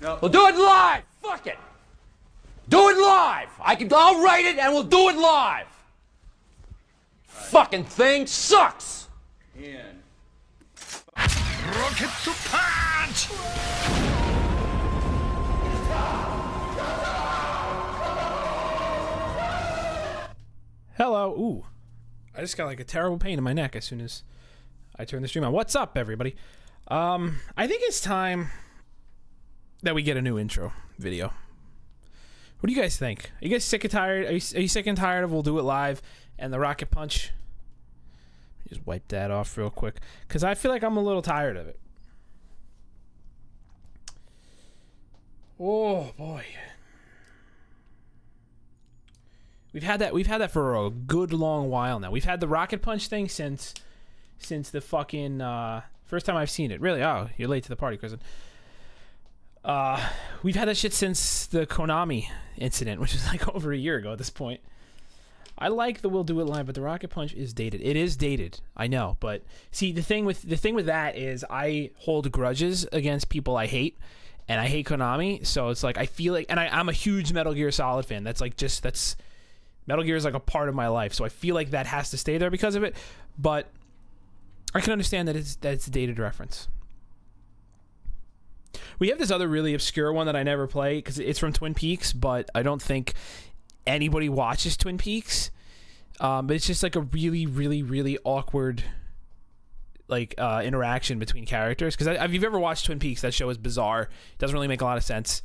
No. We'll do it live. Fuck it. Do it live. I'll write it and we'll do it live. Fucking thing sucks. And Rocket to punch! Hello. Ooh. I just got like a terrible pain in my neck as soon as I turn the stream on. What's up, everybody? I think it's time that we get a new intro video. What do you guys think? Are you guys sick and tired? Are you sick and tired of We'll Do It Live and the Rocket Punch? Just wipe that off real quick, because I feel like I'm a little tired of it. Oh boy. We've had that for a good long while now. We've had the Rocket Punch thing since the fucking first time I've seen it. Really? Oh, you're late to the party, Kristen. We've had that shit since the Konami incident, which is like over a year ago at this point. I like the We'll Do It Live, but the Rocket Punch is dated. It is dated, I know, but see, the thing with that is I hold grudges against people I hate, and I hate Konami, so it's like I feel like, and I'm a huge Metal Gear Solid fan. That's Metal Gear is like a part of my life, so I feel like that has to stay there because of it. But I can understand that it's a dated reference. We have this other really obscure one that I never play because it's from Twin Peaks, but I don't think anybody watches Twin Peaks. But it's just like a really, really, really awkward like interaction between characters. Because if you've ever watched Twin Peaks, that show is bizarre. It doesn't really make a lot of sense.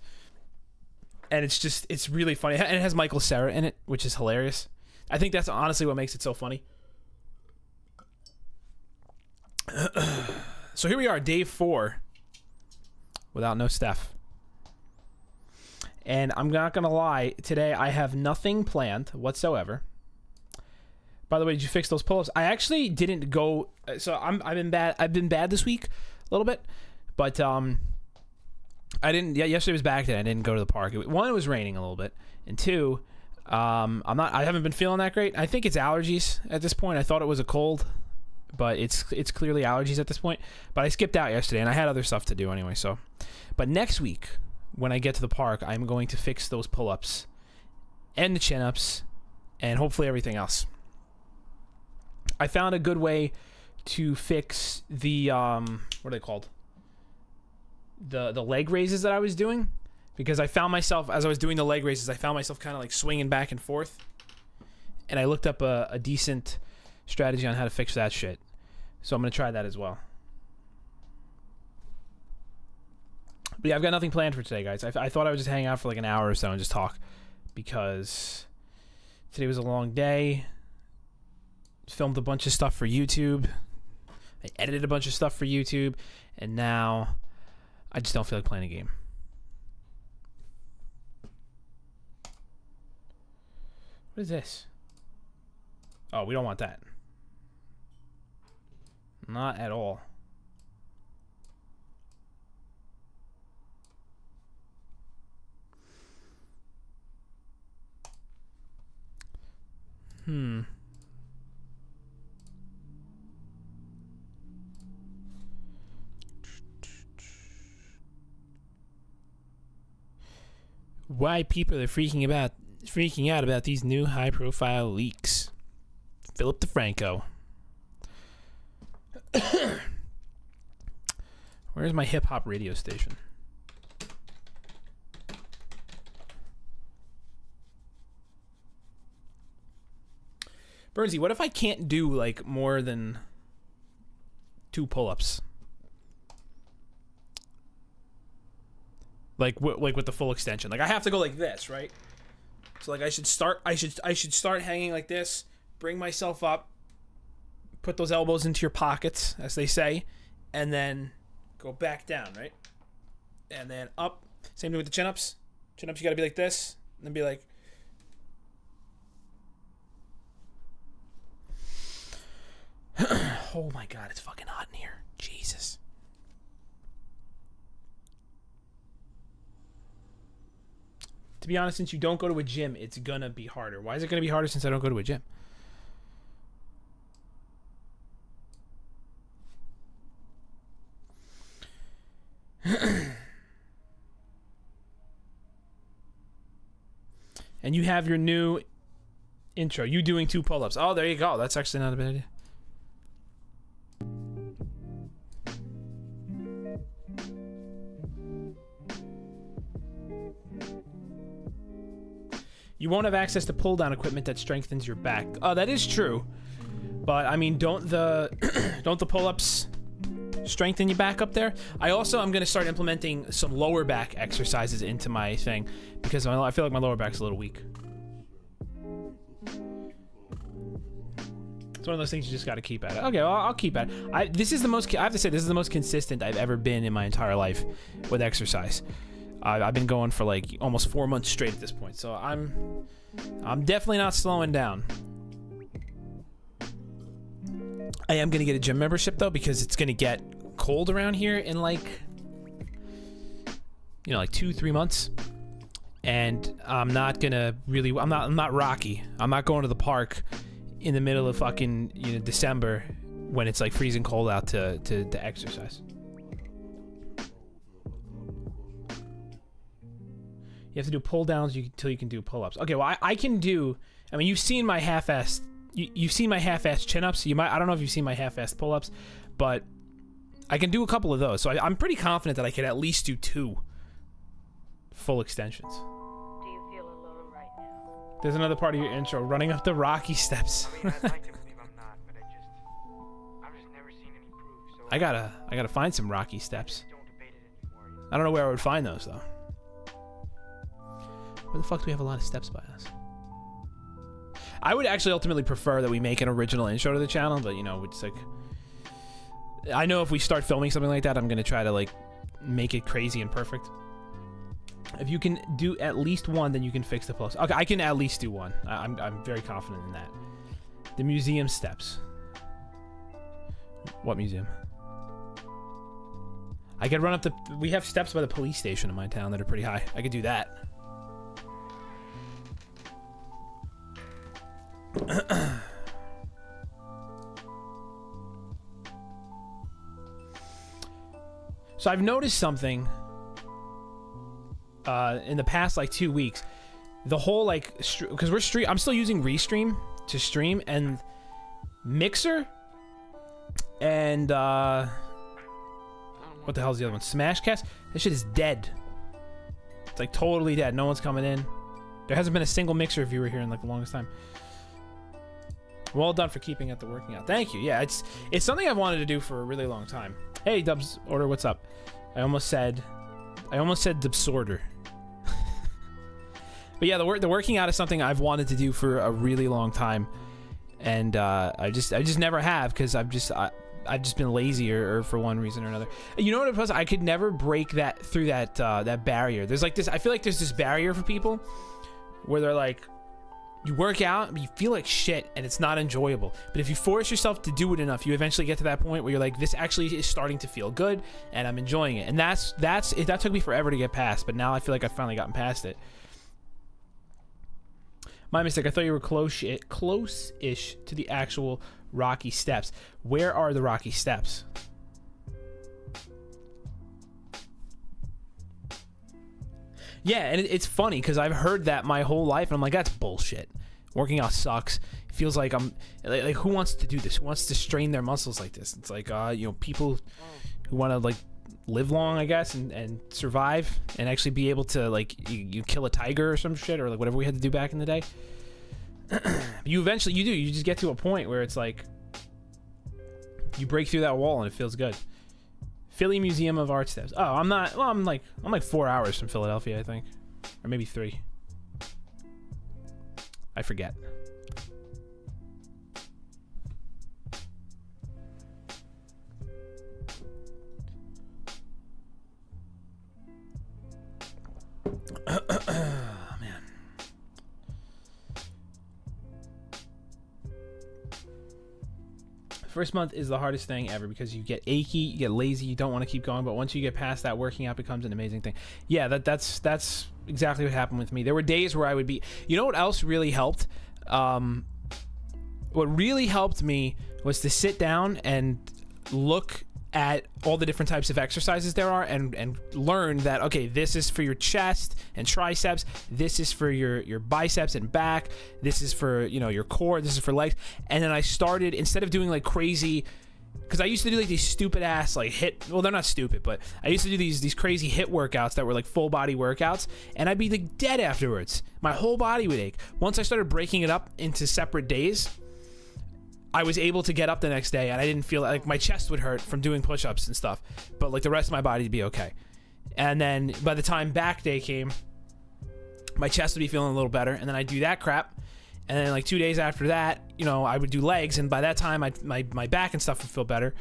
And it's really funny. And it has Michael Cera in it, which is hilarious. I think that's honestly what makes it so funny. So here we are, day 4. Without no Steph. And I'm not gonna lie, today I have nothing planned whatsoever. By the way, did you fix those pull-ups? I actually didn't go. So I've been bad this week a little bit, but I didn't. Yeah, yesterday was back then. I didn't go to the park. One, it was raining a little bit, and two, I haven't been feeling that great. I think it's allergies at this point. I thought it was a cold, but it's clearly allergies at this point. But I skipped out yesterday, and I had other stuff to do anyway. So, but next week when I get to the park, I'm going to fix those pull-ups and the chin-ups and hopefully everything else. I found a good way to fix the what are they called? The leg raises that I was doing, because I found myself, as I was doing the leg raises, I found myself kind of like swinging back and forth, and I looked up a decent strategy on how to fix that shit. So I'm gonna try that as well. But yeah, I've got nothing planned for today, guys. I thought I would just hang out for like an hour or so and just talk, because today was a long day. Filmed a bunch of stuff for YouTube. I edited a bunch of stuff for YouTube, and now I just don't feel like playing a game. What is this? Oh, we don't want that. Not at all. Why people are freaking out about these new high-profile leaks. Philip DeFranco. Where's my hip-hop radio station? Bernsey, what if I can't do like more than 2 pull-ups? Like with the full extension. Like I have to go like this, right? So like I should start hanging like this, bring myself up, put those elbows into your pockets, as they say, and then go back down, right? And then up. Same thing with the chin-ups. Chin-ups, you gotta be like this, and then be like. Oh my god, it's fucking hot in here. Jesus. To be honest, since you don't go to a gym, it's gonna be harder. Why is it gonna be harder since I don't go to a gym? And you have your new intro. You doing 2 pull-ups. Oh, there you go. That's actually not a bad idea. You won't have access to pull-down equipment that strengthens your back. Oh, that is true. But I mean, don't the don't the pull-ups strengthen your back up there? I'm gonna start implementing some lower back exercises into my thing because I feel like my lower back's a little weak. It's one of those things you just got to keep at it. Okay, well, I'll keep at it. I have to say, this is the most consistent I've ever been in my entire life with exercise. I've been going for like almost 4 months straight at this point, so I'm definitely not slowing down. I am gonna get a gym membership though because it's gonna get cold around here in like 2-3 months, and I'm not Rocky. I'm not going to the park in the middle of fucking December when it's like freezing cold out to exercise. You have to do pull downs until you can do pull ups. Okay, well I can do. I mean, you've seen my half-assed. You've seen my half-assed chin-ups. I don't know if you've seen my half-assed pull-ups, but I can do a couple of those. So I'm pretty confident that I could at least do 2 full extensions. Do you feel alone right now? There's another part of your intro, running up the rocky steps. I mean, I'd like to believe I'm not, but I've just never seen any proof. So I gotta find some rocky steps. don't debate it anymore. I don't know where I would find those though. Where the fuck do we have a lot of steps by us? I would actually ultimately prefer that we make an original intro to the channel, but it's like, I know if we start filming something like that, I'm gonna try to like make it crazy and perfect. If you can do at least 1, then you can fix the post. Okay, I can at least do 1. I'm very confident in that. The museum steps. What museum? I could run up the. We have steps by the police station in my town that are pretty high. I could do that. So I've noticed something in the past like 2 weeks. The whole like because I'm still using Restream to stream, and Mixer and what the hell is the other one? Smashcast. This shit is dead. It's like totally dead. No one's coming in. There hasn't been a single Mixer viewer here in like the longest time. Well done for keeping at the working out. Thank you. Yeah, it's something I've wanted to do for a really long time. Hey, Dubs Order, what's up? I almost said Dubsorder. But yeah, the working out is something I've wanted to do for a really long time, and I just never have because I've just been lazy or for one reason or another. You know what it was? I could never break through that barrier. There's like this. I feel like there's this barrier for people where they're like, you work out, but you feel like shit, and it's not enjoyable. But if you force yourself to do it enough, you eventually get to that point where you're like, this actually is starting to feel good, and I'm enjoying it. And that took me forever to get past, but now I feel like I've finally gotten past it. My mistake. I thought you were close-ish to the actual Rocky Steps. Where are the Rocky Steps? Yeah, and it's funny because I've heard that my whole life, and I'm like, that's bullshit. Working out sucks. It feels like I'm like who wants to do this? Who wants to strain their muscles like this? It's like people who want to like live long, I guess, and survive and actually be able to like you kill a tiger or some shit or like whatever we had to do back in the day. You just get to a point where it's like you break through that wall and it feels good. Philly Museum of Art Steps. Oh, I'm like 4 hours from Philadelphia, I think, or maybe 3. I forget. Man. First month is the hardest thing ever because you get achy, you get lazy, you don't want to keep going, but once you get past that, working out becomes an amazing thing. Yeah, that's exactly what happened with me. There were days where I would be, you know what else really helped? What really helped me was to sit down and look at all the different types of exercises there are, and learn that, okay, this is for your chest and triceps, this is for your biceps and back, this is for, you know, your core, this is for legs. And then I started, instead of doing like crazy, because I used to do like these stupid ass like hit, well, they're not stupid, but I used to do these crazy hit workouts that were like full body workouts, and I'd be like dead afterwards. My whole body would ache. Once I started breaking it up into separate days, I was able to get up the next day, and I didn't feel like my chest would hurt from doing push-ups and stuff, but like the rest of my body would be okay. And then by the time back day came, my chest would be feeling a little better, and then I'd do that crap, and then like 2 days after that, you know, I would do legs, and by that time my back and stuff would feel better.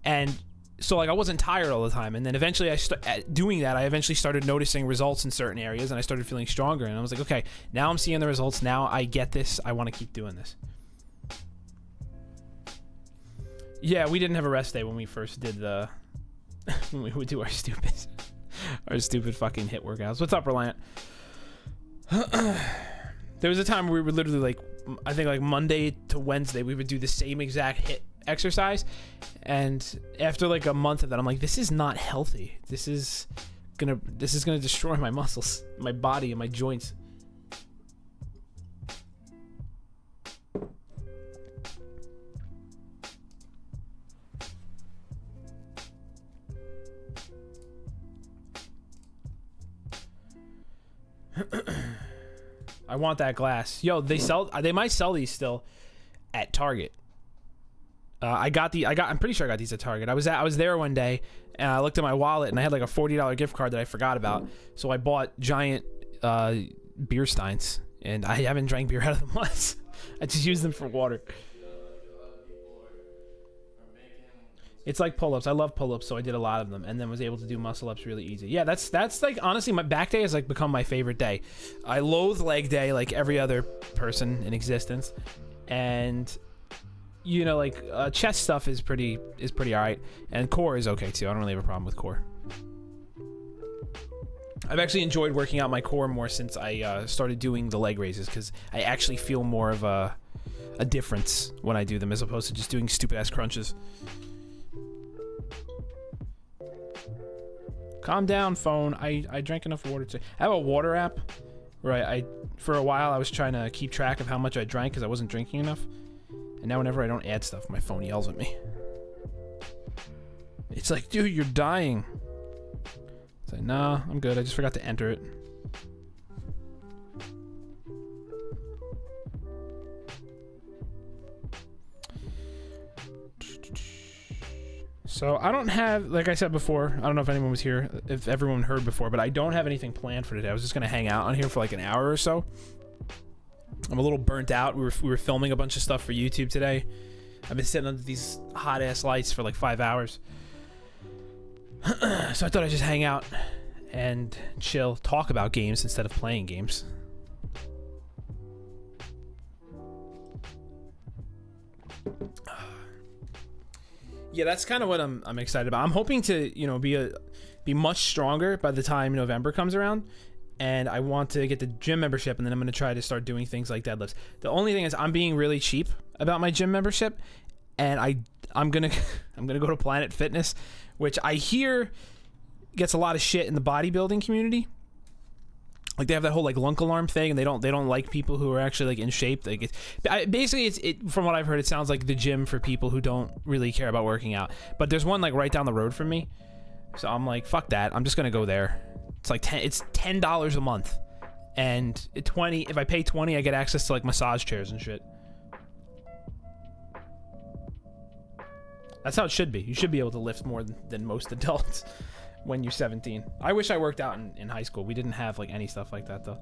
And so like I wasn't tired all the time, and then eventually doing that, I eventually started noticing results in certain areas, and I started feeling stronger, and I was like, okay, now I'm seeing the results, now I get this, I want to keep doing this. Yeah, we didn't have a rest day when we first did the when we would do our stupid fucking hit workouts. What's up, Reliant? There was a time where we were literally like, I think like Monday to Wednesday, we would do the same exact hit exercise, and after like a month of that, I'm like, this is not healthy. This is gonna destroy my muscles, my body, and my joints. I want that glass. Yo, they might sell these still at Target. I'm pretty sure I got these at Target. I was there one day, and I looked at my wallet, and I had like a $40 gift card that I forgot about. So I bought giant beer steins, and I haven't drank beer out of them once. I just use them for water. It's like pull-ups. I love pull-ups, so I did a lot of them, and then was able to do muscle-ups really easy. Yeah, that's like, honestly, my back day has like become my favorite day. I loathe leg day like every other person in existence, and you know, like chest stuff is pretty alright, and core is okay too. I don't really have a problem with core. I've actually enjoyed working out my core more since I started doing the leg raises, because I actually feel more of a difference when I do them as opposed to just doing stupid-ass crunches. Calm down, phone. I drank enough water to... I have a water app where I for a while I was trying to keep track of how much I drank because I wasn't drinking enough. And now whenever I don't add stuff, my phone yells at me. It's like, dude, you're dying. It's like, nah, I'm good. I just forgot to enter it. So I don't have, like I said before, I don't know if anyone was here, if everyone heard before, but I don't have anything planned for today. I was just going to hang out on here for like an hour or so. I'm a little burnt out. We were filming a bunch of stuff for YouTube today. I've been sitting under these hot-ass lights for like 5 hours. So I thought I'd just hang out and chill, talk about games instead of playing games. Yeah, that's kind of what I'm excited about. I'm hoping to, you know, be much stronger by the time November comes around, and I want to get the gym membership, and then I'm going to try to start doing things like deadlifts. The only thing is I'm being really cheap about my gym membership, and I'm going to go to Planet Fitness, which I hear gets a lot of shit in the bodybuilding community. Like, they have that whole like lunk alarm thing, and they don't like people who are actually like in shape. Like, basically, from what I've heard, it sounds like the gym for people who don't really care about working out. But there's one like right down the road from me, so I'm like, fuck that. I'm just gonna go there. It's like $10 a month, and if I pay $20, I get access to like massage chairs and shit. That's how it should be. You should be able to lift more than most adults when you're 17. I wish I worked out in high school. We didn't have like any stuff like that though.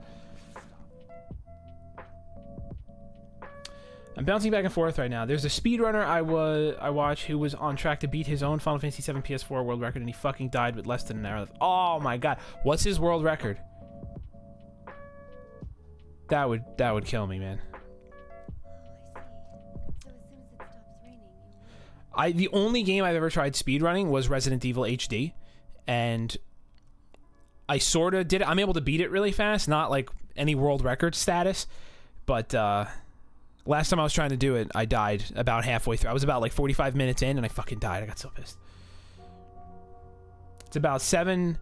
I'm bouncing back and forth right now. There's a speedrunner I watch who was on track to beat his own Final Fantasy VII PS4 world record, and he fucking died with less than an hour left. Oh my god. What's his world record? That would kill me, man. The only game I've ever tried speedrunning was Resident Evil HD. And I sort of did it. I'm able to beat it really fast, not like any world record status. But last time I was trying to do it, I died about halfway through. I was about like 45 minutes in, and I fucking died. I got so pissed. It's about 7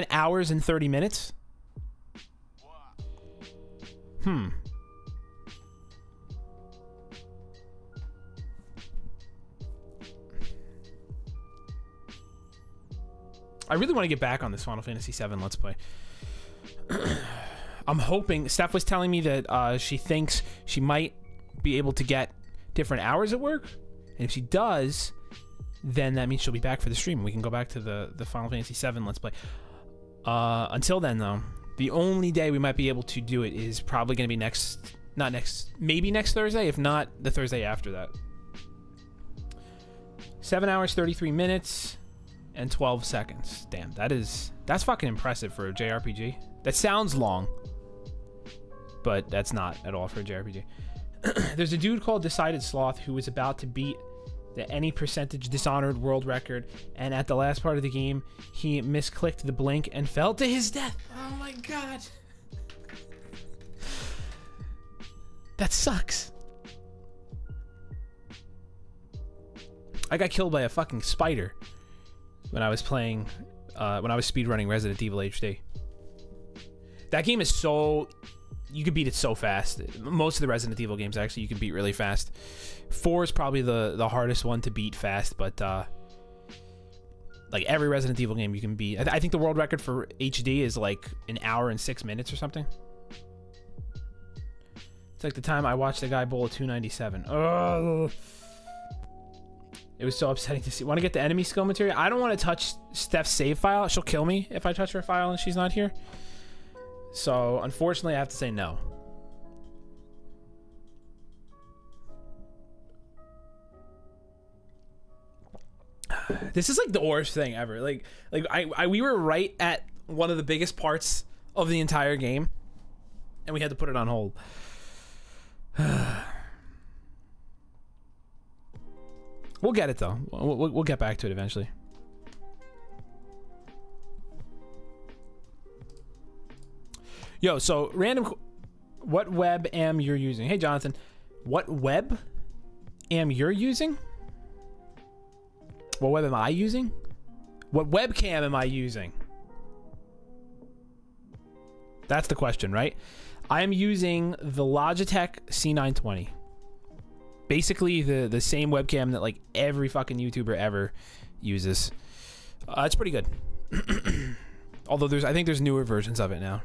hours and 30 minutes. I really want to get back on this Final Fantasy VII Let's Play. I'm hoping... Steph was telling me that she thinks she might be able to get different hours at work. And if she does, then that means she'll be back for the stream. We can go back to the Final Fantasy VII Let's Play. Until then, though, the only day we might be able to do it is probably going to be maybe next Thursday, if not the Thursday after that. 7 hours, 33 minutes, and 12 seconds. Damn, that's fucking impressive for a JRPG. That sounds long, but that's not at all for a JRPG. There's a dude called Decided Sloth who was about to beat the any percentage Dishonored world record, and at the last part of the game, he misclicked the blink and fell to his death. Oh my god. That sucks. I got killed by a fucking spider when I was playing, when I was speedrunning Resident Evil HD. That game is so... You can beat it so fast. Most of the Resident Evil games, actually, you can beat really fast. 4 is probably the hardest one to beat fast, but like every Resident Evil game you can beat. I think the world record for HD is like 1 hour and 6 minutes or something. It's like the time I watched the guy bowl a 297. Oh, it was so upsetting to see. Want to get the enemy skill material? I don't want to touch Steph's save file. She'll kill me if I touch her file and she's not here. So, unfortunately, I have to say no. This is like the worst thing ever. Like we were right at one of the biggest parts of the entire game, and we had to put it on hold. We'll get it though. We'll get back to it eventually. Yo, so random. What web am you're using? Hey, Jonathan. What web am you're using? What web am I using? What webcam am I using? That's the question, right? I am using the Logitech C920. Basically, the same webcam that like every fucking YouTuber ever uses. It's pretty good. Although I think there's newer versions of it now.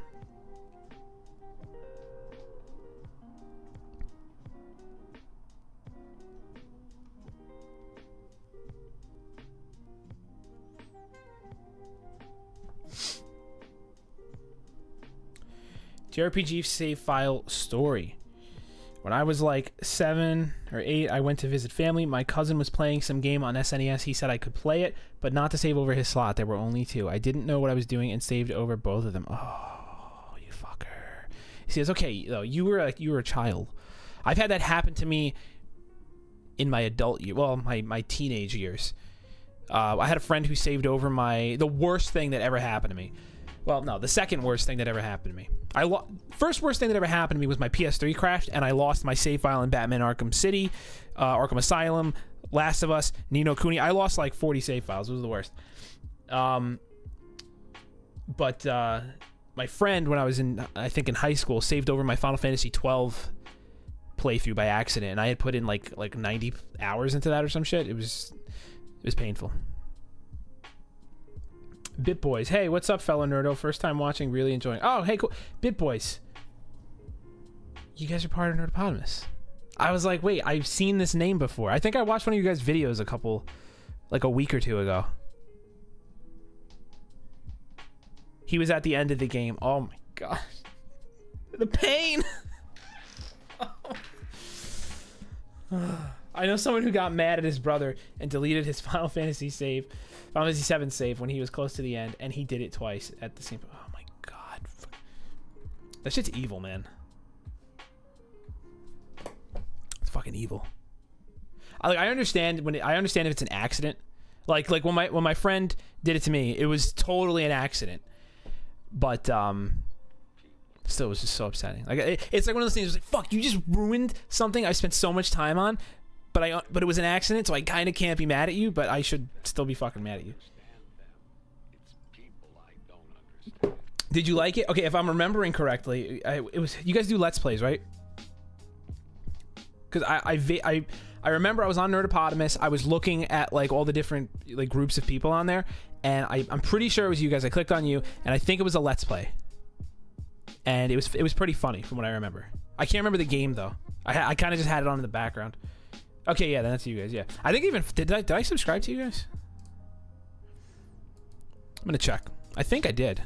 JRPG save file story. When I was like 7 or 8, I went to visit family. My cousin was playing some game on SNES. He said I could play it, but not to save over his slot. There were only 2. I didn't know what I was doing and saved over both of them. Oh, you fucker. See, it's okay though. You were a child. I've had that happen to me in my adult year. Well, my teenage years. I had a friend who saved over the worst thing that ever happened to me. Well, no, the second worst thing that ever happened to me. First worst thing that ever happened to me was my PS3 crashed, and I lost my save file in Batman Arkham City, Arkham Asylum, Last of Us, Ni no Kuni. I lost like 40 save files. It was the worst. But my friend, when I was in high school, saved over my Final Fantasy 12 playthrough by accident, and I had put in like 90 hours into that or some shit. It was painful. BitBoys. Hey, what's up, fellow nerdo? First time watching, really enjoying. Oh, hey, cool. BitBoys. You guys are part of Nerdopotamus. I was like, wait, I've seen this name before. I think I watched one of you guys' videos a week or two ago. He was at the end of the game. Oh my god. The pain! I know someone who got mad at his brother and deleted his Final Fantasy VII save when he was close to the end, and he did it twice at the same. Oh my god, that shit's evil, man. It's fucking evil. I understand if it's an accident. Like when my friend did it to me, it was totally an accident. But still, it was just so upsetting. Like it's like one of those things. It's like, fuck, you just ruined something I spent so much time on. But it was an accident, so I kind of can't be mad at you, but I should still be fucking mad at you. Did you like it? Okay, if I'm remembering correctly, it was you guys do Let's Plays, right? Because I remember I was on Nerdopotamus. I was looking at like all the different like groups of people on there, and I'm pretty sure it was you guys. I clicked on you, and I think it was a Let's Play, and it was pretty funny from what I remember. I can't remember the game though. I kind of just had it on in the background. Okay, yeah, then that's you guys. Yeah, I think even did I subscribe to you guys? I'm gonna check. I think I did.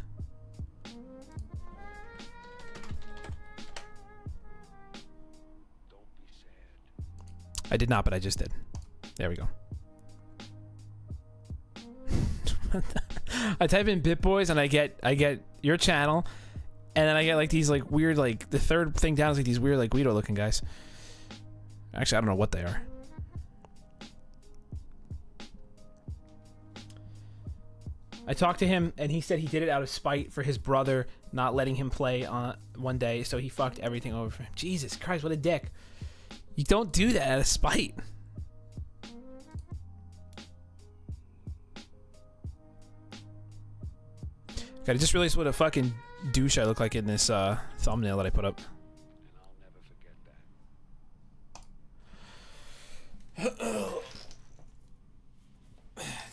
I did not, but I just did. There we go. I type in BitBoys and I get your channel, and then I get like these like weird like the third thing down is like these weird like Guido looking guys. Actually, I don't know what they are. I talked to him and he said he did it out of spite for his brother not letting him play on one day, so he fucked everything over for him. Jesus Christ, what a dick. You don't do that out of spite. God, I just realized what a fucking douche I look like in this thumbnail that I put up.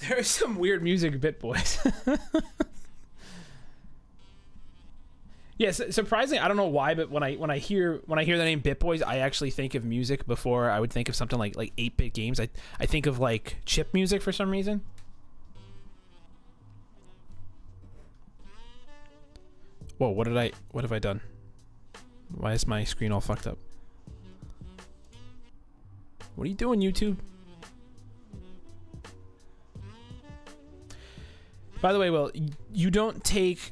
There is some weird music, BitBoys. Yes, surprisingly, I don't know why, but when I hear the name BitBoys, I actually think of music before I would think of something like 8-bit games. I think of like chip music for some reason. Whoa, what have I done? Why is my screen all fucked up? What are you doing, YouTube? By the way, Will, you don't take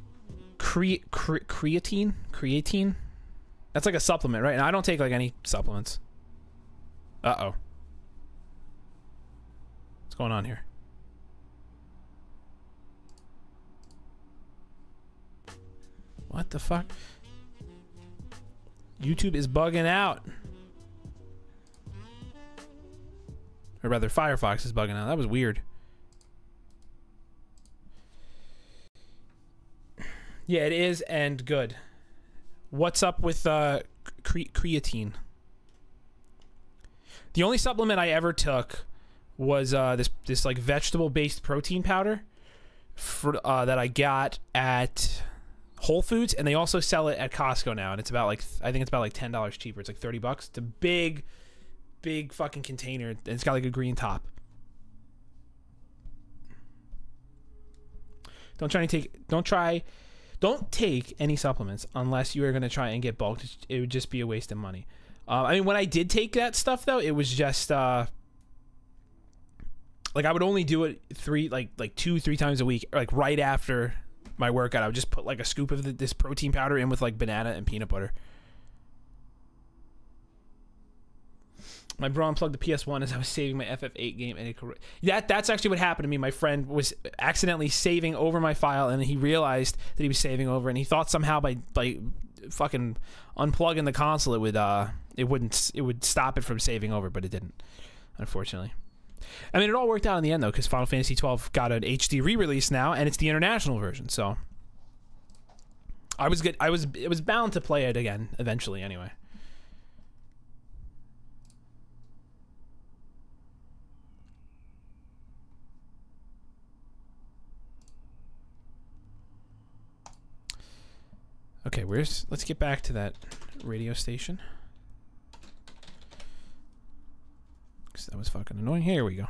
creatine? Creatine? That's like a supplement, right? And I don't take like any supplements. Uh-oh. What's going on here? What the fuck? YouTube is bugging out. Or rather, Firefox is bugging out. That was weird. Yeah, it is, and good. What's up with creatine? The only supplement I ever took was this like vegetable-based protein powder for, that I got at Whole Foods, and they also sell it at Costco now, and it's about like I think it's about like $10 cheaper. It's like $30. It's a big fucking container, and it's got like a green top. Don't take any supplements unless you are going to try and get bulked. It would just be a waste of money. I mean, when I did take that stuff, though, it was just like I would only do it 2-3 times a week, like right after my workout. I would just put like a scoop of this protein powder in with like banana and peanut butter. My bro unplugged the PS1 as I was saving my FF8 game, and that's actually what happened to me. My friend was accidentally saving over my file, and he realized that he was saving over, and he thought somehow by fucking unplugging the console it would stop it from saving over, but it didn't, unfortunately. I mean, it all worked out in the end though, because Final Fantasy 12 got an HD re-release now, and it's the international version, so I was good. It was bound to play it again eventually, anyway. Okay, let's get back to that radio station. Because that was fucking annoying. Here we go.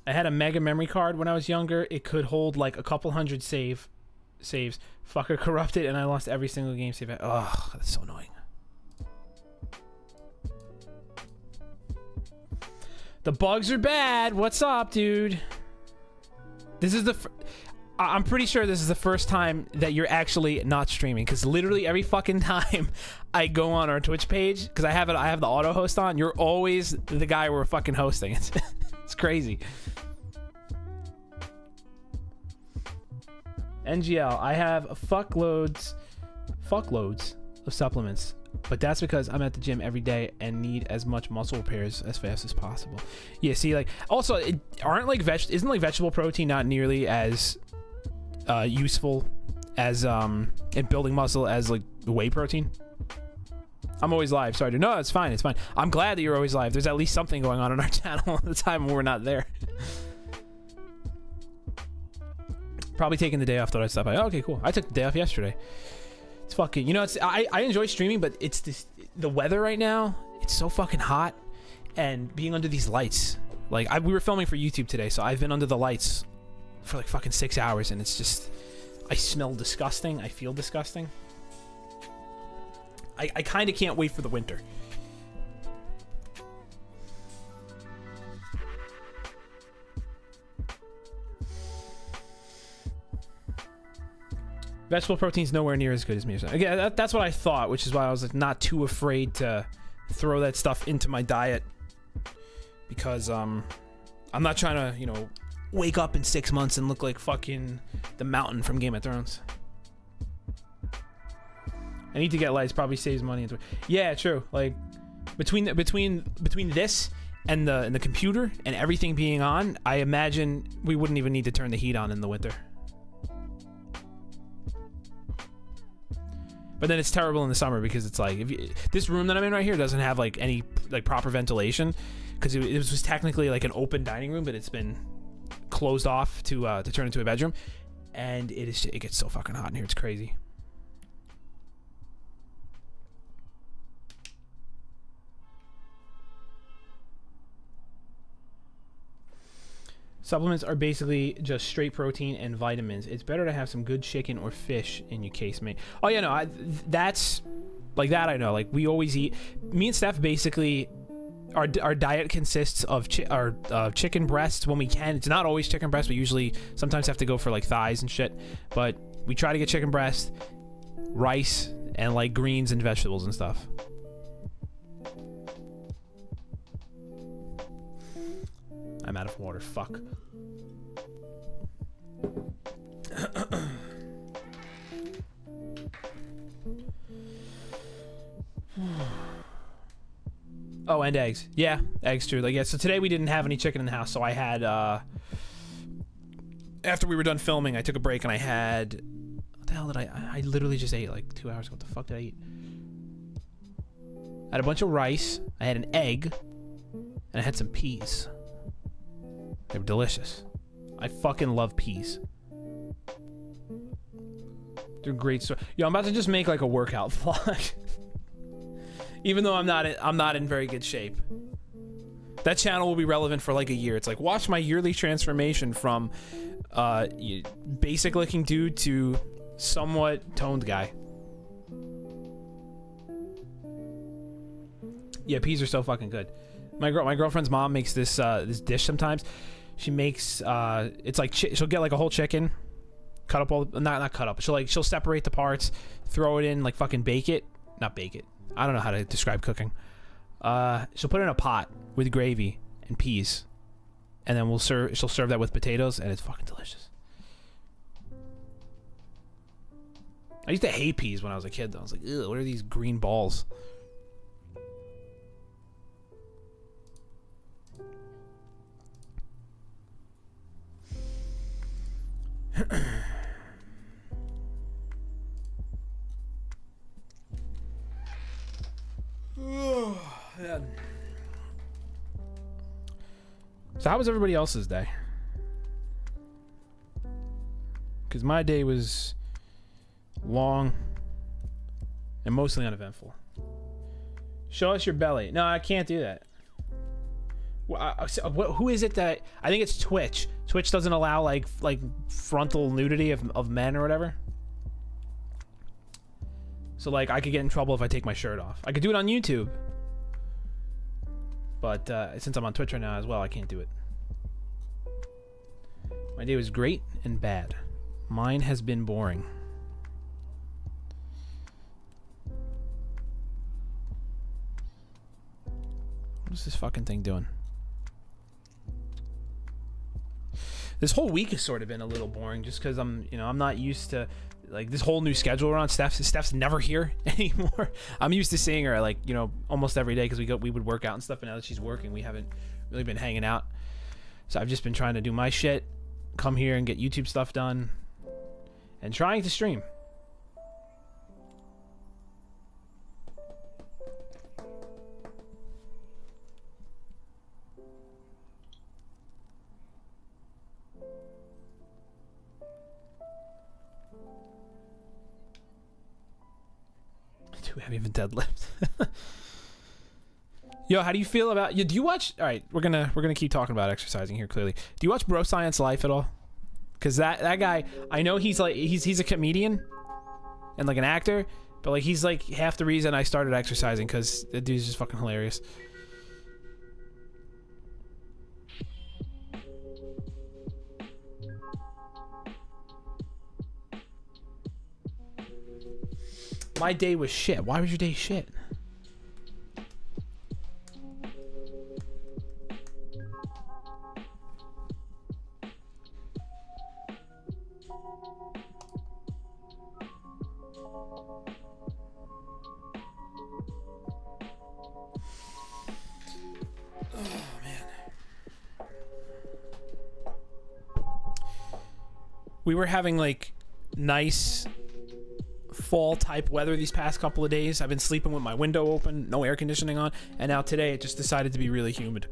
I had a mega memory card when I was younger. It could hold like a couple hundred saves. Fucker corrupted, and I lost every single game save. Ugh, that's so annoying. The bugs are bad. What's up, dude? This is I'm pretty sure this is the first time that you're actually not streaming, because literally every fucking time I go on our Twitch page, because I have the auto host on, you're always the guy we're fucking hosting. It's crazy. NGL, I have fuckloads of supplements. but that's because I'm at the gym every day and need as much muscle repairs as fast as possible. Yeah, see, like, also, isn't like vegetable protein not nearly as useful as in building muscle as like whey protein? I'm always live. Sorry, dude. No, it's fine. It's fine. I'm glad that you're always live. There's at least something going on our channel at the time when we're not there. Probably taking the day off, thought I'd stop by. Oh, okay, cool. I took the day off yesterday. It's fucking, you know, it's I enjoy streaming, but it's this, the weather right now, it's so fucking hot, and being under these lights. Like, we were filming for YouTube today, so I've been under the lights for like fucking 6 hours, and it's just, I smell disgusting. I feel disgusting. I kind of can't wait for the winter. Vegetable protein's nowhere near as good as meat. Again, that's what I thought, which is why I was like not too afraid to throw that stuff into my diet, because I'm not trying to, you know, wake up in 6 months and look like fucking the Mountain from Game of Thrones. I need to get lights. Probably saves money. Yeah, true. Like between this and the computer and everything being on, I imagine we wouldn't even need to turn the heat on in the winter. But then it's terrible in the summer because it's like, this room that I'm in right here doesn't have like any like proper ventilation, because it was technically like an open dining room, but it's been closed off to turn into a bedroom, and it gets so fucking hot in here. It's crazy. Supplements are basically just straight protein and vitamins. It's better to have some good chicken or fish in your case, mate. Oh yeah, no, that's like that. I know. Like, we always eat. Me and Steph basically, our diet consists of chicken breasts when we can. It's not always chicken breast. We usually sometimes have to go for like thighs and shit. But we try to get chicken breast, rice, and like greens and vegetables and stuff. I'm out of water. Fuck. Oh, and eggs. Yeah, eggs too. Like, yeah, so today we didn't have any chicken in the house, so I had after we were done filming, I took a break and I had, what the hell did I literally just ate like 2 hours ago. What the fuck did I eat? I had a bunch of rice, I had an egg, and I had some peas. They were delicious. I fucking love peas. They're great. So, yo, I'm about to just make like a workout vlog. Even though I'm not in very good shape. That channel will be relevant for like a year. It's like, watch my yearly transformation from basic looking dude to somewhat toned guy. Yeah, peas are so fucking good. My girlfriend's mom makes this this dish sometimes. She makes it's like she'll get like a whole chicken, cut up all, not cut up. She'll separate the parts, throw it in, like fucking bake it, not bake it. I don't know how to describe cooking. She'll put it in a pot with gravy and peas, and then she'll serve that with potatoes, and it's fucking delicious. I used to hate peas when I was a kid though. I was like, ew, what are these green balls? So how was everybody else's day? Because my day was long and mostly uneventful. Show us your belly. No, I can't do that. Who is it that... I think it's Twitch. Twitch doesn't allow like frontal nudity of men or whatever. So like I could get in trouble if I take my shirt off. I could do it on YouTube. But since I'm on Twitch right now as well, I can't do it. My day was great and bad. Mine has been boring. What is this fucking thing doing? This whole week has sort of been a little boring just because I'm not used to like this whole new schedule we're on. Steph's never here anymore. I'm used to seeing her like, you know, almost every day because we would work out and stuff. But now that she's working, we haven't really been hanging out. So I've just been trying to do my shit, come here and get YouTube stuff done, and trying to stream. Too heavy of a deadlift. Yo, how do you feel about? Do you watch? All right, we're gonna keep talking about exercising here. Clearly, do you watch Bro Science Life at all? Because that guy, I know he's like he's a comedian and like an actor, but like he's like half the reason I started exercising because the dude's just fucking hilarious. My day was shit. Why was your day shit? We were having like nice fall type weather these past couple of days. I've been sleeping with my window open, no air conditioning on, and now today it just decided to be really humid.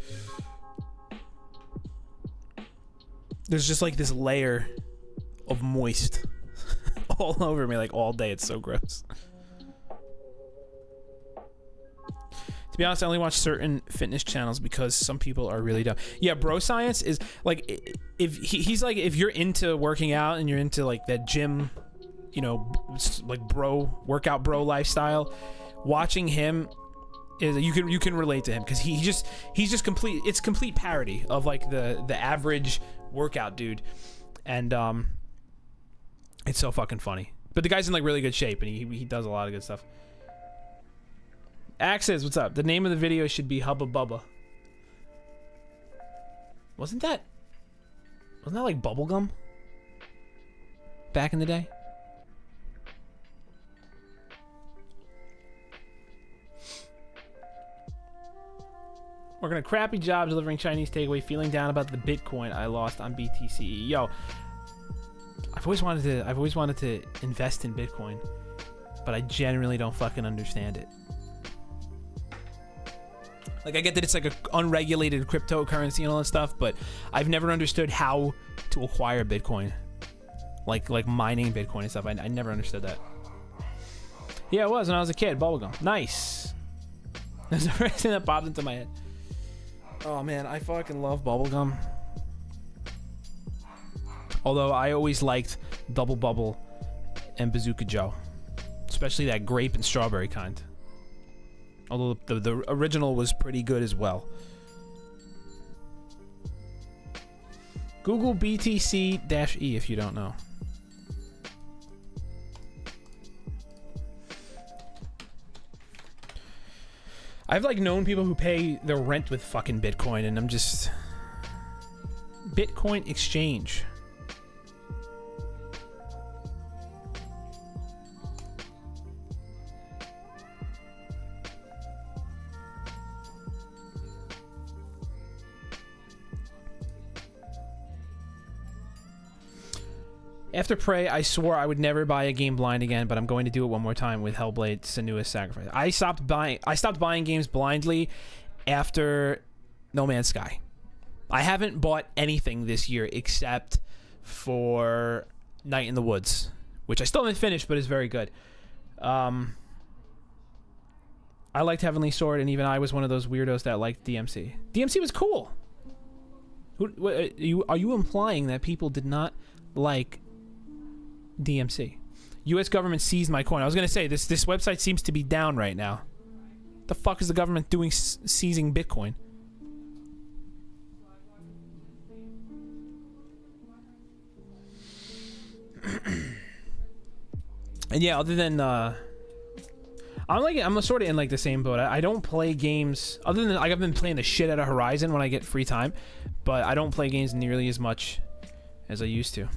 There's just like this layer of moist all over me like all day. It's so gross. To be honest, I only watch certain fitness channels because some people are really dumb. Yeah, Bro Science is like, if he's like, if you're into working out and you're into like that gym, you know, like workout bro lifestyle, watching him is you can relate to him because he's just complete. It's complete parody of like the average workout dude, and it's so fucking funny. But the guy's in like really good shape and he does a lot of good stuff. Axes, what's up? The name of the video should be Hubba Bubba. Wasn't that like bubblegum back in the day? Working a crappy job delivering Chinese takeaway, feeling down about the Bitcoin I lost on BTC. Yo, I've always wanted to invest in Bitcoin, but I genuinely don't fucking understand it. Like, I get that it's like an unregulated cryptocurrency and all that stuff, but I've never understood how to acquire Bitcoin. Like mining Bitcoin and stuff. I never understood that. Yeah, it was when I was a kid. Bubblegum. Nice. That's the first thing that popped into my head. Oh, man. I fucking love bubblegum. Although, I always liked Double Bubble and Bazooka Joe. Especially that grape and strawberry kind. Although the original was pretty good as well. Google BTC-E if you don't know. I've like known people who pay their rent with fucking Bitcoin, and I'm just... Bitcoin exchange. After Prey, I swore I would never buy a game blind again, but I'm going to do it one more time with Hellblade: Senua's Sacrifice. I stopped buying games blindly after No Man's Sky. I haven't bought anything this year except for Night in the Woods, which I still haven't finished, but is very good. I liked Heavenly Sword, and even I was one of those weirdos that liked DMC. DMC was cool. Are you implying that people did not like DMC? U.S. government seized my coin. I was gonna say this website seems to be down right now. The fuck is the government doing seizing Bitcoin? And yeah, other than I'm sort of in like the same boat. I don't play games other than like I've been playing the shit out of Horizon when I get free time, but I don't play games nearly as much as I used to.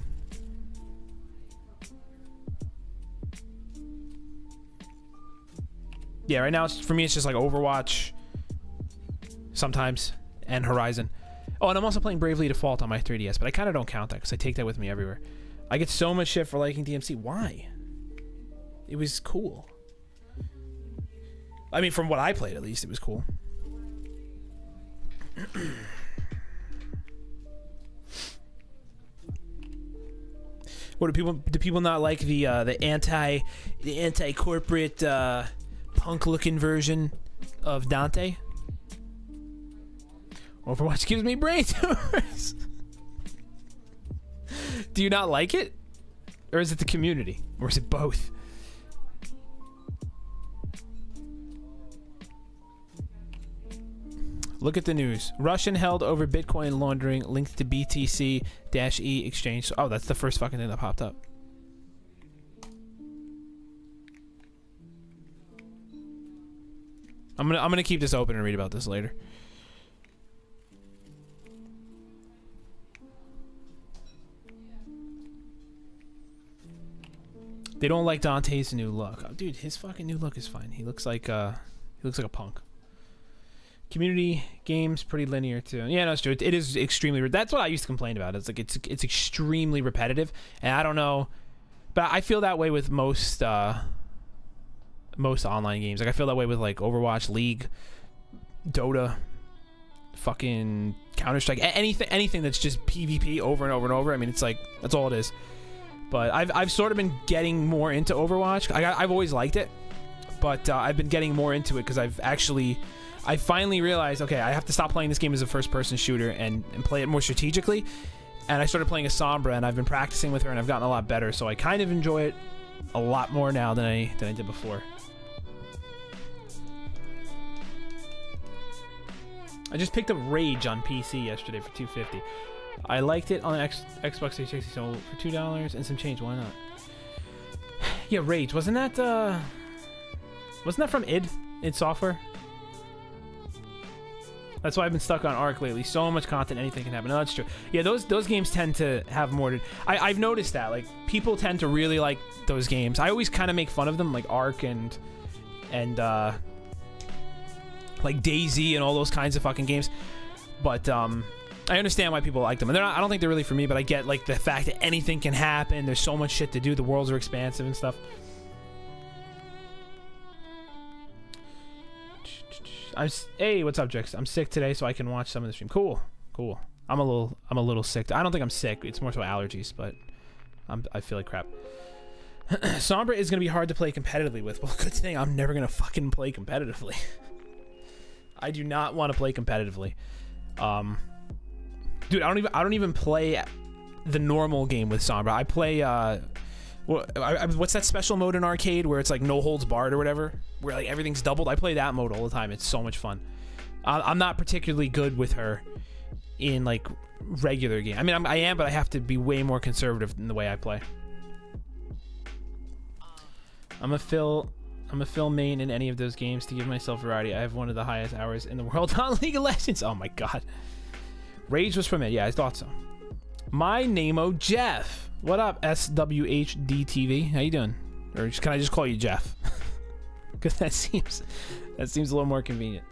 Yeah, right now it's, for me it's just like Overwatch sometimes and Horizon. Oh, and I'm also playing Bravely Default on my 3DS, but I kind of don't count that because I take that with me everywhere. I get so much shit for liking DMC. Why? It was cool. I mean, from what I played, at least, it was cool. What do people not like the anti corporate punk looking version of Dante? Overwatch gives me brain tumors. Do you not like it? Or is it the community? Or is it both? Look at the news. Russian held over Bitcoin laundering linked to BTC-E exchange. Oh, that's the first fucking thing that popped up. I'm gonna keep this open and read about this later. They don't like Dante's new look. Oh, dude, his fucking new look is fine. He looks like a punk. Community games pretty linear too. Yeah, no, it's true. It is extremely. That's what I used to complain about. It's like it's extremely repetitive, and I don't know, but I feel that way with most online games. Like I feel that way with like Overwatch, League, Dota, fucking Counter-Strike, anything that's just PvP over and over and over. I mean, it's like that's all it is. But I've sort of been getting more into Overwatch. I've always liked it, but I've been getting more into it because I finally realized, okay, I have to stop playing this game as a first-person shooter and play it more strategically. And I started playing as Sombra, and I've been practicing with her, and I've gotten a lot better. So I kind of enjoy it a lot more now than I did before. I just picked up Rage on PC yesterday for $2.50. I liked it on Xbox 360, so for $2 and some change, why not? Yeah, Rage, wasn't that from id Software? That's why I've been stuck on Ark lately. So much content, anything can happen. No, that's true. Yeah, those games tend to have more to... I've noticed that. Like, people tend to really like those games. I always kind of make fun of them, like Ark and like DayZ and all those kinds of fucking games. But, I understand why people like them. And I don't think they're really for me, but I get, like, the fact that anything can happen. There's so much shit to do. The worlds are expansive and stuff. Hey, what's up, Jix? I'm sick today, so I can watch some of the stream. Cool. Cool. I'm a little sick. I don't think I'm sick. It's more so allergies, but I feel like crap. Sombra is going to be hard to play competitively with. Well, good thing I'm never going to fucking play competitively. I do not want to play competitively. Dude, I don't even play the normal game with Sombra. I play what's that special mode in arcade where it's like no holds barred or whatever, where like everything's doubled? I play that mode all the time. It's so much fun. I'm not particularly good with her in like regular game. I mean, I am, but I have to be way more conservative in the way I play. I'm a Phil main in any of those games to give myself variety. I have one of the highest hours in the world on League of Legends. Oh my god. Rage was from it. Yeah, I thought so. My name-o Jeff. What up, SWHDTV? How you doing? Or can I just call you Jeff? Because that seems a little more convenient.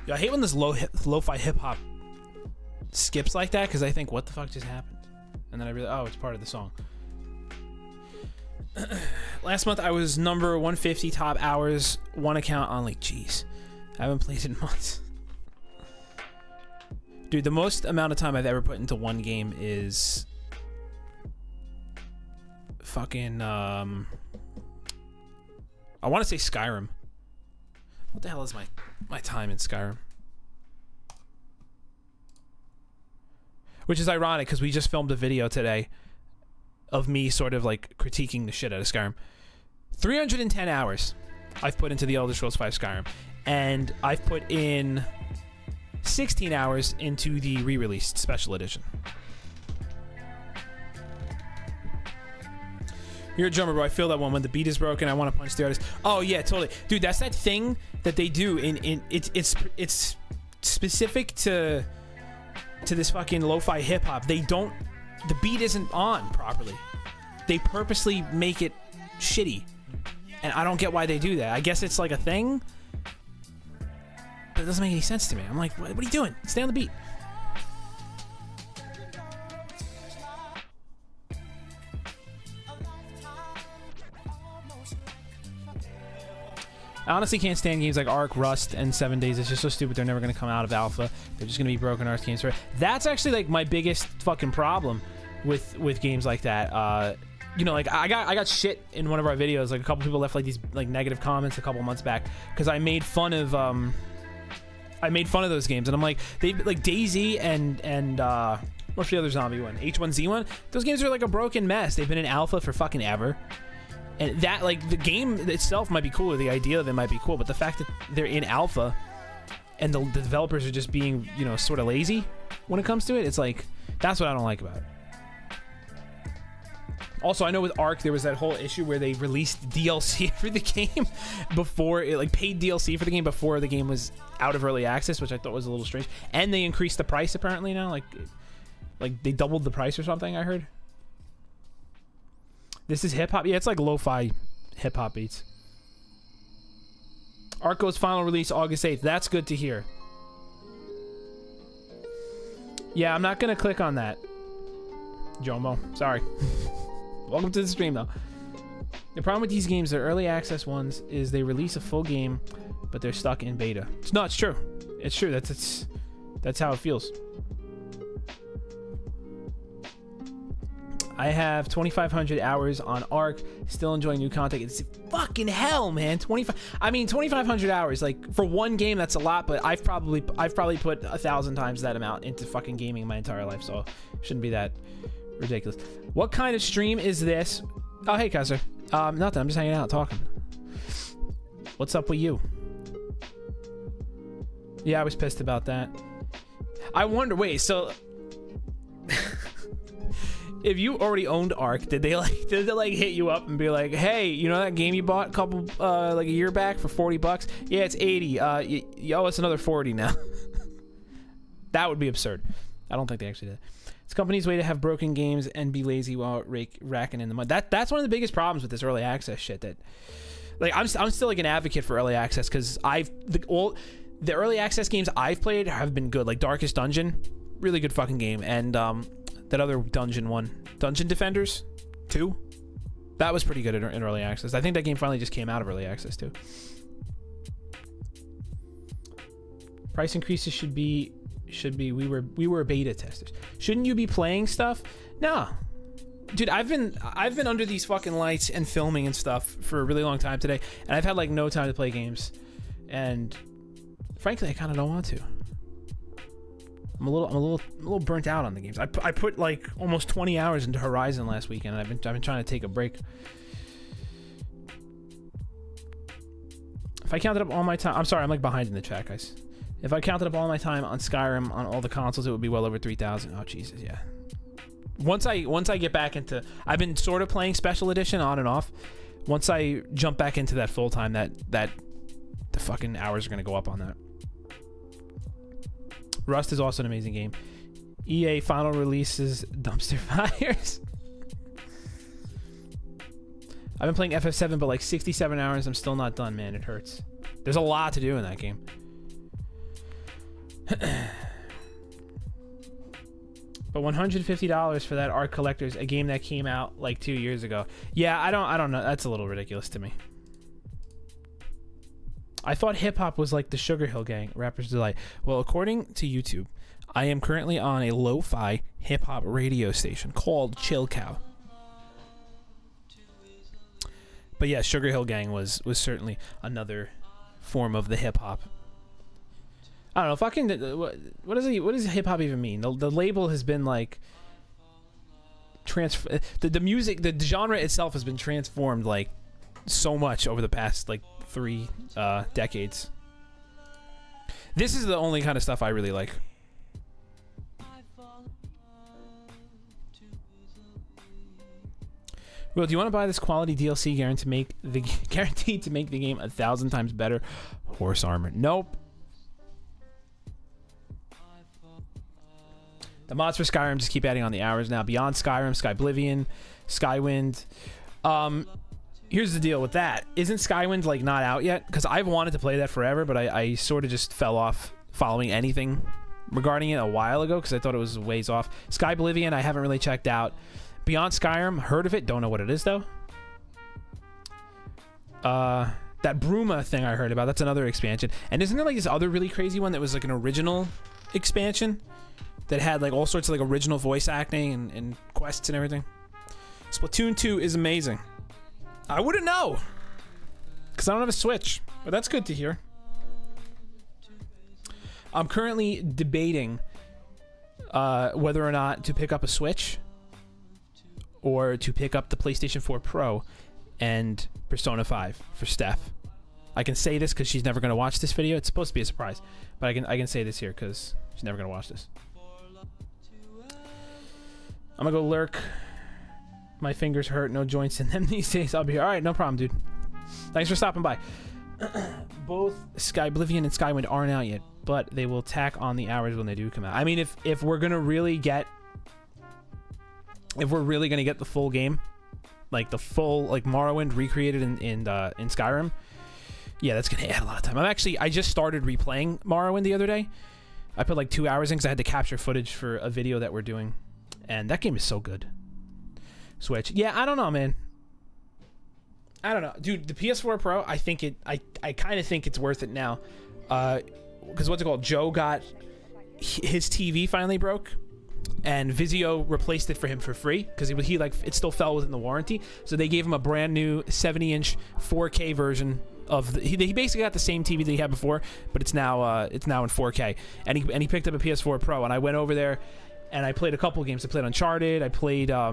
Yo, I hate when this lo-fi hip-hop skips like that, because I think, what the fuck just happened? And then I realize, oh, it's part of the song. Last month, I was number 150 top hours, one account on, like, jeez. I haven't played in months. Dude, the most amount of time I've ever put into one game is... fucking, I want to say Skyrim. What the hell is my time in Skyrim? Which is ironic, because we just filmed a video today of me sort of, like, critiquing the shit out of Skyrim. 310 hours I've put into the Elder Scrolls V Skyrim. And I've put in 16 hours into the re-released Special Edition. You're a drummer, bro. I feel that one. When the beat is broken, I want to punch the artist. Oh yeah, totally, dude. That's that thing that they do in it's specific to this fucking lo-fi hip hop. They don't. The beat isn't on properly. They purposely make it shitty, and I don't get why they do that. I guess it's like a thing, but it doesn't make any sense to me. I'm like, what are you doing? Stay on the beat. I honestly can't stand games like Ark, Rust, and 7 Days. It's just so stupid. They're never going to come out of alpha. They're just going to be broken Ark games. That's actually like my biggest fucking problem with games like that. You know, like I got shit in one of our videos. Like a couple people left like these like negative comments a couple months back because I made fun of those games, and I'm like, they like DayZ and what's the other zombie one? H1Z1. Those games are like a broken mess. They've been in alpha for fucking ever. And that, like, the game itself might be cool, or the idea of it might be cool, but the fact that they're in alpha and the developers are just being, you know, sort of lazy when it comes to it, it's like, that's what I don't like about it. Also, I know with Ark, there was that whole issue where they released DLC for the game before, like, paid DLC for the game before the game was out of early access, which I thought was a little strange. And they increased the price, apparently, now. Like they doubled the price or something, I heard. This is hip-hop? Yeah, it's like lo-fi hip-hop beats. Ark goes final release August 8th. That's good to hear. Yeah, I'm not going to click on that. Jomo, sorry. Welcome to the stream, though. The problem with these games, the early access ones, is they release a full game, but they're stuck in beta. No, it's true. It's true. That's how it feels. I have 2,500 hours on Ark, still enjoying new content. It's fucking hell, man. 2,500 hours, like, for one game, that's a lot, but I've probably put 1,000 times that amount into fucking gaming my entire life, so it shouldn't be that ridiculous. What kind of stream is this? Oh, hey, Kaiser. Nothing. I'm just hanging out, talking. What's up with you? Yeah, I was pissed about that. I wonder, wait, so... If you already owned Ark, did they hit you up and be like, hey, you know that game you bought a couple like a year back for $40? Yeah, it's 80. You owe us another 40 now. That would be absurd. I don't think they actually did. It's company's way to have broken games and be lazy while racking in the mud. That's one of the biggest problems with this early access shit. That, like, I'm still like an advocate for early access because the early access games I've played have been good. Like Darkest Dungeon, really good fucking game, and that other dungeon one, Dungeon Defenders 2, that was pretty good in early access. I think that game finally just came out of early access too. Price increases should be we were beta testers. Shouldn't you be playing stuff? No, dude, I've been under these fucking lights and filming and stuff for a really long time today, and I've had like no time to play games, and frankly, I kind of don't want to. I'm a little burnt out on the games. I put like almost 20 hours into Horizon last weekend. I've been trying to take a break. If I counted up all my time, I'm sorry, I'm like behind in the chat, guys. If I counted up all my time on Skyrim on all the consoles, it would be well over 3,000. Oh Jesus, yeah. Once I get back into, I've been sort of playing Special Edition on and off. Once I jump back into that full time, that the fucking hours are gonna go up on that. Rust is also an amazing game. EA final releases dumpster fires. I've been playing FF7, but like 67 hours. I'm still not done, man. It hurts. There's a lot to do in that game. But $150 for that Ark Collectors, a game that came out like 2 years ago. Yeah, I don't know. That's a little ridiculous to me. I thought hip-hop was like the Sugar Hill Gang, Rapper's Delight. Well, according to YouTube, I am currently on a lo-fi hip-hop radio station called Chill Cow. But yeah, Sugar Hill Gang was certainly another form of the hip-hop. I don't know, fucking, what does hip-hop even mean? The label has been like, the music, the genre itself has been transformed like so much over the past like 3 decades. This is the only kind of stuff I really like. Will, do you want to buy this quality DLC guaranteed to make the game 1,000 times better? Horse armor. Nope. The mods for Skyrim just keep adding on the hours now. Beyond Skyrim, Skyblivion, Skywind. Here's the deal with that. Isn't Skywind like not out yet? Because I've wanted to play that forever, but I sort of just fell off following anything regarding it a while ago because I thought it was ways off. Skyblivion, I haven't really checked out. Beyond Skyrim, heard of it, don't know what it is though. That Bruma thing I heard about, that's another expansion. And isn't there like this other really crazy one that was like an original expansion that had like all sorts of like original voice acting and quests and everything? Splatoon 2 is amazing. I wouldn't know because I don't have a Switch, but that's good to hear. I'm currently debating whether or not to pick up a Switch or to pick up the PlayStation 4 Pro and Persona 5 for Steph. I can say this because she's never going to watch this video. It's supposed to be a surprise, but I can say this here because she's never going to watch this. I'm going to go lurk. My fingers hurt. No joints in them these days. I'll be here. All right, no problem, dude. Thanks for stopping by. Both Skyblivion and Skywind aren't out yet, but they will tack on the hours when they do come out. I mean, if we're going to really get... If we're really gonna get the full game, like the full like Morrowind recreated in Skyrim, yeah, that's gonna add a lot of time. I just started replaying Morrowind the other day. I put like 2 hours in because I had to capture footage for a video that we're doing, and that game is so good. Switch, yeah, I don't know, man. I don't know, dude. The PS4 Pro, I kind of think it's worth it now, because what's it called? Joe got his TV finally broke. And Vizio replaced it for him for free because he like it still fell within the warranty, so they gave him a brand new 70-inch 4K version of he basically got the same TV that he had before, but it's now in 4K. And he picked up a PS4 Pro, and I went over there and I played a couple games. I played Uncharted. I played I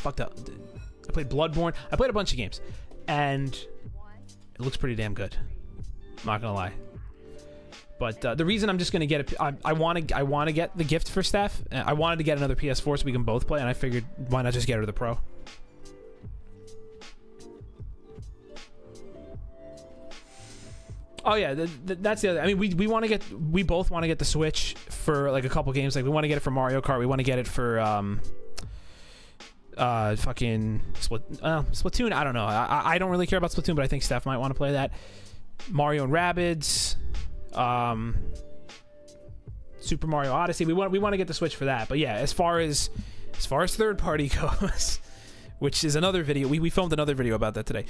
played Bloodborne. I played a bunch of games, and it looks pretty damn good. I'm not gonna lie. But the reason I'm just gonna get I want to get the gift for Steph. I wanted to get another PS4 so we can both play, and I figured why not just get her the Pro. Oh yeah, that's the other. I mean, we both want to get the Switch for like a couple games. Like we want to get it for Mario Kart. We want to get it for fucking Splatoon. I don't know. I don't really care about Splatoon, but I think Steph might want to play that. Mario and Rabbids. Super Mario Odyssey. We want to get the Switch for that. But yeah, as far as third party goes, which is another video. We filmed another video about that today.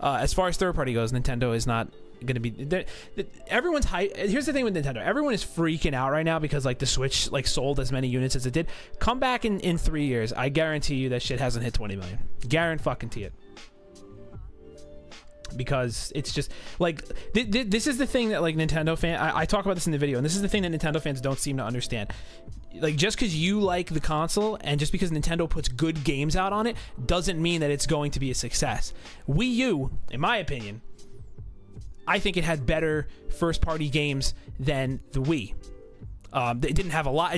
As far as third party goes, Nintendo is not going to be. Everyone's hype. Here's the thing with Nintendo. Everyone is freaking out right now because like the Switch like sold as many units as it did. Come back in 3 years. I guarantee you that shit hasn't hit 20 million. Guarantee it. Because it's just like this is the thing that like Nintendo fan I talk about this in the video, and this is the thing that Nintendo fans don't seem to understand. Like just because you like the console and just because Nintendo puts good games out on it doesn't mean that it's going to be a success. Wii U, in my opinion, I think it had better first party games than the Wii. It didn't have a lot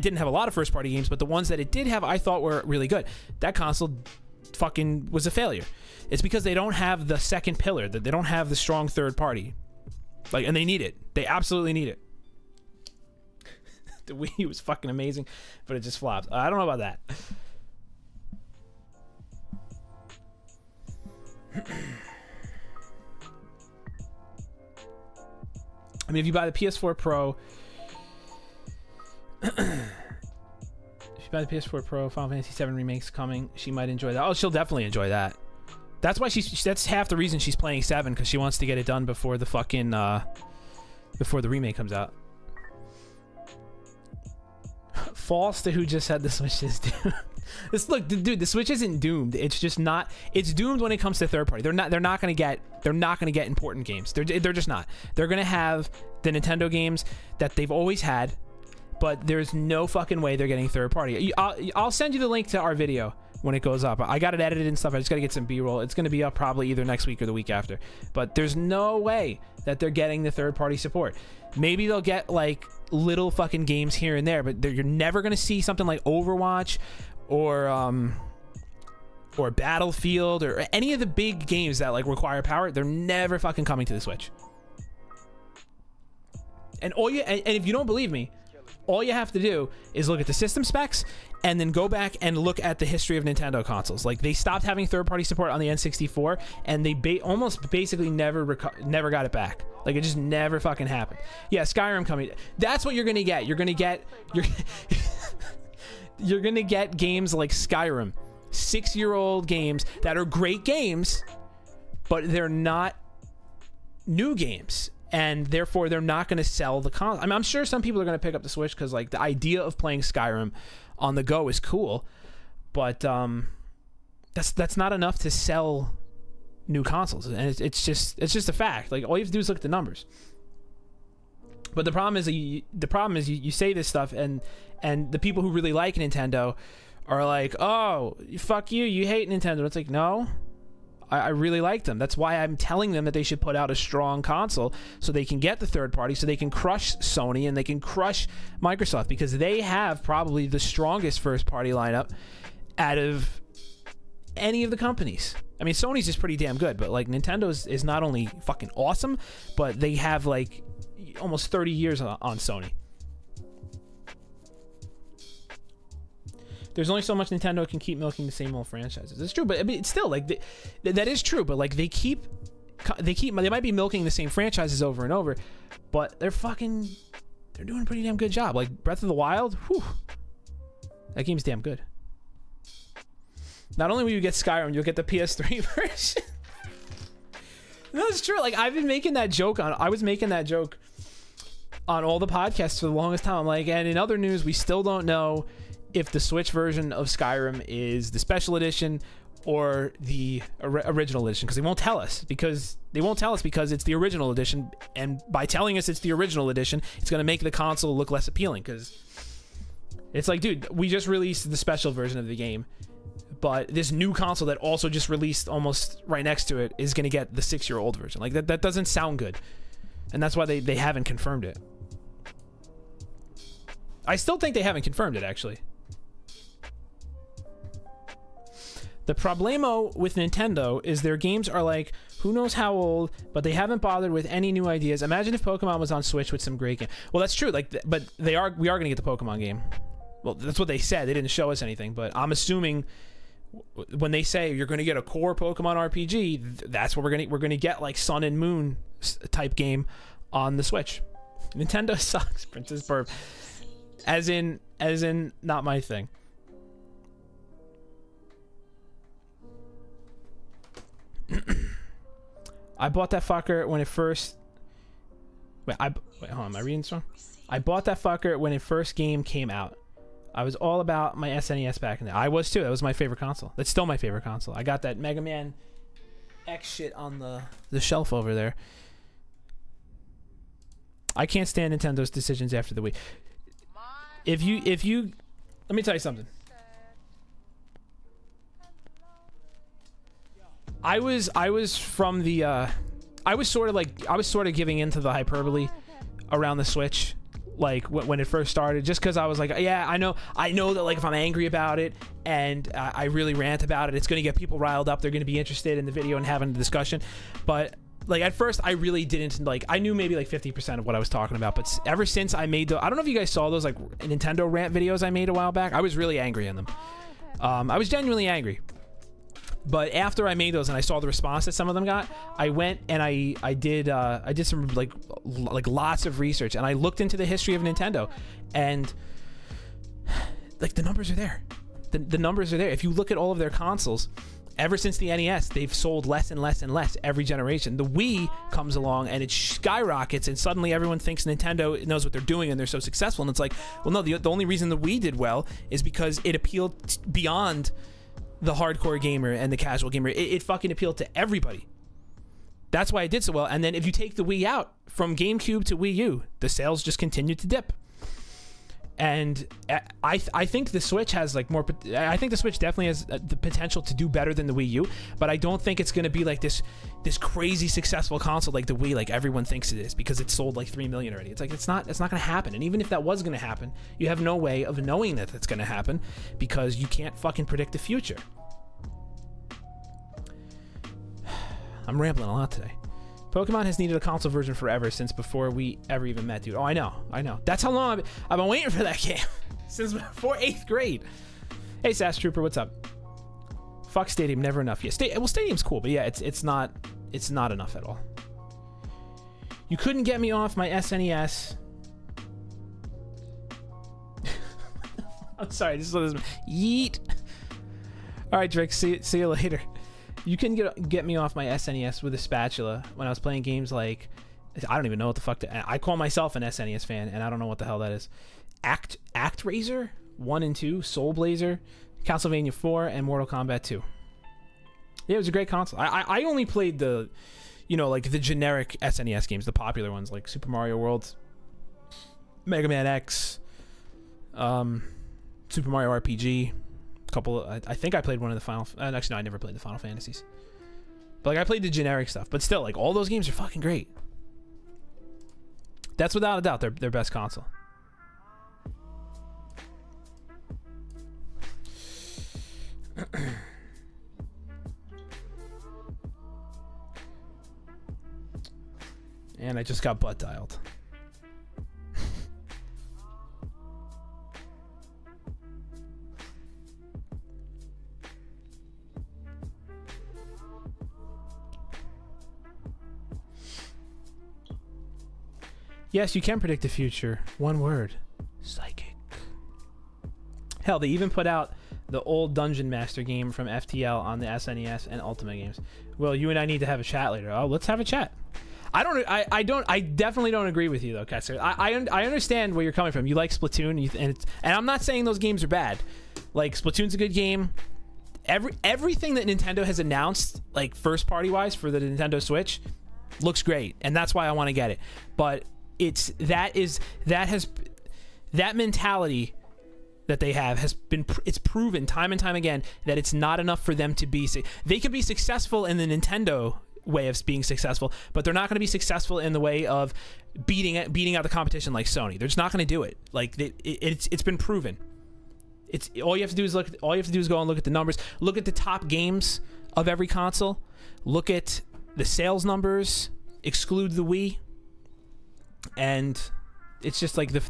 of first party games, but the ones that it did have I thought were really good. That console fucking was a failure. It's because they don't have the second pillar, that they don't have the strong third party. Like, and they need it. They absolutely need it. The Wii was fucking amazing, but it just flopped. I don't know about that. I mean, if you buy the PS4 Pro, if you buy the PS4 Pro, Final Fantasy VII Remake's coming, she might enjoy that. Oh, she'll definitely enjoy that. That's why that's half the reason she's playing 7, because she wants to get it done before the fucking before the remake comes out. False to who just said the Switch is doomed. Look, dude, the Switch isn't doomed. It's just not. It's doomed when it comes to third party. They're not going to get important games. They're just not. They're going to have the Nintendo games that they've always had, but there's no fucking way they're getting third party. I'll send you the link to our video when it goes up. I got it edited and stuff. I just got to get some B-roll. It's going to be up probably either next week or the week after. But there's no way that they're getting the third-party support. Maybe they'll get like little fucking games here and there, but you're never going to see something like Overwatch or or Battlefield or any of the big games that like require power, they're never fucking coming to the Switch. And if you don't believe me, all you have to do is look at the system specs and then go back and look at the history of Nintendo consoles. Like, they stopped having third-party support on the N64, and they almost basically never got it back. Like, it just never fucking happened. Yeah, Skyrim coming. That's what you're gonna get. You're gonna get you're gonna get games like Skyrim, 6-year-old games that are great games, but they're not new games. And therefore, they're not going to sell the console. I mean, I'm sure some people are going to pick up the Switch because, like, the idea of playing Skyrim on the go is cool, but that's not enough to sell new consoles. And it's just a fact. Like, all you have to do is look at the numbers. But the problem is you say this stuff, and the people who really like Nintendo are like, oh, fuck you, you hate Nintendo. It's like, no. I really like them. That's why I'm telling them that they should put out a strong console so they can get the third party, so they can crush Sony and they can crush Microsoft, because they have probably the strongest first party lineup out of any of the companies. I mean, Sony's is pretty damn good, but like Nintendo's is not only fucking awesome, but they have like almost 30 years on Sony. There's only so much Nintendo can keep milking the same old franchises. It's true, but I mean, it's still like that is true. But like they might be milking the same franchises over and over, but they're doing a pretty damn good job. Like Breath of the Wild, whew, that game's damn good. Not only will you get Skyrim, you'll get the PS3 version. No, it's true. Like I was making that joke on all the podcasts for the longest time. I'm like, and in other news, we still don't know if the Switch version of Skyrim is the special edition or the original edition, because they won't tell us because it's the original edition, and by telling us it's the original edition, it's going to make the console look less appealing, because it's like, dude, we just released the special version of the game, but this new console that also just released almost right next to it is going to get the 6-year-old version. Like that doesn't sound good, and that's why they haven't confirmed it. I still think they haven't confirmed it, actually. The problemo with Nintendo is their games are like, who knows how old, but they haven't bothered with any new ideas. Imagine if Pokemon was on Switch with some great game. Well, that's true. Like, but we are going to get the Pokemon game. Well, that's what they said. They didn't show us anything, but I'm assuming when they say you're going to get a core Pokemon RPG, that's what we're going to get, like Sun and Moon type game on the Switch. Nintendo sucks, Princess Burp. As in, not my thing. I bought that fucker when it first. Wait, hold on. Am I reading this wrong? I bought that fucker when it first game came out. I was all about my SNES back in there. I was too. That was my favorite console. That's still my favorite console. I got that Mega Man X shit on the shelf over there. I can't stand Nintendo's decisions after the Wii. If you, let me tell you something. I was from the I was sort of giving into the hyperbole around the Switch, like when it first started, just because I was like, yeah, I know that, like, if I'm angry about it and I really rant about it, it's gonna get people riled up. They're gonna be interested in the video and having a discussion. But like at first, I really didn't, like, I knew maybe like 50% of what I was talking about. But ever since I made I don't know if you guys saw those like Nintendo rant videos I made a while back. I was really angry in them. I was genuinely angry. But after I made those and I saw the response that some of them got, I went and I did some like lots of research, and I looked into the history of Nintendo, and like the numbers are there. The numbers are there. If you look at all of their consoles, ever since the NES, they've sold less and less and less every generation. The Wii comes along and it skyrockets, and suddenly everyone thinks Nintendo knows what they're doing and they're so successful. And it's like, well, no, the only reason the Wii did well is because it appealed beyond the hardcore gamer and the casual gamer. It fucking appealed to everybody. That's why it did so well. And then if you take the Wii out, from GameCube to Wii U, the sales just continued to dip. And I think the Switch has like more. I think the Switch definitely has the potential to do better than the Wii U, but I don't think it's going to be like this crazy successful console like the Wii, like everyone thinks it is, because it sold like 3 million already. It's like it's not going to happen. And even if that was going to happen, you have no way of knowing that that's going to happen, because you can't fucking predict the future. I'm rambling a lot today. Pokemon has needed a console version forever since before we ever even met, dude. Oh, I know. That's how long I've been waiting for that game. Since before 8th grade. Hey, Sass Trooper, what's up? Fuck Stadium, never enough. Yeah, Stadium's cool, but yeah, it's not enough at all. You couldn't get me off my SNES. I'm sorry, this is yeet. All right, Drake, see you later. You can get me off my SNES with a spatula when I was playing games like, I don't even know what the fuck I call myself an SNES fan, and I don't know what the hell that is. ActRaiser 1 and 2, Soul Blazer, Castlevania 4, and Mortal Kombat 2. Yeah, it was a great console. I only played the, like the generic SNES games, the popular ones like Super Mario World, Mega Man X, Super Mario RPG. I think I played one of the Final. Actually, no, I never played the Final Fantasies. But like I played the generic stuff. But still, like all those games are fucking great. That's without a doubt their best console. And I just got butt dialed. Yes, you can predict the future. One word. Psychic. Hell, they even put out the old Dungeon Master game from FTL on the SNES and Ultimate games. Well, you and I need to have a chat later. Oh, let's have a chat. I definitely don't agree with you though, Kessler. I understand where you're coming from. You like Splatoon, and I'm not saying those games are bad. Like Splatoon's a good game. Everything that Nintendo has announced, like first party wise for the Nintendo Switch, looks great, and that's why I want to get it. But that mentality that they have it's proven time and time again that it's not enough for them to be. They could be successful in the Nintendo way of being successful, but they're not going to be successful in the way of beating out the competition like Sony. They're just not going to do it. Like it's been proven. It's all you have to do is go and look at the numbers. Look at the top games of every console. Look at the sales numbers. Exclude the Wii, and it's just like the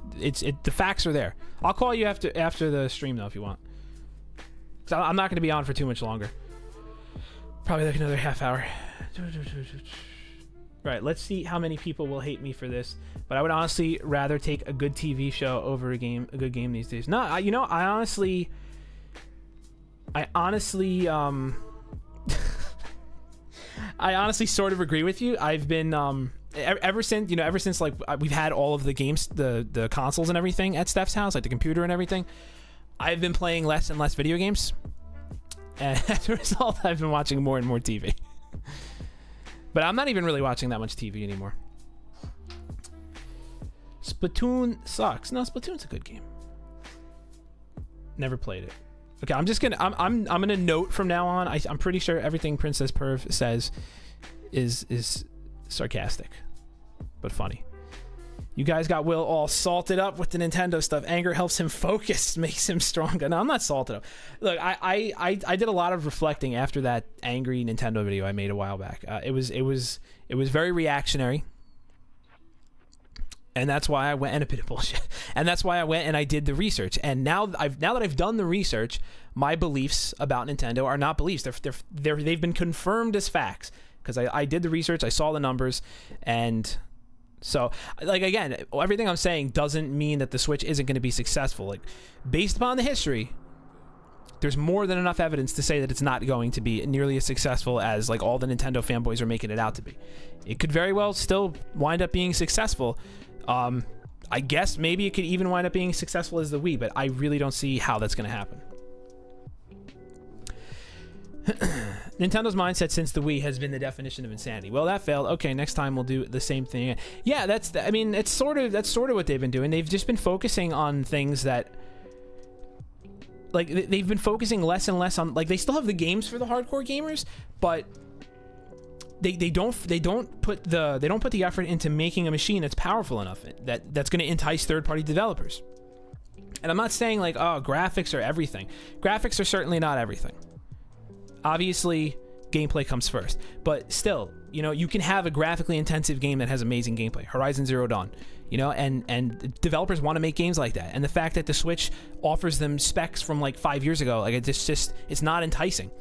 facts are there. I'll call you after the stream though if you want. 'Cause I'm not going to be on for too much longer. Probably like another half hour. Right, let's see how many people will hate me for this. But I would honestly rather take a good TV show over a good game these days. No, I honestly I honestly sort of agree with you. I've been ever since like we've had all of the games, the consoles and everything at Steph's house, like the computer and everything, I've been playing less and less video games. And as a result, I've been watching more and more TV. But I'm not even really watching that much TV anymore. Splatoon sucks. No, Splatoon's a good game. Never played it. Okay, I'm gonna note from now on. I'm pretty sure everything Princess Perv says is sarcastic, but funny. You guys got Will all salted up with the Nintendo stuff. Anger helps him focus, makes him stronger. No, I'm not salted up. Look, I did a lot of reflecting after that angry Nintendo video I made a while back. It was very reactionary, and that's why I went, and a bit of bullshit. And that's why I went and I did the research. And now that I've done the research, my beliefs about Nintendo are not beliefs. They've been confirmed as facts because I did the research, I saw the numbers, and. So, like, again, everything I'm saying doesn't mean that the Switch isn't going to be successful. Like, based upon the history, there's more than enough evidence to say that it's not going to be nearly as successful as, like, all the Nintendo fanboys are making it out to be. It could very well still wind up being successful. I guess maybe it could even wind up being successful as the Wii, but I really don't see how that's going to happen. Nintendo mindset since the Wii has been the definition of insanity. Well, that failed. Okay, next time we'll do the same thing. Yeah, that's sort of what they've been doing. They've just been focusing on things that, like, they've been focusing less and less on, like, they still have the games for the hardcore gamers, but they don't put the effort into making a machine that's powerful enough that's going to entice third-party developers. And I'm not saying like, oh, graphics are everything. Graphics are certainly not everything. Obviously, gameplay comes first. But still, you know, you can have a graphically intensive game that has amazing gameplay. Horizon Zero Dawn, you know, and developers want to make games like that. And the fact that the Switch offers them specs from like 5 years ago, like it's not enticing.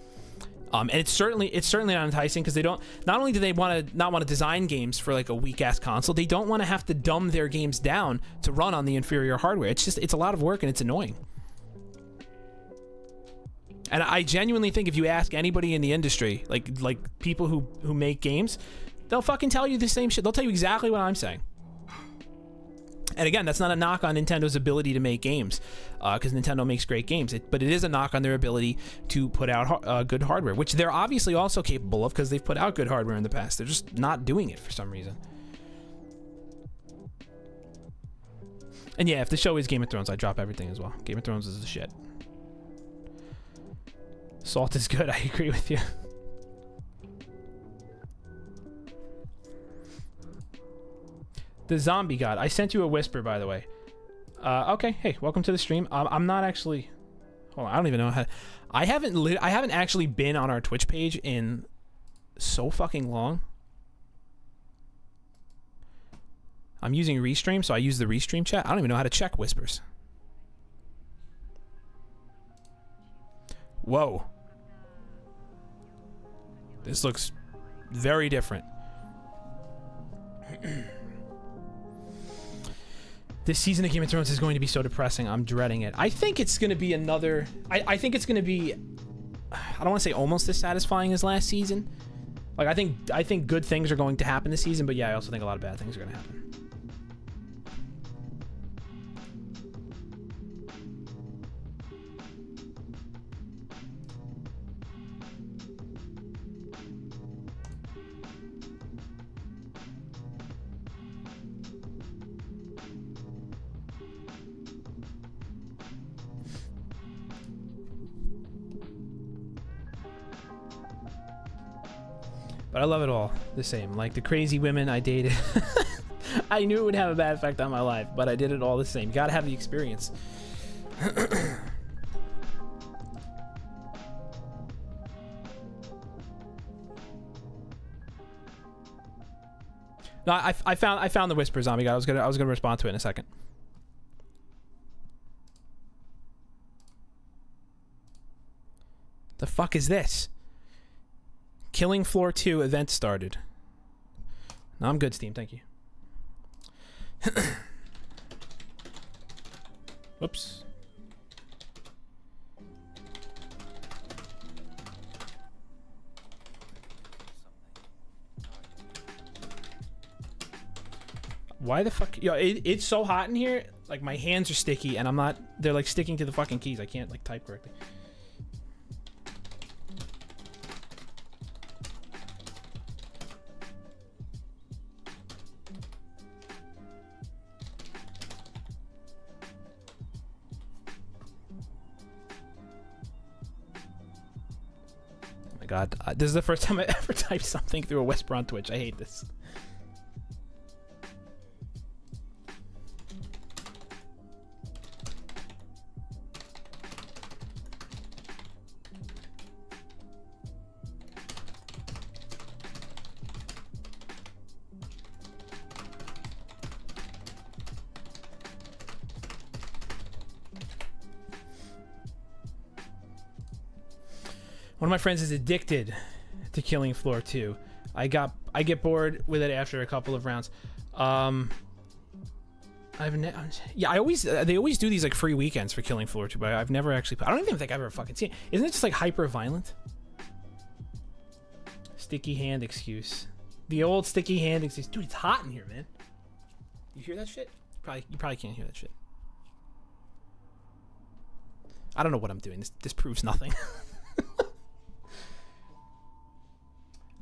And it's certainly not enticing because they don't. Not only do they not want to design games for like a weak ass console, they don't want to have to dumb their games down to run on the inferior hardware. It's a lot of work and it's annoying. And I genuinely think if you ask anybody in the industry, like people who make games, they'll fucking tell you the same shit. They'll tell you exactly what I'm saying. And again, that's not a knock on Nintendo's ability to make games, because Nintendo makes great games. But it is a knock on their ability to put out good hardware, which they're obviously also capable of because they've put out good hardware in the past. They're just not doing it for some reason. And yeah, if the show is Game of Thrones, I drop everything as well. Game of Thrones is the shit. Salt is good. I agree with you. The Zombie God. I sent you a whisper, by the way. Okay. Hey, welcome to the stream. I'm not actually. Hold on. I don't even know how. I haven't actually been on our Twitch page in so fucking long. I'm using Restream, so I use the Restream chat. I don't even know how to check whispers. Whoa. This looks very different. This season of Game of Thrones is going to be so depressing. I'm dreading it. I think it's going to be another... I think it's going to be... I don't want to say almost as satisfying as last season. Like, I think good things are going to happen this season, but yeah, I also think a lot of bad things are going to happen. But I love it all the same. Like the crazy women I dated. I knew it would have a bad effect on my life, but I did it all the same. You gotta have the experience. No, I found the whisper, Zombie guy. I was gonna respond to it in a second. The fuck is this? Killing Floor 2 event started. No, I'm good, Steam. Thank you. Whoops. Why the fuck? Yo, it's so hot in here. Like, my hands are sticky, and I'm not... They're, like, sticking to the fucking keys. I can't, like, type correctly. God, this is the first time I ever typed something through a whisper on Twitch. I hate this. One of my friends is addicted to Killing Floor 2. I get bored with it after a couple of rounds. They always do these like free weekends for Killing Floor 2, but I've never actually. I don't even think I've ever fucking seen it. Isn't it just like hyper violent? Sticky hand excuse. The old sticky hand excuse. Dude, it's hot in here, man. You hear that shit? You probably can't hear that shit. I don't know what I'm doing. This proves nothing.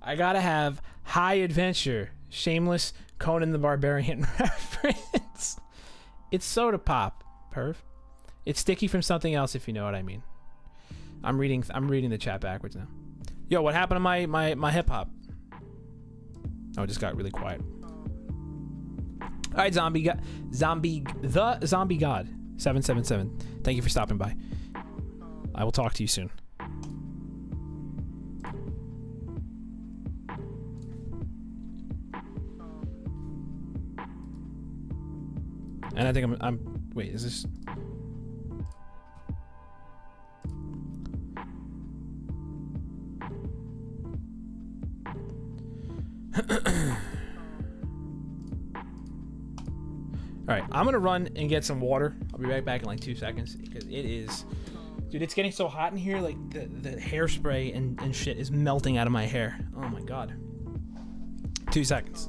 I gotta have high adventure, shameless Conan the Barbarian reference. It's soda pop, perv. It's sticky from something else, if you know what I mean. I'm reading the chat backwards now. Yo, what happened to my hip hop? Oh, it just got really quiet. All right, Zombie God 777. Thank you for stopping by. I will talk to you soon. And I think I'm wait, is this? Alright, I'm gonna run and get some water. I'll be right back in like 2 seconds because it is, dude, it's getting so hot in here, like the hairspray and shit is melting out of my hair. Oh my god. 2 seconds.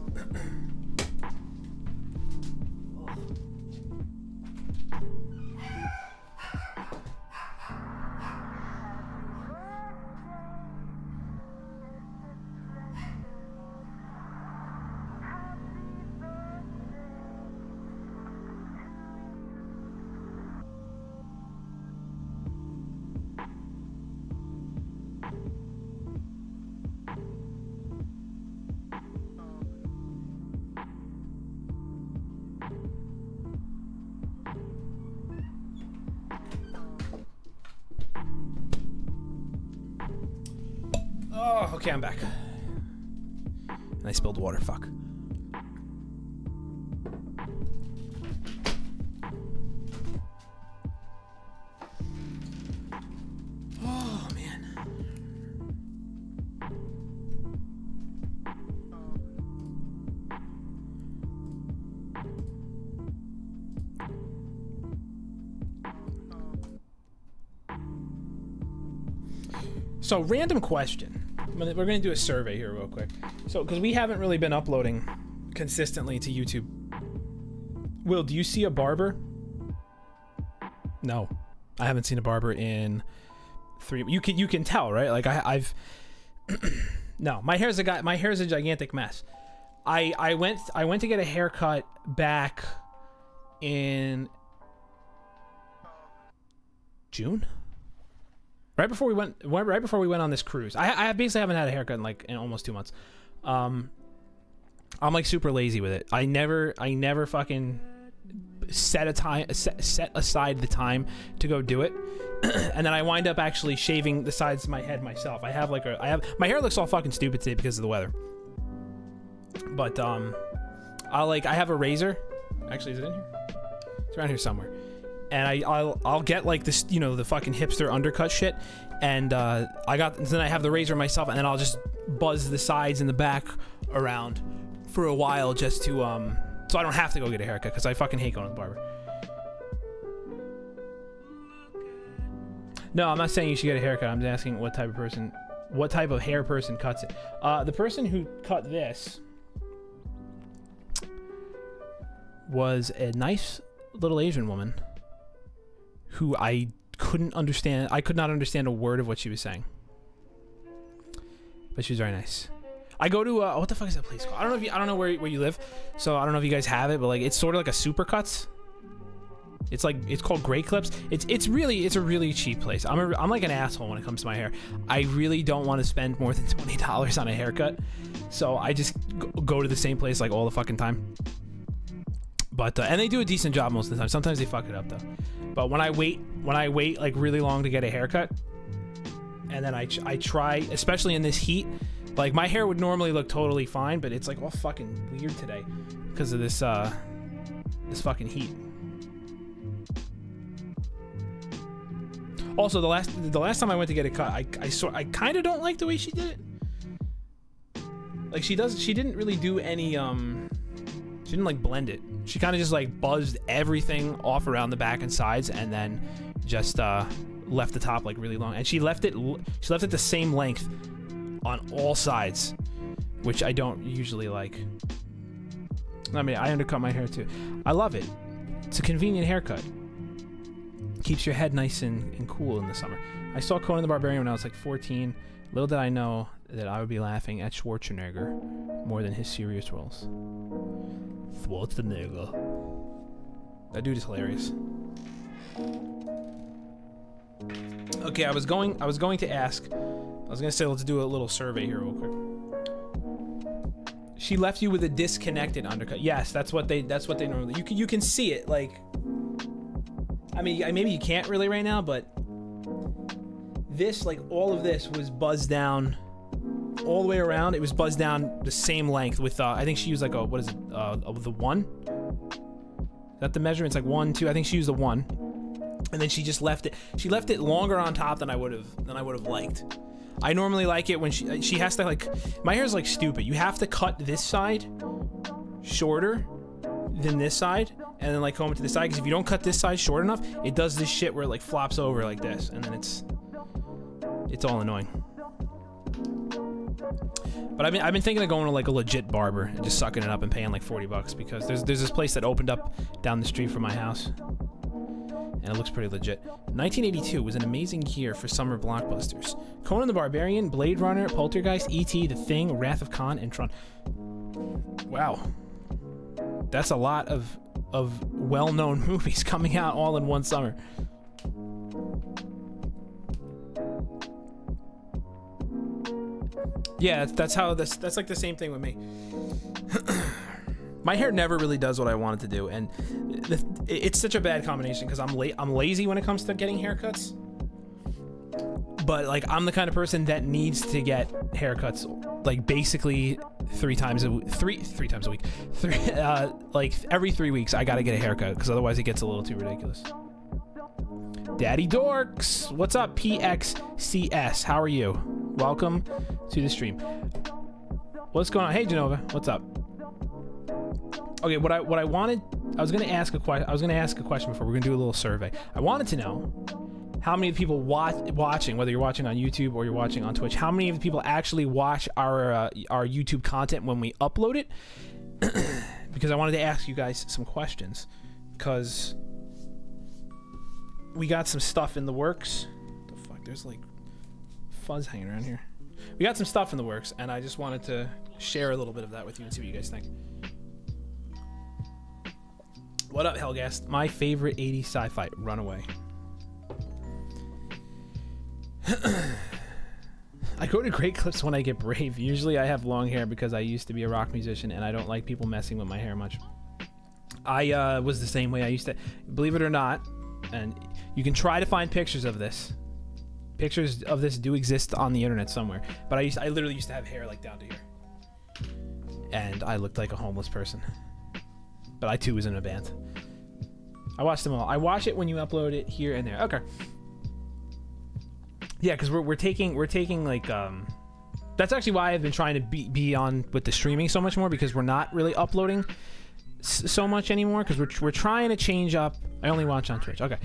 Oh, okay, I'm back. And I spilled water, fuck. Oh, man. So, random question. We're going to do a survey here real quick. So, because we haven't really been uploading consistently to YouTube. Will, do you see a barber? No. I haven't seen a barber in 3... You can tell, right? Like, I've... No, my hair's a gigantic mess. I went to get a haircut back in... June? Right before we went on this cruise. I basically haven't had a haircut in almost 2 months. I'm like super lazy with it. I never fucking set aside the time to go do it. And then I wind up actually shaving the sides of my head myself. My hair looks all fucking stupid today because of the weather. But I have a razor. Actually, is it in here? It's around here somewhere. And I'll get like this, you know, the fucking hipster undercut shit, and then I have the razor myself, and then I'll just buzz the sides and the back around for a while just to so I don't have to go get a haircut because I fucking hate going to the barber. No, I'm not saying you should get a haircut. I'm just asking what type of hair person cuts it. The person who cut this was a nice little Asian woman who I couldn't understand. I could not understand a word of what she was saying, but she was very nice. I go to what the fuck is that place called? I don't know where you live, so I don't know if you guys have it, but like it's sort of like a Supercuts. It's called Great Clips. It's a really cheap place. I'm like an asshole when it comes to my hair. I really don't want to spend more than $20 on a haircut, so I just go to the same place like all the fucking time. But and they do a decent job most of the time. Sometimes they fuck it up though. But when I wait like really long to get a haircut, and then I try, especially in this heat, like my hair would normally look totally fine, but it's like all fucking weird today because of this this fucking heat. Also, the last time I went to get a cut, I kind of don't like the way she did it. Like she didn't really do any she didn't like blend it. She kind of just like buzzed everything off around the back and sides, and then just left the top like really long. And she left it the same length on all sides, which I don't usually like. I mean, I undercut my hair too. I love it. It's a convenient haircut. Keeps your head nice and cool in the summer. I saw Conan the Barbarian when I was like 14. Little did I know that I would be laughing at Schwarzenegger more than his serious roles. Schwarzenegger. That dude is hilarious. Okay, I was going to ask. I was gonna say let's do a little survey here real quick. She left you with a disconnected undercut. Yes, that's what they normally. You can see it like. I mean, maybe you can't really right now, but this, like, all of this was buzzed down all the way around. It was buzzed down the same length with, I think she used, like, a, what is it, the 1? Is that the measurement? It's like 1, 2. I think she used the 1, and then she just left it. She left it longer on top than I would have liked. I normally like it when she has to, like, my hair's like stupid. You have to cut this side shorter than this side, and then like comb it to the side, because if you don't cut this side short enough, it does this shit where it like flops over like this, and then it's all annoying. But I've been thinking of going to like a legit barber and just sucking it up and paying like $40, because there's this place that opened up down the street from my house, and it looks pretty legit. 1982 was an amazing year for summer blockbusters. Conan the Barbarian, Blade Runner, Poltergeist, E.T., The Thing, Wrath of Khan, and Tron. Wow. That's a lot of well-known movies coming out all in one summer. Yeah, that's like the same thing with me. My hair never really does what I want it to do, and it's such a bad combination because I'm lazy when it comes to getting haircuts. But like, I'm the kind of person that needs to get haircuts like basically three times a week. Like every 3 weeks I gotta get a haircut, because otherwise it gets a little too ridiculous. Daddy Dorks, what's up? PXCS, how are you? Welcome to the stream. What's going on? Hey Genova, what's up? Okay, what I wanted, I was gonna ask a question before. We're gonna do a little survey. I wanted to know how many people watching, whether you're watching on YouTube or you're watching on Twitch, how many of the people actually watch our YouTube content when we upload it? Because I wanted to ask you guys some questions, because we got some stuff in the works. What the fuck? There's like fuzz hanging around here. We got some stuff in the works, and I just wanted to share a little bit of that with you and see what you guys think. What up, Hellgast? My favorite 80s sci-fi, Runaway. I go to Great Clips when I get brave. Usually I have long hair because I used to be a rock musician and I don't like people messing with my hair much. I was the same way. I used to, believe it or not, and you can try to find pictures of this. Pictures of this do exist on the internet somewhere. But I literally used to have hair like down to here. And I looked like a homeless person. But I too was in a band. I watched them all. I watch it when you upload it here and there. Okay. Yeah, because we're taking like that's actually why I've been trying to be on with the streaming so much more, because we're not really uploading so much anymore, because we're trying to change up. I only watch on Twitch. Okay.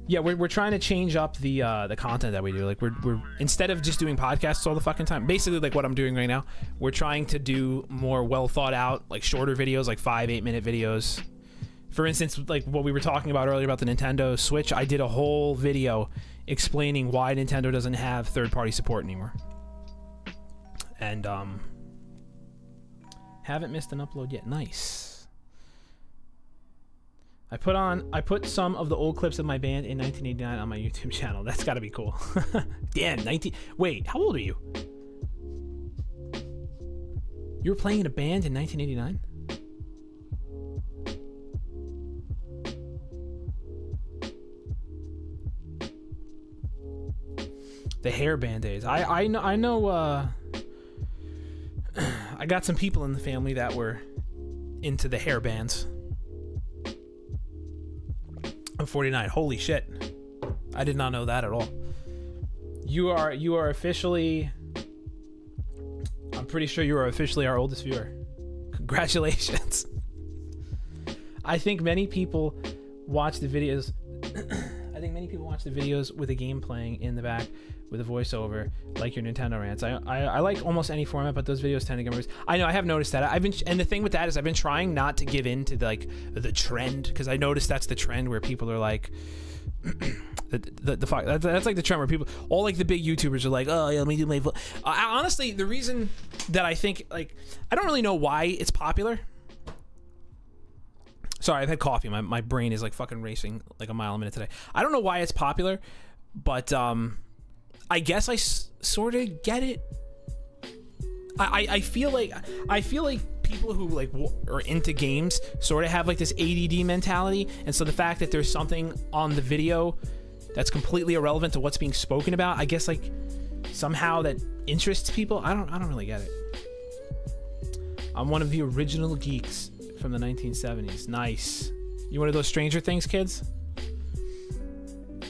Yeah, we're trying to change up the content that we do. Like we're instead of just doing podcasts all the fucking time, basically like what I'm doing right now, we're trying to do more well thought out, like shorter videos, like 5-8 minute videos. For instance, like what we were talking about earlier about the Nintendo Switch, I did a whole video explaining why Nintendo doesn't have third-party support anymore. And haven't missed an upload yet. Nice. I put some of the old clips of my band in 1989 on my YouTube channel. That's got to be cool. Damn, wait, how old are you? You were playing in a band in 1989? The hair band-aids. I know I got some people in the family that were into the hair bands. I'm 49. Holy shit. I did not know that at all. You are officially, I'm pretty sure you are officially our oldest viewer. Congratulations. I think many people watch the videos with a game playing in the back with a voiceover, like your Nintendo rants. I like almost any format, but those videos tend to get more. I know, I have noticed that. And the thing with that is I've been trying not to give in to the trend, because I noticed that's the trend where people are like, that's like the trend where people, all like the big YouTubers are like, oh yeah, let me do my honestly, the reason that I think, like, I don't really know why it's popular. Sorry, I've had coffee. My brain is like fucking racing like a mile a minute today. I don't know why it's popular, but I guess I sort of get it. I feel like people who like are into games sort of have like this ADD mentality, and so the fact that there's something on the video that's completely irrelevant to what's being spoken about, I guess like somehow that interests people. I don't really get it. I'm one of the original geeks from the 1970s. Nice. You one of those Stranger Things kids?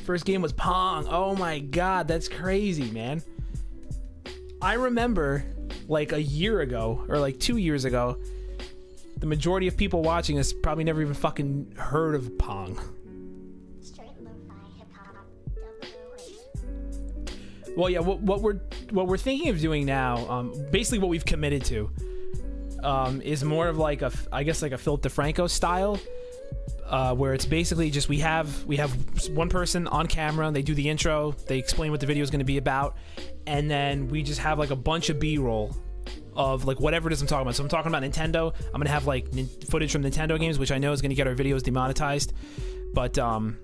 First game was Pong. Oh my god, that's crazy, man. I remember like a year ago or like 2 years ago, the majority of people watching this probably never even fucking heard of Pong. Well, yeah, what we're thinking of doing now, basically what we've committed to, is more of like I guess like a Philip DeFranco style, where it's basically just we have one person on camera, they do the intro, they explain what the video is going to be about, and then we just have like a bunch of B-roll of like whatever it is I'm talking about. So I'm talking about Nintendo. I'm gonna have like footage from Nintendo games, which I know is gonna get our videos demonetized, but I'm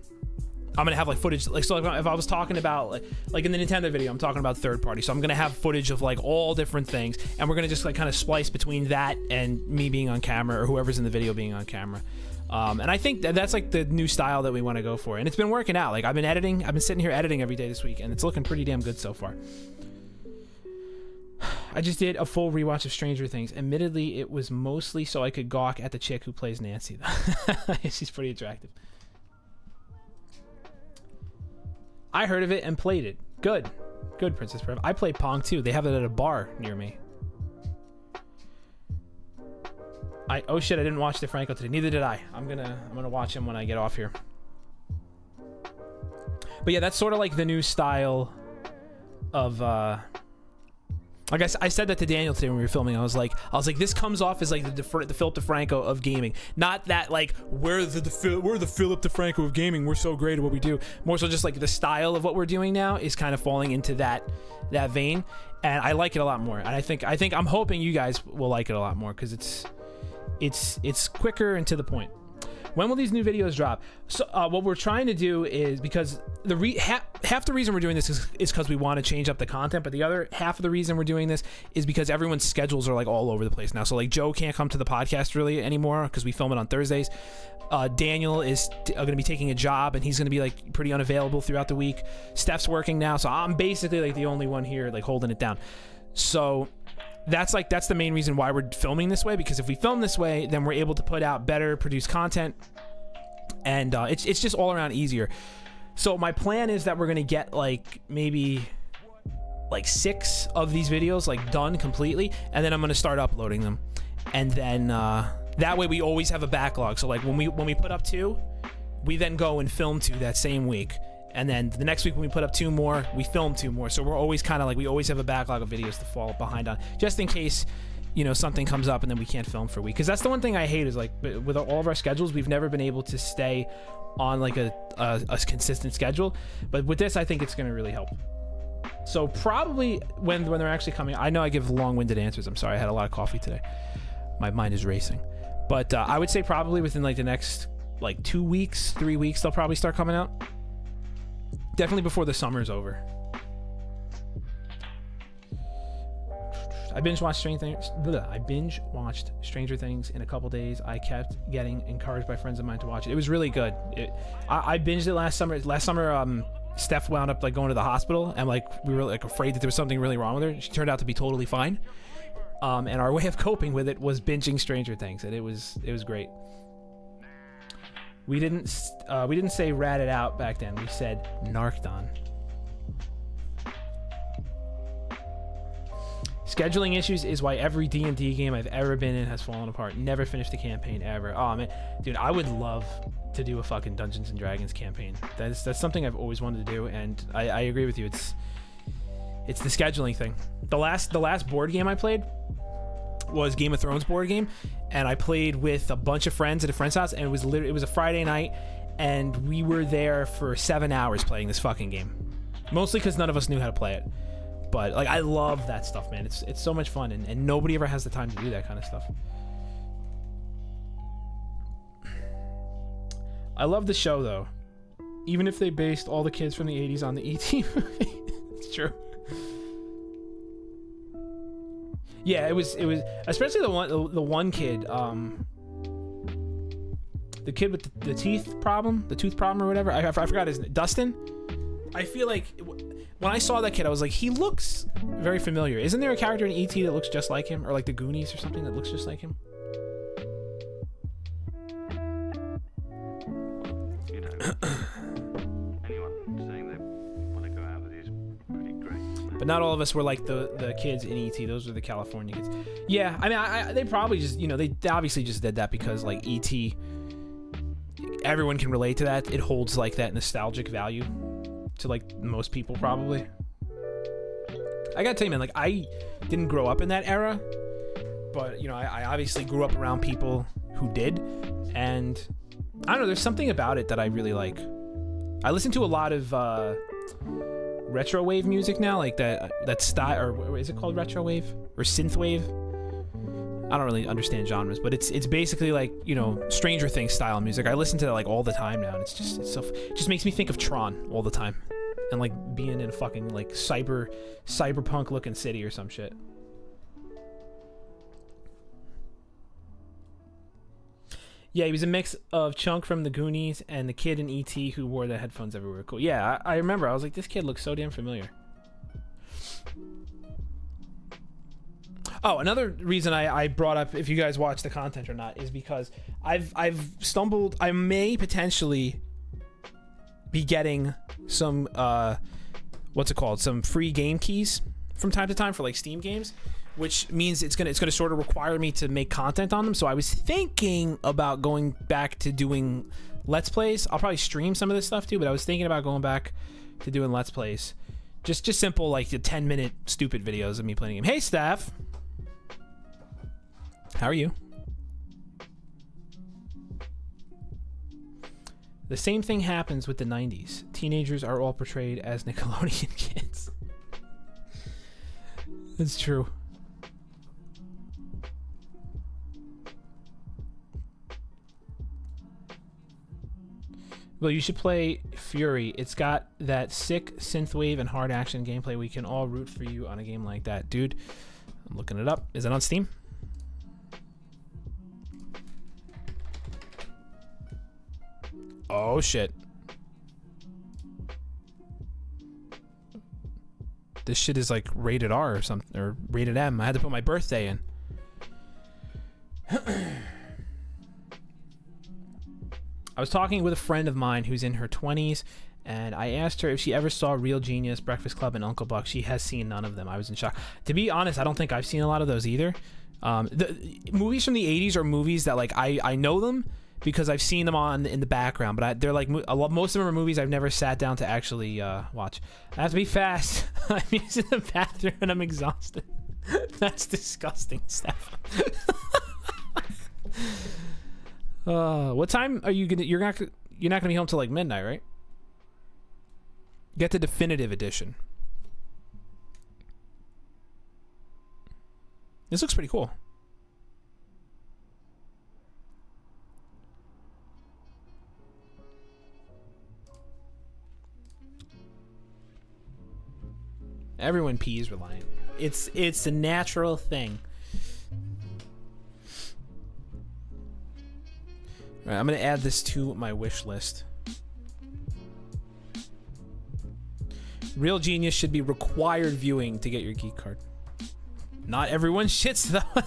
gonna have like footage, like, so if I was talking about like in the Nintendo video, I'm talking about third party, so I'm gonna have footage of like all different things, and we're gonna just like kind of splice between that and me being on camera or whoever's in the video being on camera. And I think that's like the new style that we want to go for, and it's been working out. Like I've been sitting here editing every day this week, and it's looking pretty damn good so far. I just did a full rewatch of Stranger Things. Admittedly, it was mostly so I could gawk at the chick who plays Nancy. She's pretty attractive. I heard of it and played it. Good, Princess Prev. I played Pong too. They have it at a bar near me. Oh shit! I didn't watch DeFranco today. Neither did I. I'm gonna watch him when I get off here. But yeah, that's sort of like the new style of. I guess I said that to Daniel today when we were filming. I was like, this comes off as like the Philip DeFranco of gaming. Not that like we're the Philip DeFranco of gaming. We're so great at what we do. More so just like the style of what we're doing now is kind of falling into that vein, and I like it a lot more. And I think I'm hoping you guys will like it a lot more because it's quicker and to the point. When will these new videos drop? So what we're trying to do is, because half the reason we're doing this is because we want to change up the content, but the other half of the reason we're doing this is because everyone's schedules are like all over the place now. So like Joe can't come to the podcast really anymore because we film it on Thursdays. Daniel is going to be taking a job, and he's going to be like pretty unavailable throughout the week. Steph's working now, so I'm basically like the only one here like holding it down. So that's the main reason why we're filming this way, because if we film this way, then we're able to put out better produced content, and it's just all around easier. So my plan is that we're gonna get like maybe like 6 of these videos like done completely, and then I'm gonna start uploading them, and then that way we always have a backlog. So like when we put up 2, we then go and film 2 that same week. And then the next week when we put up 2 more, we film 2 more. So we're always kind of like, we always have a backlog of videos to fall behind on, just in case, you know, something comes up and then we can't film for a week. Because that's the one thing I hate is like, with all of our schedules, we've never been able to stay on like a consistent schedule. But with this, I think it's going to really help. So probably when they're actually coming, I know I give long-winded answers. I'm sorry, I had a lot of coffee today. My mind is racing. But I would say probably within like the next like 2 weeks, 3 weeks, they'll probably start coming out. Definitely before the summer's over. I binge watched Stranger Things in a couple days. I kept getting encouraged by friends of mine to watch it. It was really good. I binged it last summer. Steph wound up like going to the hospital, and like we were like afraid that there was something really wrong with her. She turned out to be totally fine. And our way of coping with it was binging Stranger Things, and it was great. We didn't say rat it out back then. We said narked on. Scheduling issues is why every D&D game I've ever been in has fallen apart. Never finished a campaign ever. Oh man, dude, I would love to do a fucking Dungeons and Dragons campaign. That's something I've always wanted to do, and I agree with you. It's the scheduling thing. The last board game I played was Game of Thrones board game, and I played with a bunch of friends at a friend's house, and it was a Friday night, and we were there for 7 hours playing this fucking game. Mostly because none of us knew how to play it. But like, I love that stuff, man. It's so much fun, and nobody ever has the time to do that kind of stuff. I love the show though, even if they based all the kids from the 80s on the E.T. movie. It's true. Yeah, it was especially the one kid, the kid with the tooth problem or whatever. I forgot his name. Dustin. I feel like when I saw that kid, I was like, he looks very familiar. Isn't there a character in E.T. that looks just like him, or like the Goonies or something that looks just like him? But not all of us were like the kids in ET. Those were the California kids. Yeah, I mean, they probably just, you know, they obviously just did that because like ET, everyone can relate to that. It holds like that nostalgic value to like most people probably. I gotta tell you, man, like I didn't grow up in that era, but you know, I obviously grew up around people who did, and I don't know, there's something about it that I really like. I listen to a lot of retro wave music now, like that style, or is it called retro wave or synth wave? I don't really understand genres, but it's basically like, you know, Stranger Things style music. I listen to that like all the time now, and it just makes me think of Tron all the time, and like being in a fucking like cyberpunk looking city or some shit. Yeah, he was a mix of Chunk from the Goonies and the kid in E.T. who wore the headphones everywhere. Cool. Yeah, I remember. I was like, this kid looks so damn familiar. Oh, another reason I brought up if you guys watch the content or not is because I've stumbled. I may potentially be getting some what's it called? Some free game keys from time to time for like Steam games, which means it's gonna sort of require me to make content on them. So I was thinking about going back to doing Let's Plays. I'll probably stream some of this stuff too, but I was thinking about going back to doing Let's Plays. Just simple like the 10-minute stupid videos of me playing a game. Hey, Steph. How are you? The same thing happens with the 90s. Teenagers are all portrayed as Nickelodeon kids. That's true. Well, you should play Fury. It's got that sick synthwave and hard action gameplay. We can all root for you on a game like that. Dude, I'm looking it up. Is it on Steam? Oh, shit. This shit is like rated R or something, or rated M. I had to put my birthday in. I was talking with a friend of mine who's in her 20s, and I asked her if she ever saw Real Genius, Breakfast Club, and Uncle Buck. She has seen none of them. I was in shock. To be honest, I don't think I've seen a lot of those either. The movies from the 80s are movies that like I know them because I've seen them in the background, but they're like most of them are movies I've never sat down to actually watch. I have to be fast. I'm using the bathroom and I'm exhausted. That's disgusting, Steph. What time are you gonna? You're not gonna be home till like midnight, right? Get the definitive edition. This looks pretty cool. Everyone pees Reliant. It's a natural thing. All right, I'm gonna add this to my wish list. Real Genius should be required viewing to get your geek card. Not everyone shits though.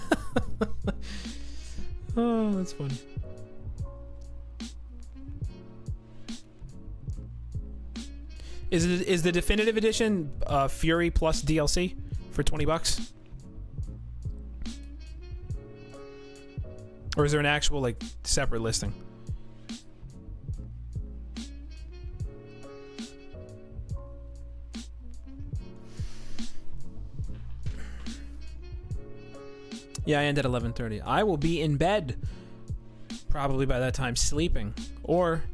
Oh, that's funny. Is the definitive edition Fury plus DLC for $20? Or is there an actual like separate listing? Yeah, I end at 11:30. I will be in bed probably by that time, sleeping or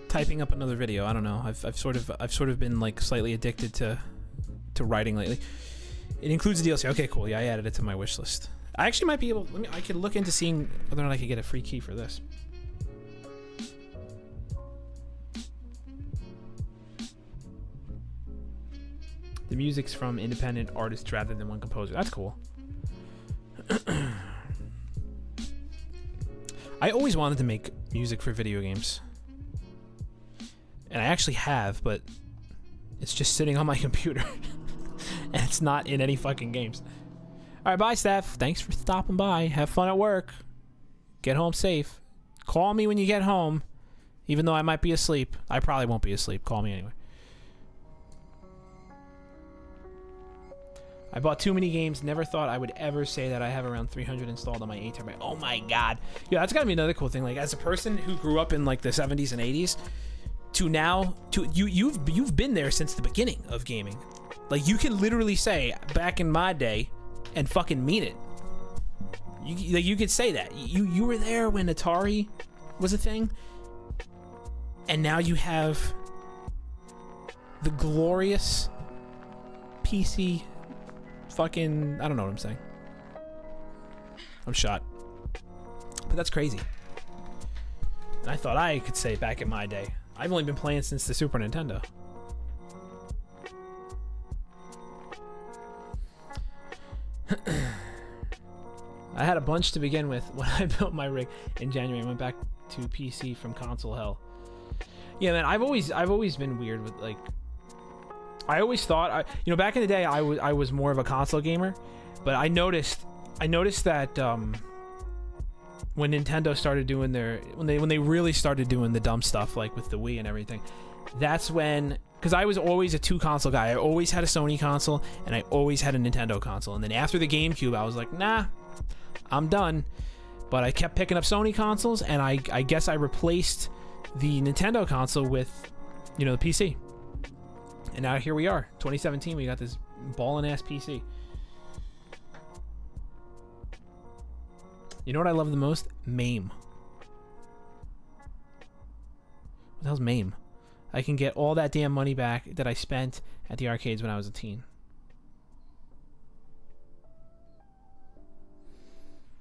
typing up another video. I don't know. I've sort of been like slightly addicted to writing lately. It includes DLC. Okay, cool. Yeah, I added it to my wish list. I actually might be able. I could look into seeing whether or not I could get a free key for this. The music's from independent artists rather than one composer. That's cool. I always wanted to make music for video games. And I actually have, but it's just sitting on my computer. And it's not in any fucking games. Alright, bye, Steph. Thanks for stopping by. Have fun at work. Get home safe. Call me when you get home. Even though I might be asleep. I probably won't be asleep. Call me anyway. I bought too many games. Never thought I would ever say that I have around 300 installed on my 8TB. Oh my god. Yeah, that's gotta be another cool thing. Like, as a person who grew up in like the 70s and 80s, to now, you've been there since the beginning of gaming. Like, you can literally say back in my day and fucking mean it. You could say that. You were there when Atari was a thing, and now you have the glorious PC fucking, I don't know what I'm saying. I'm shot. But that's crazy. And I thought I could say back in my day. I've only been playing since the Super Nintendo. I had a bunch to begin with when I built my rig in January and went back to PC from console hell. Yeah, man, I've always been weird with, like, I always thought, back in the day I was more of a console gamer, but I noticed that when Nintendo started doing when they really started doing the dumb stuff, like with the Wii and everything, that's when, because I was always a 2 console guy. I always had a Sony console and I always had a Nintendo console, and then after the GameCube I was like, nah, I'm done. But I kept picking up Sony consoles, and I guess I replaced the Nintendo console with, the PC. And now here we are, 2017, we got this ballin' ass PC. You know what I love the most? MAME. What the hell's MAME? I can get all that damn money back that I spent at the arcades when I was a teen.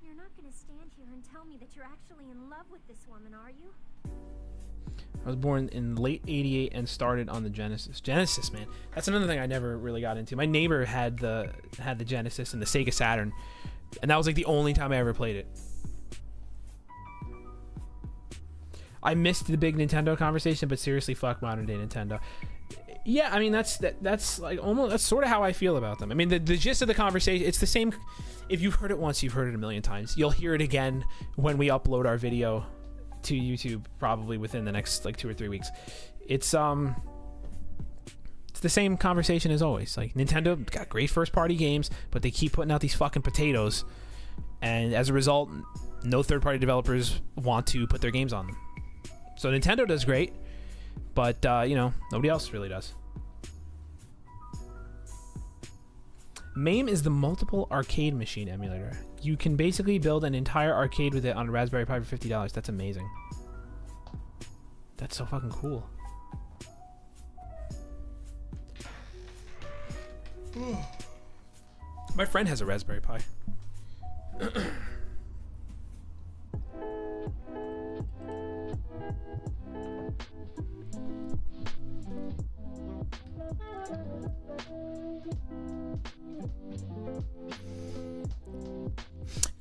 You're not gonna stand here and tell me that you're actually in love with this woman, are you? I was born in late '88 and started on the Genesis. Genesis, man, that's another thing I never really got into. My neighbor had the Genesis and the Sega Saturn, and that was like the only time I ever played it. I missed the big Nintendo conversation, but seriously, fuck modern day Nintendo. Yeah, I mean that's like almost, that's sort of how I feel about them. I mean, the gist of the conversation, it's the same. If you've heard it once, you've heard it a million times. You'll hear it again when we upload our video to YouTube, probably within the next like 2 or 3 weeks. It's the same conversation as always. Like, Nintendo got great first party games, but they keep putting out these fucking potatoes, and as a result, no third party developers want to put their games on them. So Nintendo does great, but nobody else really does. MAME is the multiple arcade machine emulator. You can basically build an entire arcade with it on a Raspberry Pi for $50. That's amazing. That's so fucking cool. My friend has a Raspberry Pi.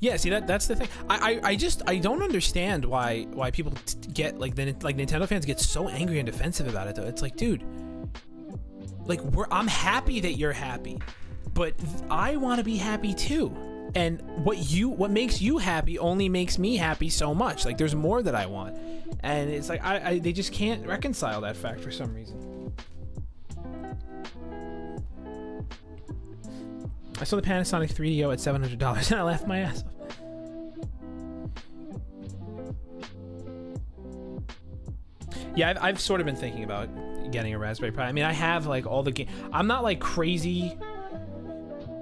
Yeah, see, that's the thing. I don't understand why people get like Nintendo fans get so angry and defensive about it though. It's like, dude, like I'm happy that you're happy, but I want to be happy too. And what makes you happy only makes me happy so much. Like, there's more that I want, and it's like they just can't reconcile that fact for some reason. I saw the Panasonic 3DO at $700 and I laughed my ass off. Yeah, I've sort of been thinking about getting a Raspberry Pi. I mean, I have like all the games. I'm not like crazy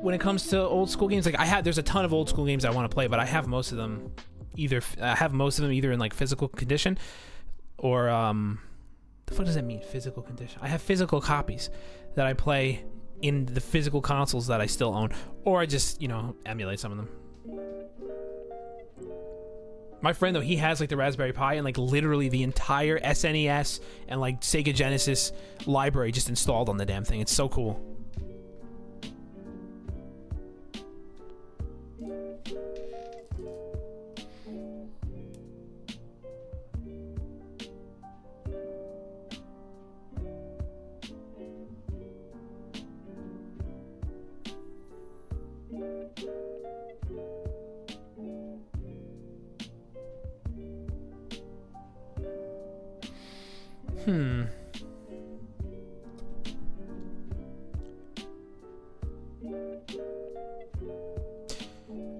when it comes to old school games. Like, there's a ton of old school games I want to play, but I have most of them either in like physical condition or the fuck does that mean, physical condition? I have physical copies that I play in the physical consoles that I still own, or I just, emulate some of them. My friend, though, he has like the Raspberry Pi and like literally the entire SNES and like Sega Genesis library just installed on the damn thing. It's so cool.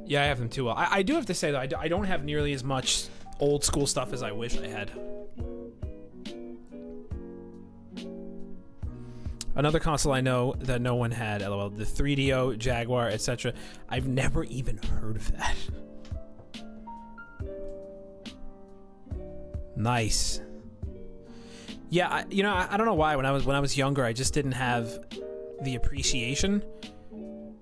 Yeah, I have them too. Well, I do have to say though, I don't have nearly as much old school stuff as I wish I had. Another console I know that no one had, LOL, the 3DO, Jaguar, etc. I've never even heard of that. Nice. Yeah, I don't know why. When I was younger, I just didn't have the appreciation.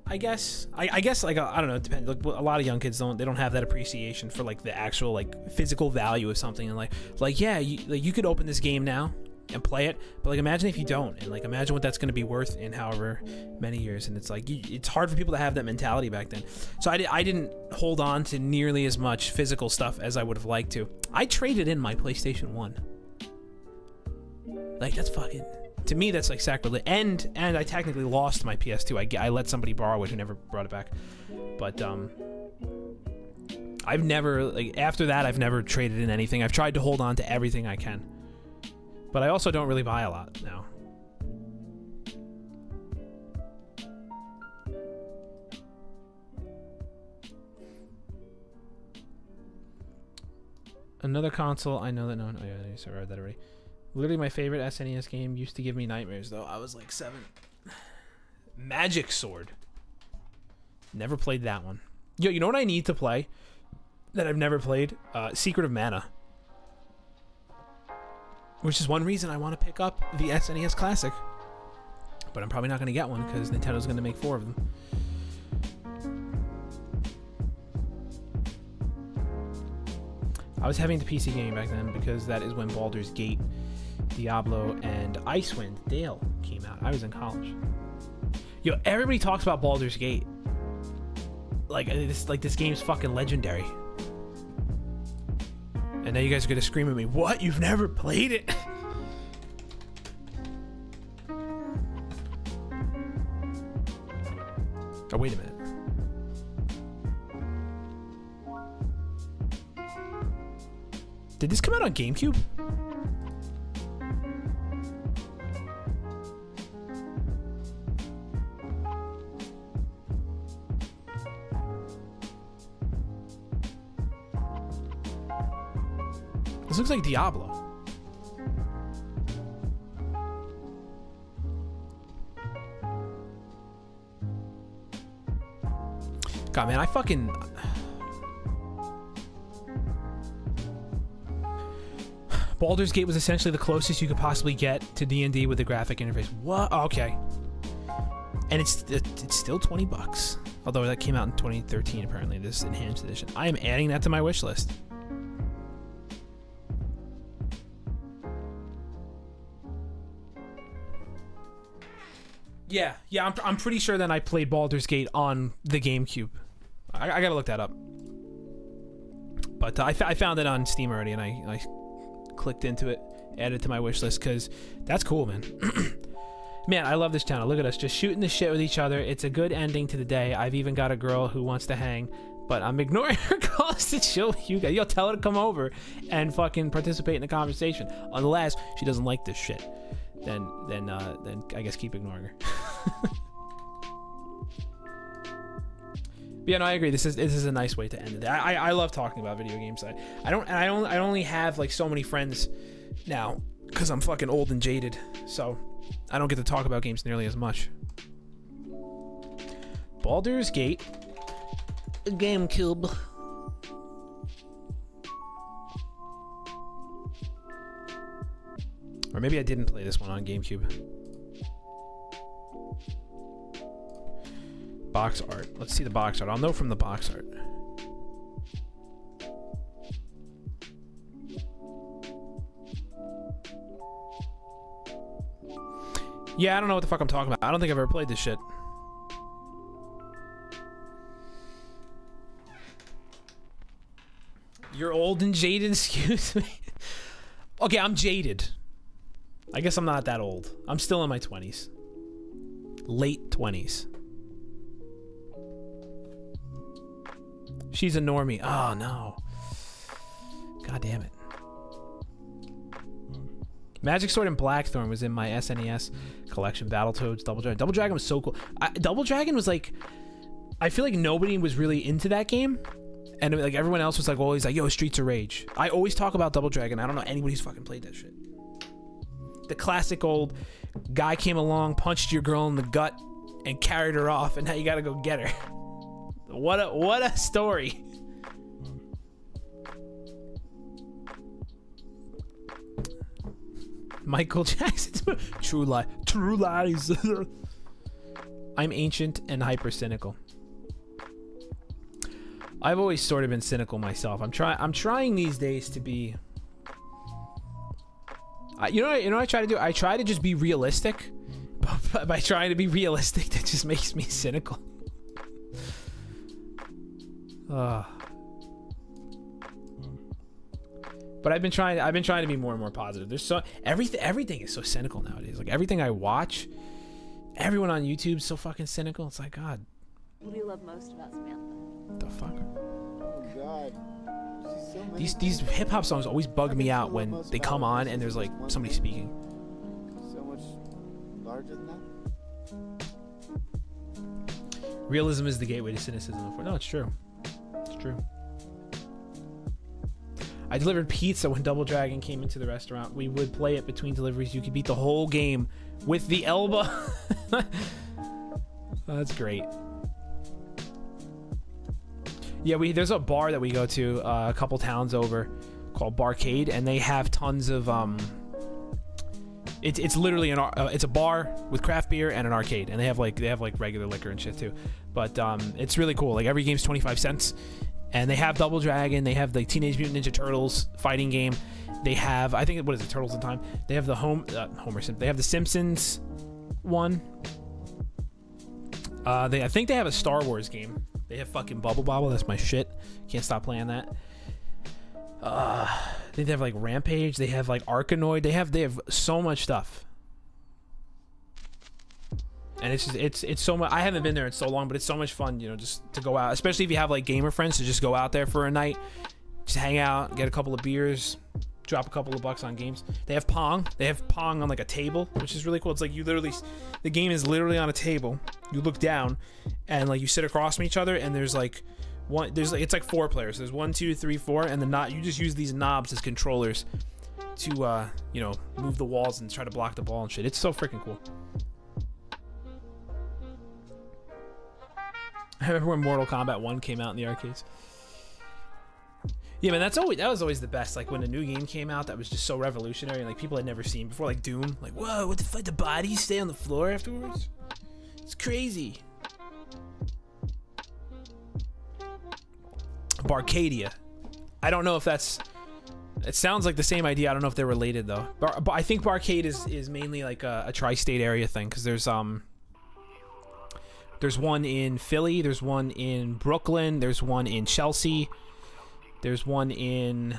I guess like I don't know. It depends. Like, a lot of young kids don't have that appreciation for like the actual like physical value of something. And like yeah, you could open this game now and play it, but like imagine if you don't, and like imagine what that's going to be worth in however many years. And it's like it's hard for people to have that mentality back then. So I didn't hold on to nearly as much physical stuff as I would have liked to. I traded in my PlayStation 1. Like that's fucking, to me that's like sacrilege. And I technically lost my PS2. I let somebody borrow it who never brought it back. But I've never, like after that I've never traded in anything. I've tried to hold on to everything I can. But I also don't really buy a lot now. Another console I know that no one, oh yeah, I read that already. Literally my favorite SNES game, used to give me nightmares though. I was like 7. Magic Sword. Never played that one. Yo, you know what I need to play that I've never played? Secret of Mana. Which is one reason I want to pick up the SNES Classic. But I'm probably not going to get one because Nintendo's going to make 4 of them. I was having the PC game back then because that is when Baldur's Gate, Diablo, and Icewind Dale came out. I was in college. Yo, everybody talks about Baldur's Gate. Like this game's fucking legendary. And now you guys are gonna scream at me, what? You've never played it? Oh, wait a minute. Did this come out on GameCube? This looks like Diablo. God, man, I fucking... Baldur's Gate was essentially the closest you could possibly get to D&D with the graphic interface. What? Oh, okay. And it's still $20. Although that came out in 2013, apparently, this enhanced edition. I am adding that to my wish list. Yeah, I'm pretty sure that I played Baldur's Gate on the GameCube. I gotta look that up. But I found it on Steam already, and I clicked into it, added it to my wish list, because that's cool, man. Man, I love this channel. Look at us, just shooting the shit with each other. It's a good ending to the day. I've even got a girl who wants to hang, but I'm ignoring her calls to chill with you guys. Yo, tell her to come over and fucking participate in the conversation. Unless she doesn't like this shit. Then I guess keep ignoring her. Yeah, no, I agree. This is a nice way to end it. I love talking about video games. I only have like so many friends now because I'm fucking old and jaded. So I don't get to talk about games nearly as much. Baldur's Gate, GameCube. Or maybe I didn't play this one on GameCube. Box art. Let's see the box art. I'll know from the box art. Yeah, I don't know what the fuck I'm talking about. I don't think I've ever played this shit. You're old and jaded, excuse me. Okay, I'm jaded. I guess I'm not that old. I'm still in my 20s. Late 20s. She's a normie. Oh, no. God damn it. Magic Sword and Blackthorn was in my SNES collection. Battletoads, Double Dragon. Double Dragon was so cool. Double Dragon was like... I feel like nobody was really into that game, and like everyone else was like always like, yo, Streets of Rage. I always talk about Double Dragon. I don't know anybody who's fucking played that shit. The classic old guy came along, punched your girl in the gut, and carried her off, and now you gotta go get her. What a story. Michael Jackson's True Lies. I'm ancient and hyper cynical. I've always sort of been cynical myself. I'm trying these days to be. You know what I try to do? I try to just be realistic. But by trying to be realistic, that just makes me cynical. But I've been trying to be more and more positive. There's so everything is so cynical nowadays. Like everything I watch, everyone on YouTube's so fucking cynical. It's like, God. What do you love most about Samantha? What the fuck? Oh God. These hip hop songs always bug me out when they come on and there's like somebody speaking. So much larger than that. Realism is the gateway to cynicism. No, it's true. It's true. I delivered pizza when Double Dragon came into the restaurant. We would play it between deliveries. You could beat the whole game with the elbow. Oh, that's great. Yeah, there's a bar that we go to a couple towns over called Barcade, and they have tons of it's literally it's a bar with craft beer and an arcade, and they have like regular liquor and shit too. But it's really cool. Like every game's 25 cents. And they have Double Dragon. They have the Teenage Mutant Ninja Turtles fighting game. They have, I think, what is it, Turtles in Time? They have the Homer Simpson. They have the Simpsons one. I think they have a Star Wars game. They have fucking Bubble Bobble. That's my shit. Can't stop playing that. They have like Rampage. They have like Arkanoid. They have so much stuff. And it's so much. I haven't been there in so long, but it's so much fun, you know, just to go out, especially if you have like gamer friends, to just go out there for a night, just hang out, get a couple of beers, drop a couple of bucks on games. They have Pong. They have Pong on like a table, which is really cool. It's like you literally, the game is literally on a table. You look down, and like you sit across from each other, and there's like it's like 4 players. There's 1, 2, 3, 4, and you just use these knobs as controllers to you know, move the walls and try to block the ball and shit. It's so freaking cool. I remember when Mortal Kombat 1 came out in the arcades. Yeah, man, that was always the best. Like when a new game came out that was just so revolutionary and like people had never seen before, like Doom. Like, whoa, what the fuck? The bodies stay on the floor afterwards? It's crazy. Barcadia. I don't know if that's. It sounds like the same idea. I don't know if they're related though. But I think Barcade is mainly like a tri-state area thing, because there's one in Philly, there's one in Brooklyn, there's one in Chelsea, there's one in,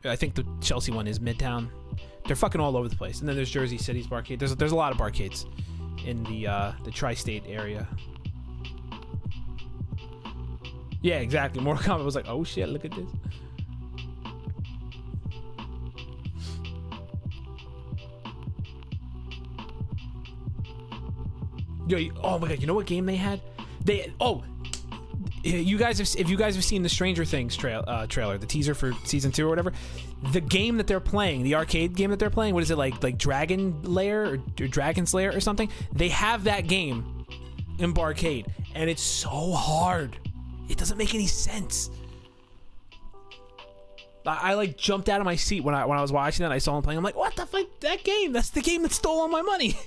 I think the Chelsea one is Midtown. They're fucking all over the place. And then there's Jersey City's Barcade. There's a lot of barcades in the tri-state area. Yeah, exactly. Mortal Kombat was like, oh shit, look at this. Yo, oh my god, you know what game they had? If you guys have seen the Stranger Things trailer, the teaser for season 2 or whatever, the game that they're playing, the arcade game that they're playing, what is it, like Dragon Lair or Dragon's Lair or something? They have that game in Barcade, and it's so hard. It doesn't make any sense. I like jumped out of my seat when I was watching that. I saw him playing. I'm like, what the fuck? That game? That's the game that stole all my money.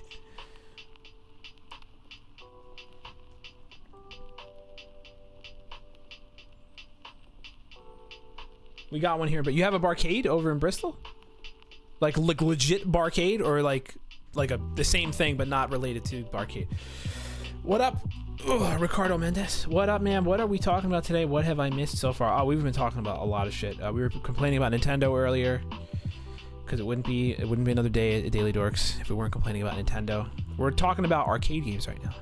We got one here, but you have a Barcade over in Bristol? Like legit Barcade, or like the same thing but not related to Barcade? What up? Ugh, Ricardo Mendez. What up, man? What are we talking about today? What have I missed so far? Oh, we've been talking about a lot of shit. We were complaining about Nintendo earlier, because it wouldn't be another day at Daily Dorks if we weren't complaining about Nintendo. We're talking about arcade games right now.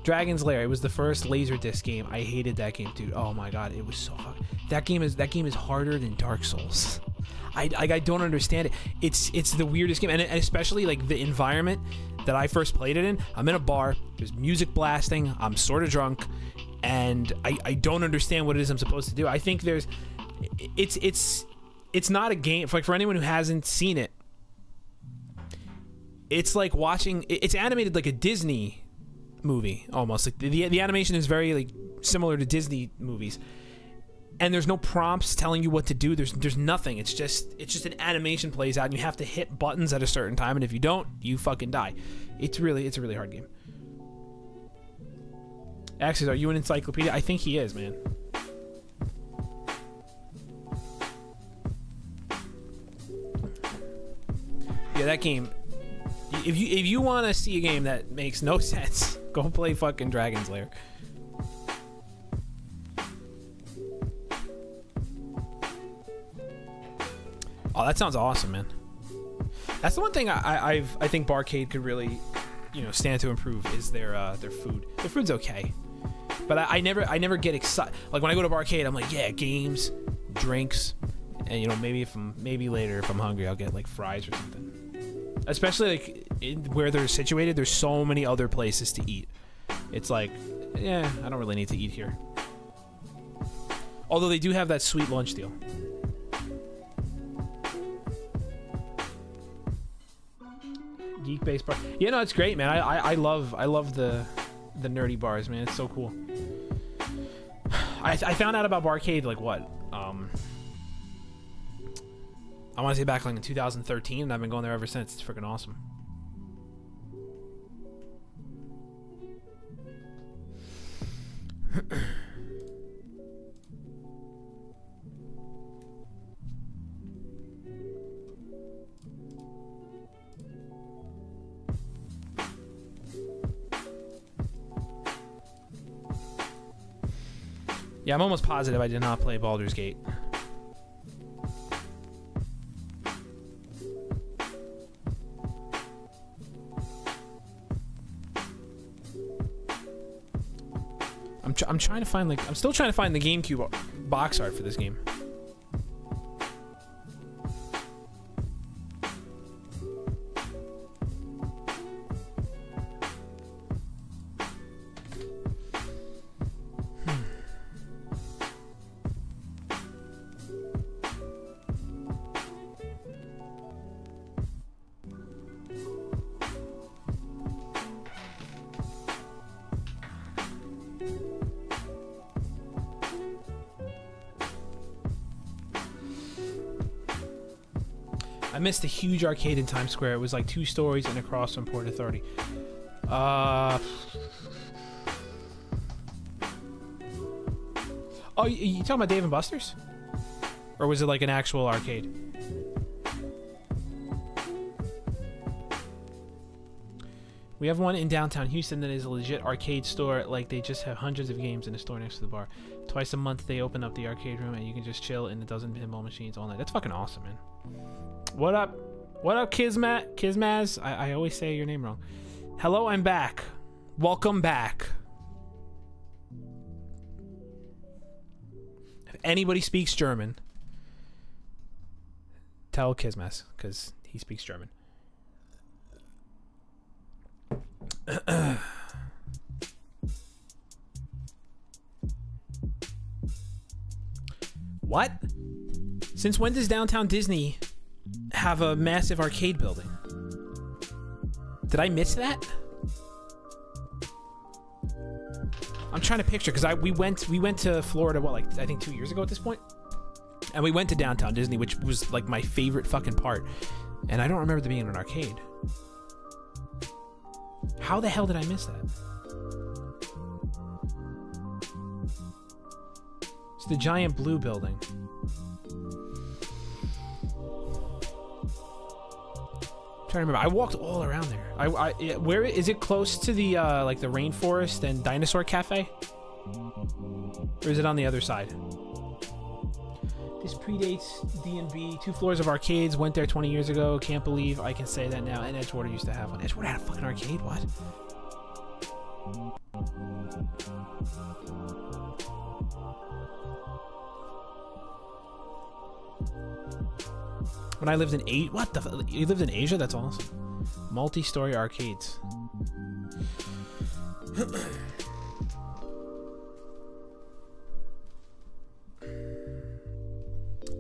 Dragon's Lair. It was the first Laserdisc game. I hated that game, dude. Oh my god, it was so fucking... That game is harder than Dark Souls. I don't understand it. It's the weirdest game, and especially like the environment that I first played it in. I'm in a bar. There's music blasting. I'm sort of drunk, and I don't understand what it is I'm supposed to do. I think there's... It's not a game... For anyone who hasn't seen it, it's like watching... It's animated like a Disney movie, almost. Like the animation is very like similar to Disney movies. And there's no prompts telling you what to do. There's nothing. It's just an animation plays out, and you have to hit buttons at a certain time, and if you don't, you fucking die. It's a really hard game. Axis, are you an encyclopedia? I think he is, man. Yeah, that game. If you want to see a game that makes no sense, go play fucking Dragon's Lair. Oh, that sounds awesome, man. That's the one thing I think Barcade could really, stand to improve is their food. Their food's okay, but I never get excited. Like when I go to Barcade, I'm like, yeah, games, drinks, and maybe later if I'm hungry, I'll get like fries or something. Especially like where they're situated, there's so many other places to eat. It's like, yeah, I don't really need to eat here. Although they do have that sweet lunch deal. Geek-based bar. Yeah, no, it's great, man. I love the nerdy bars, man. It's so cool. I found out about Barcade like what? I want to say back like in 2013, and I've been going there ever since. It's freaking awesome. Yeah, I'm almost positive I did not play Baldur's Gate. I'm trying to find I'm still trying to find the GameCube box art for this game. I missed a huge arcade in Times Square. It was like 2 stories and across from Port Authority. Oh, you talking about Dave & Buster's? Or was it like an actual arcade? We have one in downtown Houston that is a legit arcade store. Like, they just have hundreds of games in a store next to the bar. Twice a month, they open up the arcade room, and you can just chill in a dozen pinball machines all night. That's fucking awesome, man. What up? What up, Kizmaz? I always say your name wrong. Hello, I'm back. Welcome back. If anybody speaks German, tell Kizmaz, because he speaks German. What? Since when does Downtown Disney have a massive arcade building? Did I miss that? I'm trying to picture, because we went to Florida, what, like I think 2 years ago at this point, and we went to Downtown Disney, which was like my favorite fucking part, and I don't remember there being an arcade. How the hell did I miss that? It's the giant blue building. I'm trying to remember. I walked all around there. Where is it? Close to the like the rainforest and dinosaur cafe, or is it on the other side? This predates D&B. 2 floors of arcades. Went there 20 years ago. Can't believe I can say that now. And Edgewater used to have one. Edgewater had a fucking arcade? What? When I lived in you lived in Asia? That's awesome. Multi-story arcades.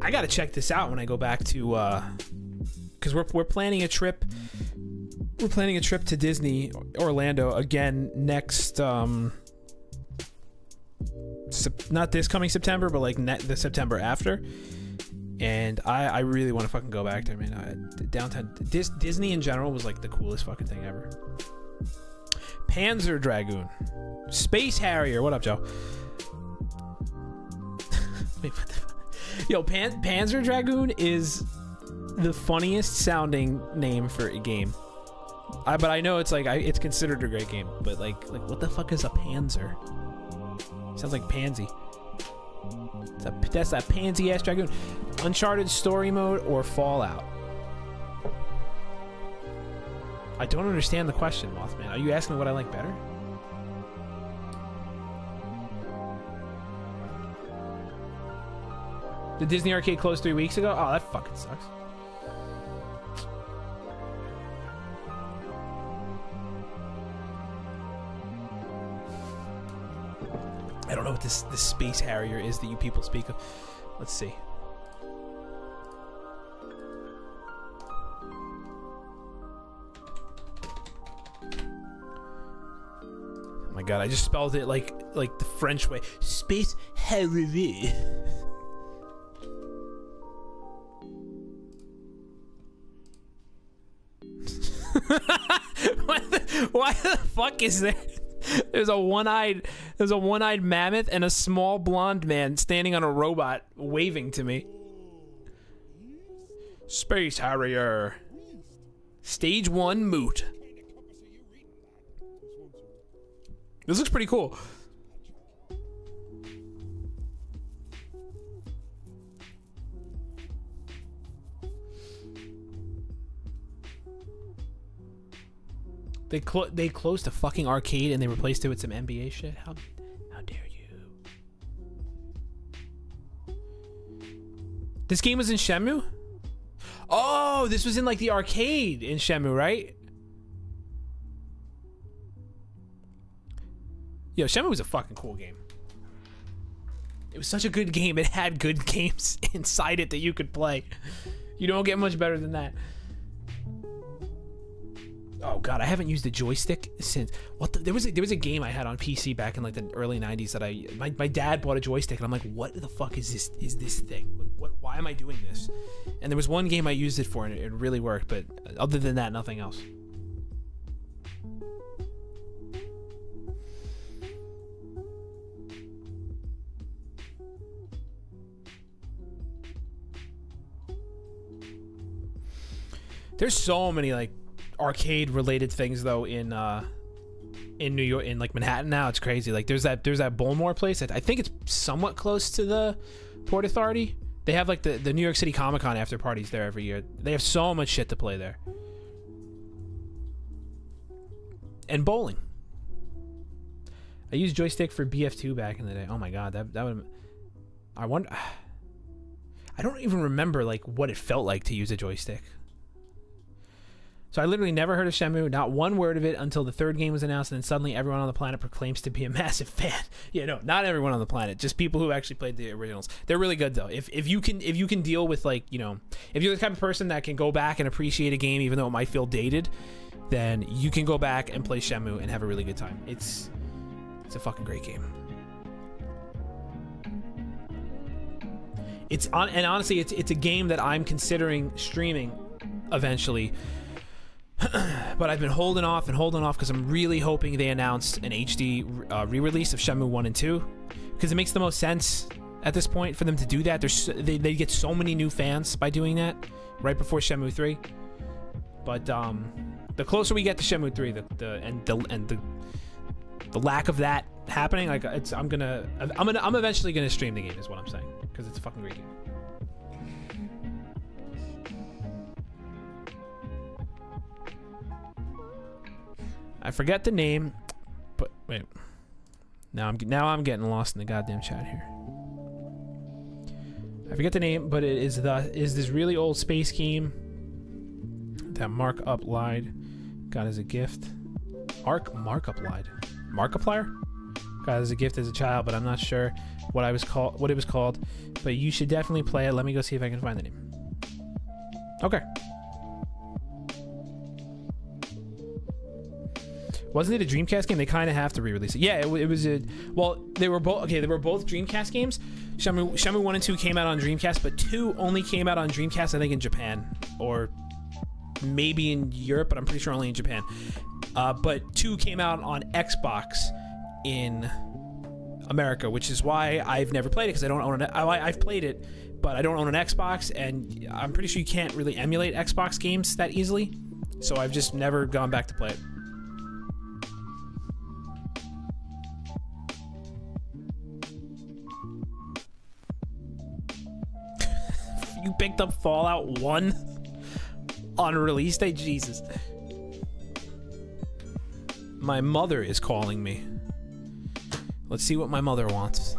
I gotta check this out when I go back to, because we're planning a trip. We're planning a trip to Disney Orlando again next, not this coming September, but like the September after. And I really want to fucking go back there, man. Downtown Disney in general was like the coolest fucking thing ever. Panzer Dragoon, Space Harrier. What up, Joe? Wait, what the fuck? Yo, Panzer Dragoon is the funniest sounding name for a game. But I know it's like it's considered a great game. But like what the fuck is a Panzer? Sounds like pansy. That's that pansy ass dragoon. Uncharted story mode or Fallout? I don't understand the question, Mothman. Are you asking what I like better? The Disney arcade closed 3 weeks ago? Oh, that fucking sucks. I don't know what this Space Harrier is that you people speak of. Let's see. Oh my god, I just spelled it like the French way. Space Harrier. Why the fuck is there? There's a one-eyed mammoth and a small blonde man standing on a robot waving to me. Space Harrier. Stage 1 moot. This looks pretty cool. They closed the fucking arcade and they replaced it with some NBA shit. How dare you? This game was in Shenmue? Oh, this was in like the arcade in Shenmue, right? Yo, Shenmue was a fucking cool game. It was such a good game. It had good games inside it that you could play. You don't get much better than that. Oh god, I haven't used the joystick since there was a game I had on PC back in like the early 90s that my dad bought a joystick and I'm like, what the fuck is this thing? Why am I doing this? And there was one game I used it for and it really worked, but other than that, nothing else. There's so many like arcade related things though in New York, in like Manhattan now. It's crazy. Like there's that Bullmore place. I think it's somewhat close to the Port Authority. They have like the New York City Comic Con after parties there every year. They have so much shit to play there. And bowling. I used joystick for BF2 back in the day. Oh my god, that would. I wonder. I don't even remember like what it felt like to use a joystick. So I literally never heard of Shenmue, not one word of it until the third game was announced, and then suddenly everyone on the planet proclaims to be a massive fan. Yeah, no, not everyone on the planet, just people who actually played the originals. They're really good though. If you can deal with like, you know, if you're the type of person that can go back and appreciate a game even though it might feel dated, then you can go back and play Shenmue and have a really good time. It's a fucking great game. And honestly, it's a game that I'm considering streaming eventually. But I've been holding off because I'm really hoping they announce an HD re-release of Shenmue 1 and 2, because it makes the most sense at this point for them to do that. They get so many new fans by doing that right before Shenmue 3. But the closer we get to Shenmue 3, the lack of that happening, like I'm eventually gonna stream the game is what I'm saying, because it's a fucking great game. I forget the name, but wait. Now I'm getting lost in the goddamn chat here. I forget the name, but it is this really old space game that Mark Uplied got as a gift. Mark Uplied. Markiplier got as a gift as a child, but I'm not sure what it was called. But you should definitely play it. Let me go see if I can find the name. Okay. Wasn't it a Dreamcast game? They kind of have to re-release it. Yeah, it was a... Well, they were both... Okay, they were both Dreamcast games. Shenmue 1 and 2 came out on Dreamcast, but 2 only came out on Dreamcast, I think, in Japan. Or maybe in Europe, but I'm pretty sure only in Japan. But 2 came out on Xbox in America, which is why I've never played it, because I don't own an... I've played it, but I don't own an Xbox, and I'm pretty sure you can't really emulate Xbox games that easily. So I've just never gone back to play it. You picked up Fallout 1 on release day? Jesus. My mother is calling me. Let's see what my mother wants.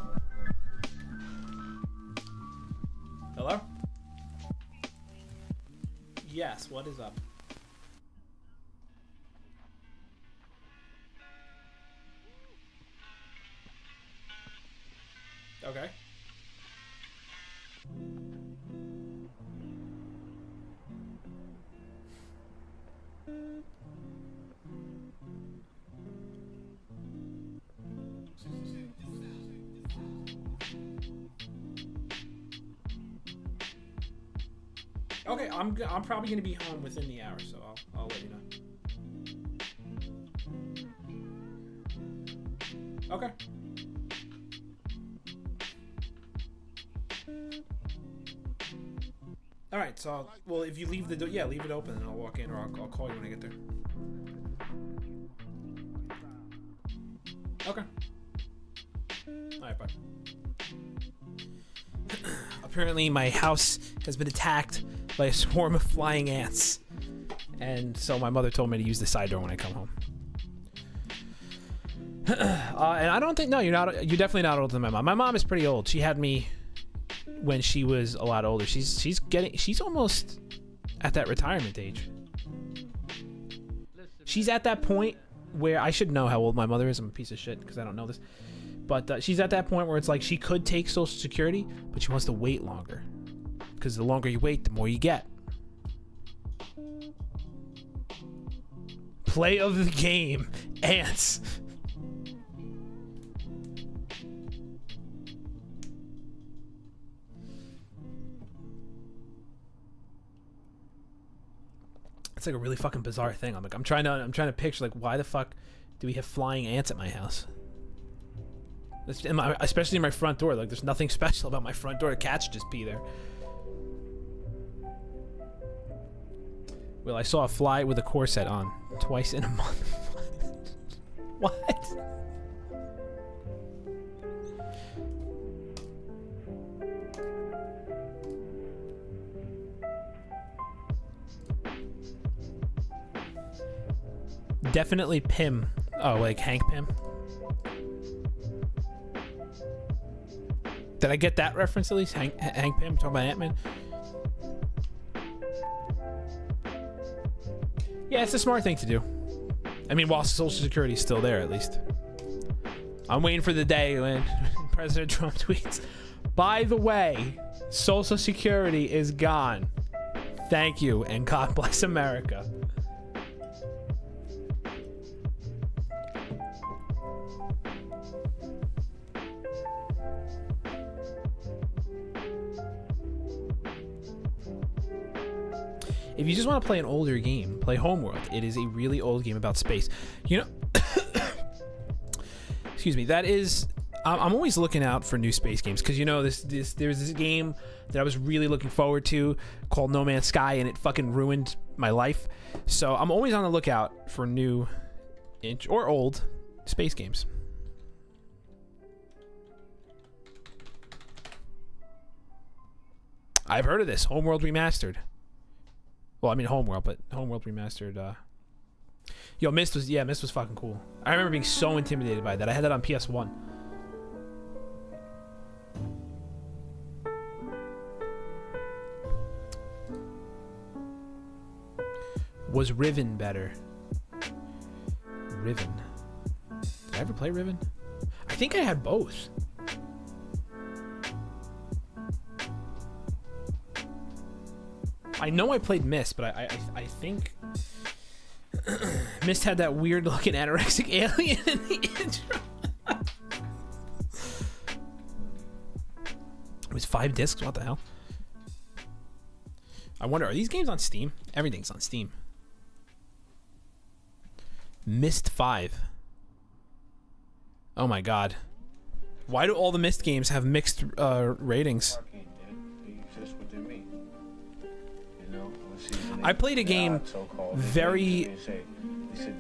Hello? Yes, what is up? Okay. Okay, I'm probably gonna be home within the hour, so I'll let you know. Okay. All right, so well, if you leave the door, yeah, leave it open, and I'll walk in, or I'll call you when I get there. Okay. All right, bye. Apparently, my house has been attacked by a swarm of flying ants, and so my mother told me to use the side door when I come home. And I don't think, no, you're definitely not older than my mom. My mom is pretty old. She had me when she was a lot older. She's almost at that retirement age. She's at that point where I should know how old my mother is. I'm a piece of shit because I don't know this. But she's at that point where it's like she could take Social Security, but she wants to wait longer. Because the longer you wait, the more you get. Play of the game. Ants. It's like a really fucking bizarre thing. I'm trying to picture, like, why the fuck do we have flying ants at my house? Especially in my front door. Like, there's nothing special about my front door. The cats just pee there. Well, I saw a fly with a corset on twice in a month. What? Definitely Pym. Oh, like Hank Pym. Did I get that reference at least? Hank Pym talking about Ant-Man? Yeah, it's a smart thing to do. I mean, while Social Security is still there, at least. I'm waiting for the day when President Trump tweets, "By the way, Social Security is gone. Thank you, and God bless America." If you just want to play an older game, play Homeworld. It is a really old game about space. You know, excuse me. That is, I'm always looking out for new space games because, you know, there's this game that I was really looking forward to called No Man's Sky, and it fucking ruined my life. So I'm always on the lookout for new or old space games. I've heard of this, Homeworld Remastered. Well, I mean Homeworld, but Homeworld Remastered. Yo, Myst was fucking cool. I remember being so intimidated by that. I had that on PS1. Was Riven better? Riven. Did I ever play Riven? I think I had both. I know I played Myst, but I think Myst had that weird looking anorexic alien in the intro. It was 5 discs. What the hell? I wonder, are these games on Steam? Everything's on Steam. Myst 5. Oh my god. Why do all the Myst games have mixed ratings? I played a game very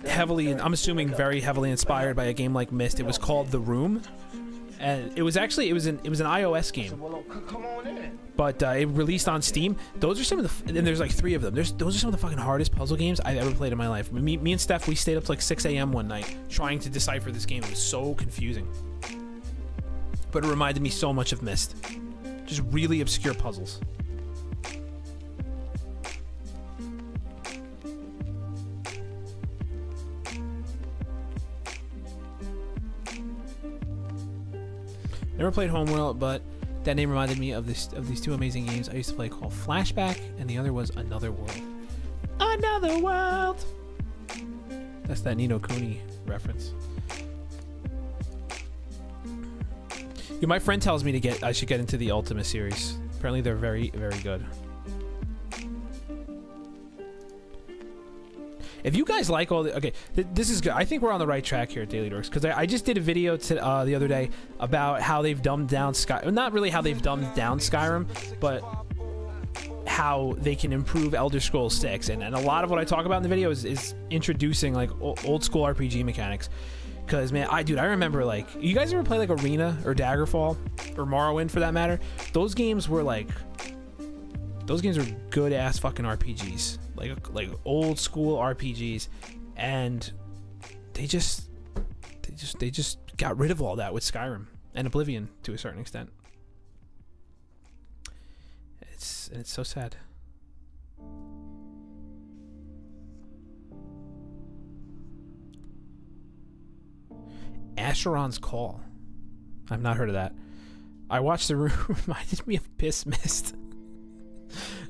heavily, and I'm assuming very heavily inspired by a game like Myst. It was called The Room, and it was an iOS game, but it released on Steam. Those are some of the, and there's like 3 of them. Those are some of the fucking hardest puzzle games I've ever played in my life. Me and Steph, we stayed up to like 6 a.m. one night trying to decipher this game. It was so confusing, but it reminded me so much of Myst. Just really obscure puzzles. Never played Homeworld, but that name reminded me of these 2 amazing games I used to play called Flashback, and the other was Another World. Another World! That's that Ni no Kuni reference. Yeah, my friend tells me I should get into the Ultima series. Apparently they're very, very good. If you guys like all the... Okay, this is good. I think we're on the right track here at Daily Dorks, because I just did a video the other day about how they've dumbed down Skyrim. Not really how they've dumbed down Skyrim, but how they can improve Elder Scrolls 6. And a lot of what I talk about in the video is introducing, like, old school RPG mechanics. Because, man, I remember, like... You guys ever play, like, Arena or Daggerfall? Or Morrowind, for that matter? Those games were, like... Those games are good-ass fucking RPGs. Like old school RPGs, and they just got rid of all that with Skyrim and Oblivion to a certain extent. It's so sad. Asheron's Call. I've not heard of that. I watched The Room. Reminded me of Piss Mist.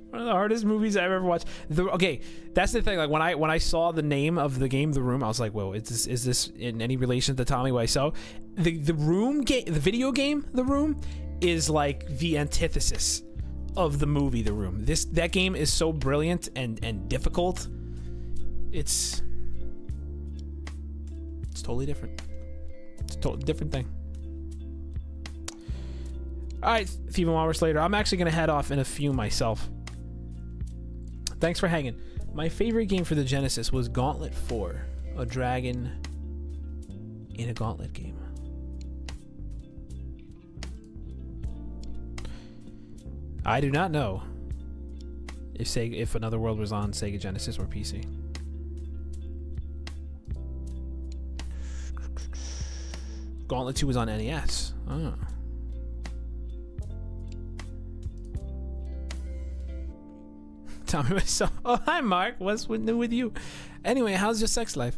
One of the hardest movies I've ever watched. Okay, that's the thing. Like when I saw the name of the game, The Room, I was like, "Whoa, is this in any relation to Tommy Wiseau?" The Room game, the video game, The Room, is like the antithesis of the movie, The Room. That game is so brilliant and difficult. It's totally different. It's a totally different thing. All right, Thieving Walrus later. I'm actually gonna head off in a few myself. Thanks for hanging. My favorite game for the Genesis was Gauntlet 4, a dragon in a gauntlet game. I do not know if Another World was on Sega Genesis or PC. Gauntlet 2 was on NES. Oh. Tommy Wiseau. Oh, hi, Mark. What's new with you? Anyway, how's your sex life?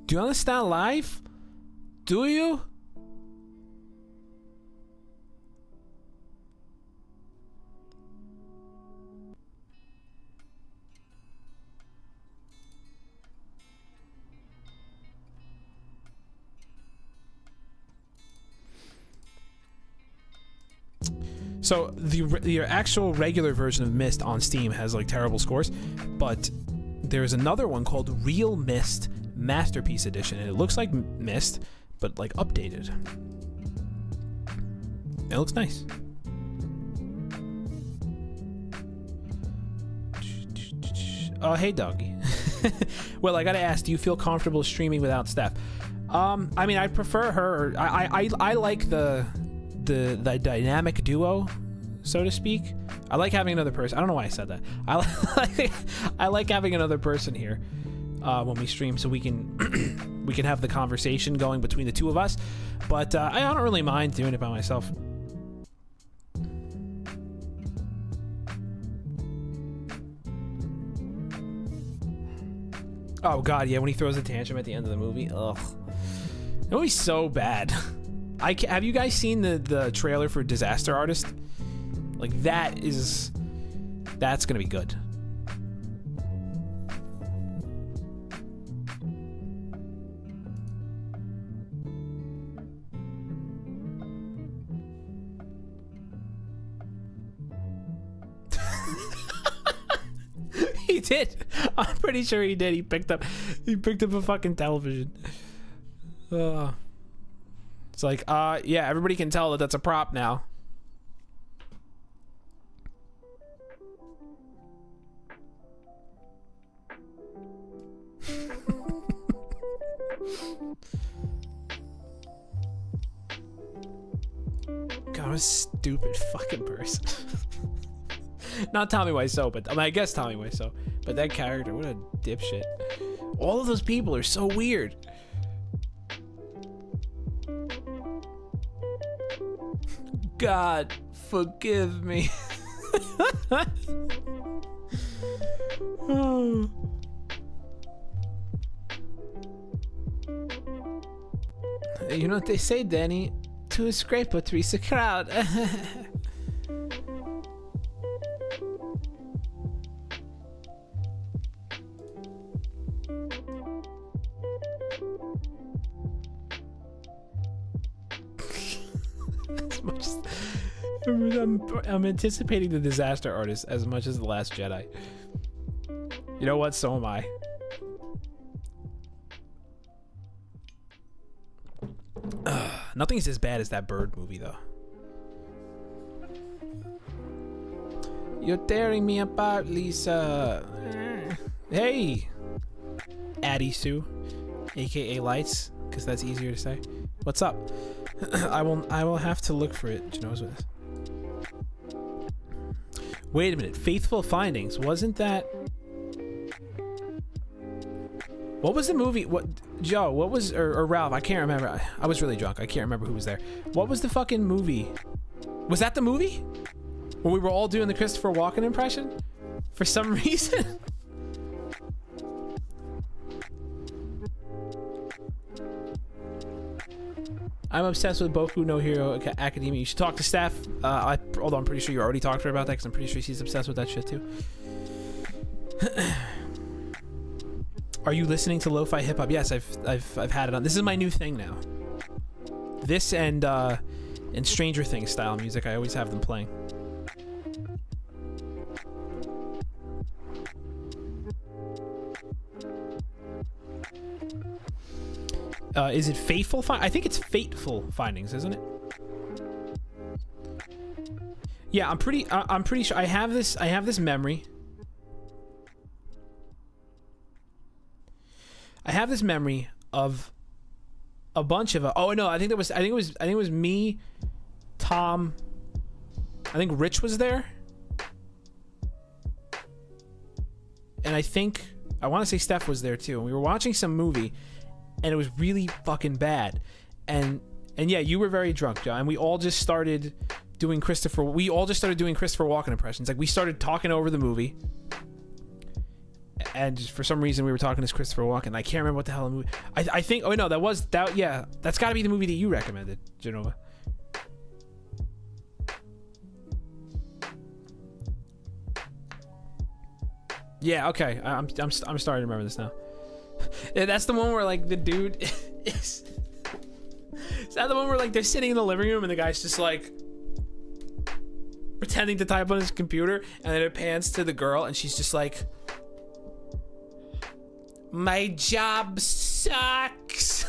Do you understand life? Do you? So the actual regular version of Myst on Steam has like terrible scores, but there's another one called Real Myst Masterpiece Edition, and it looks like Myst, but like updated. It looks nice. Oh, hey, doggy. Well, I gotta ask, do you feel comfortable streaming without Steph? I mean, I prefer her. I like the dynamic duo, so to speak. I like having another person. I don't know why I said that. I like having another person here when we stream, so we can we can have the conversation going between the two of us. But I don't really mind doing it by myself. Oh god, yeah, when he throws a tantrum at the end of the movie. Ugh. The movie's so bad. Have you guys seen the trailer for Disaster Artist? Like that's gonna be good. He did. I'm pretty sure he did. He picked up a fucking television. It's like, yeah, everybody can tell that that's a prop now. God, what a stupid fucking person. Not Tommy Wiseau, but I mean, I guess Tommy Wiseau. But that character, what a dipshit. All of those people are so weird. God, forgive me. Oh. You know what they say, Danny? To a scraper, three's a crowd. I'm anticipating the Disaster Artist as much as The Last Jedi. You know what? So am I. Nothing's as bad as that bird movie, though. You're tearing me apart, Lisa. Hey, Addie Sue, aka Lights, because that's easier to say. What's up? I will have to look for it. Do you know what's with this? Wait a minute. Faithful Findings. Wasn't that? What was the movie? What, Joe? What was or Ralph? I can't remember. I was really drunk. I can't remember who was there. What was the fucking movie? Was that the movie when we were all doing the Christopher Walken impression? For some reason. I'm obsessed with Boku no Hero Academia. You should talk to Steph. Although I'm pretty sure you already talked to her about that, because I'm pretty sure she's obsessed with that shit too. Are you listening to lo-fi hip hop? Yes, I've had it on. This is my new thing now. This and Stranger Things style music. I always have them playing. Is it Fateful? I think it's Fateful Findings, isn't it? Yeah, I'm pretty sure I have this memory. I have this memory of a bunch of oh no, I think it was me, Tom, I think Rich was there. And I want to say Steph was there too. And we were watching some movie and it was really fucking bad. And yeah, you were very drunk, Joe, and we all just started doing Christopher Walken impressions. Like, we started talking over the movie, and just for some reason we were talking to Christopher Walken. I can't remember what the hell the movie. I think. Oh no, yeah, that's got to be the movie that you recommended, Genova. Yeah. Okay. I'm starting to remember this now. Yeah, that's the one where like the dude is. Is that the one where like they're sitting in the living room and the guy's just like pretending to type on his computer, and then it pans to the girl and she's just like, "My job sucks."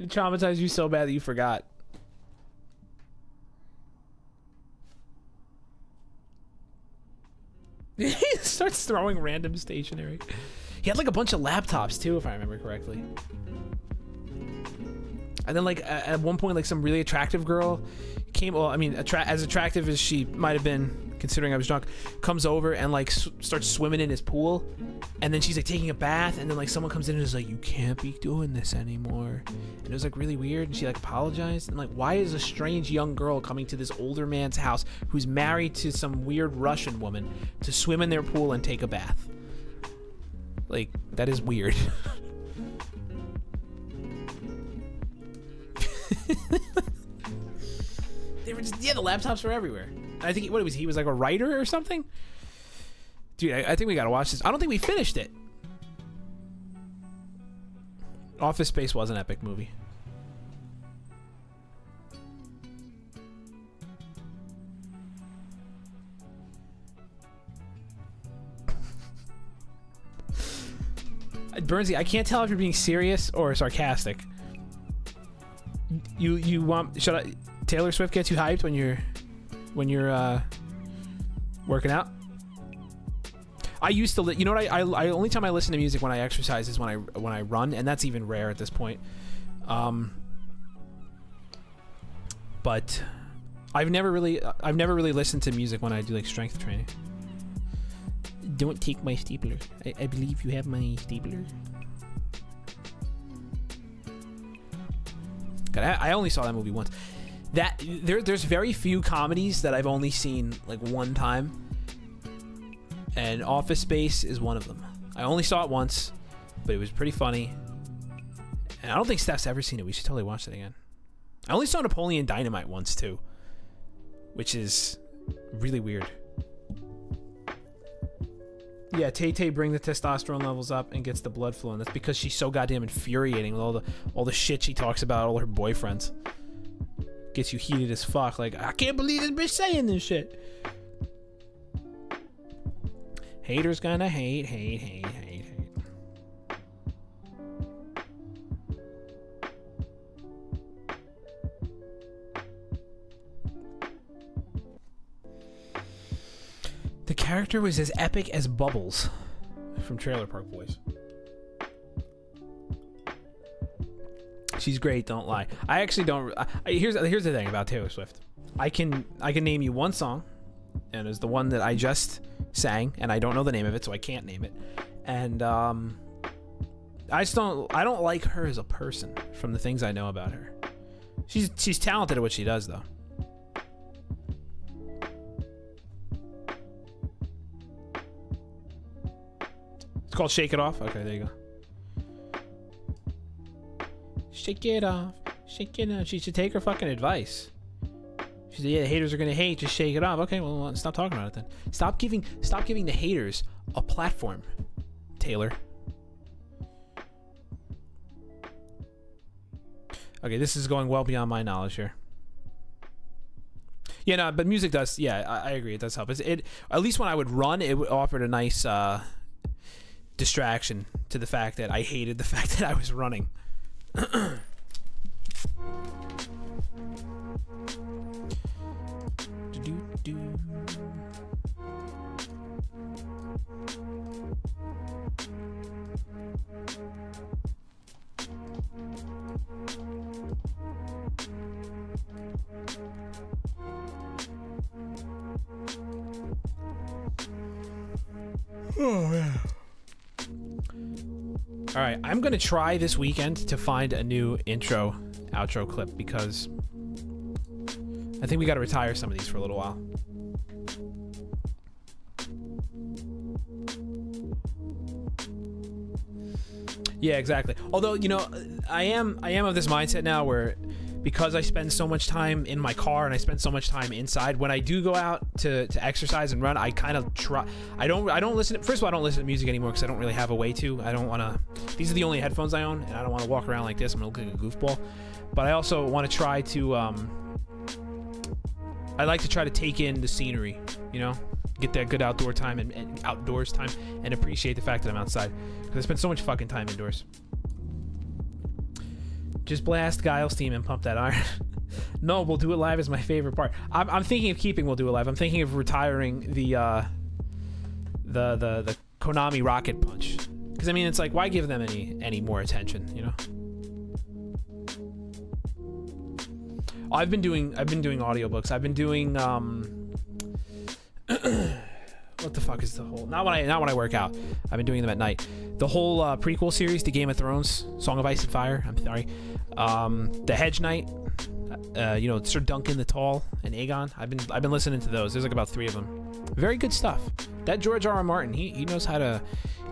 It traumatized you so bad that you forgot. He starts throwing random stationery. He had like a bunch of laptops too, if I remember correctly. And then like at one point, like some really attractive girl came. Well, I mean, as attractive as she might have been, considering I was drunk, comes over and like starts swimming in his pool, and then she's like taking a bath, and then like someone comes in and is like, "You can't be doing this anymore," and it was like really weird. And she like apologized, and like, why is a strange young girl coming to this older man's house who's married to some weird Russian woman to swim in their pool and take a bath? Like, that is weird. They were just, yeah, the laptops were everywhere. And I think, what was he was like a writer or something? Dude, I think we gotta watch this. I don't think we finished it. Office Space was an epic movie. Bernsey, I can't tell if you're being serious or sarcastic. You want, should I, Taylor Swift gets you hyped when you're working out? I used to, you know what, I only time I listen to music when I exercise is when I run, and that's even rare at this point. But I've never really listened to music when I do like strength training. Don't take my stapler. I believe you have my stapler. God, I only saw that movie once. There's very few comedies that I've only seen like one time, and Office Space is one of them. I only saw it once, but it was pretty funny, and I don't think Steph's ever seen it. We should totally watch it again. I only saw Napoleon Dynamite once too, which is really weird. Yeah, Tay-Tay bring the testosterone levels up and gets the blood flowing. That's because she's so goddamn infuriating with all the shit she talks about all her boyfriends. Gets you heated as fuck. Like, I can't believe this bitch saying this shit. Haters gonna hate. The character was as epic as Bubbles from Trailer Park Boys. She's great, don't lie. I actually don't. Here's the thing about Taylor Swift. I can name you one song, and it's the one that I just sang, and I don't know the name of it, so I can't name it. And I don't like her as a person from the things I know about her. She's talented at what she does, though. It's called Shake It Off. Okay, there you go. Shake it off. Shake it off. She should take her fucking advice. She said, yeah, the haters are gonna hate. Just shake it off. Okay, well, stop talking about it then. Stop giving the haters a platform, Taylor. Okay, this is going well beyond my knowledge here. Yeah, no, but music does. Yeah, I agree. It does help. It at least when I would run, it offered a nice distraction to the fact that I hated the fact that I was running. Oh man. All right, I'm gonna try this weekend to find a new intro, outro clip because I think we gotta retire some of these for a little while. Yeah, exactly. Although, you know, I am of this mindset now where because I spend so much time in my car and I spend so much time inside, when I do go out to exercise and run, I kind of try. I don't listen to, first of all, I don't listen to music anymore because I don't really have a way to. I don't want to. These are the only headphones I own, and I don't want to walk around like this. I'm gonna look like a goofball. But I also want to try to. I like to try to take in the scenery, you know, get that good outdoor time and outdoors time, and appreciate the fact that I'm outside because I spend so much fucking time indoors. Just blast Guile's team and pump that iron. No, We'll Do It Live is my favorite part. I'm thinking of keeping We'll Do It Live. I'm thinking of retiring the Konami Rocket Punch. Because I mean, it's like, why give them any more attention, you know? I've been doing audiobooks. I've been doing what the fuck is the whole, not when I work out. I've been doing them at night. The whole prequel series to Game of Thrones, Song of Ice and Fire. I'm sorry. The Hedge Knight. You know, Sir Duncan the Tall and Aegon. I've been listening to those. There's like about 3 of them. Very good stuff. That George R.R. Martin, he knows how to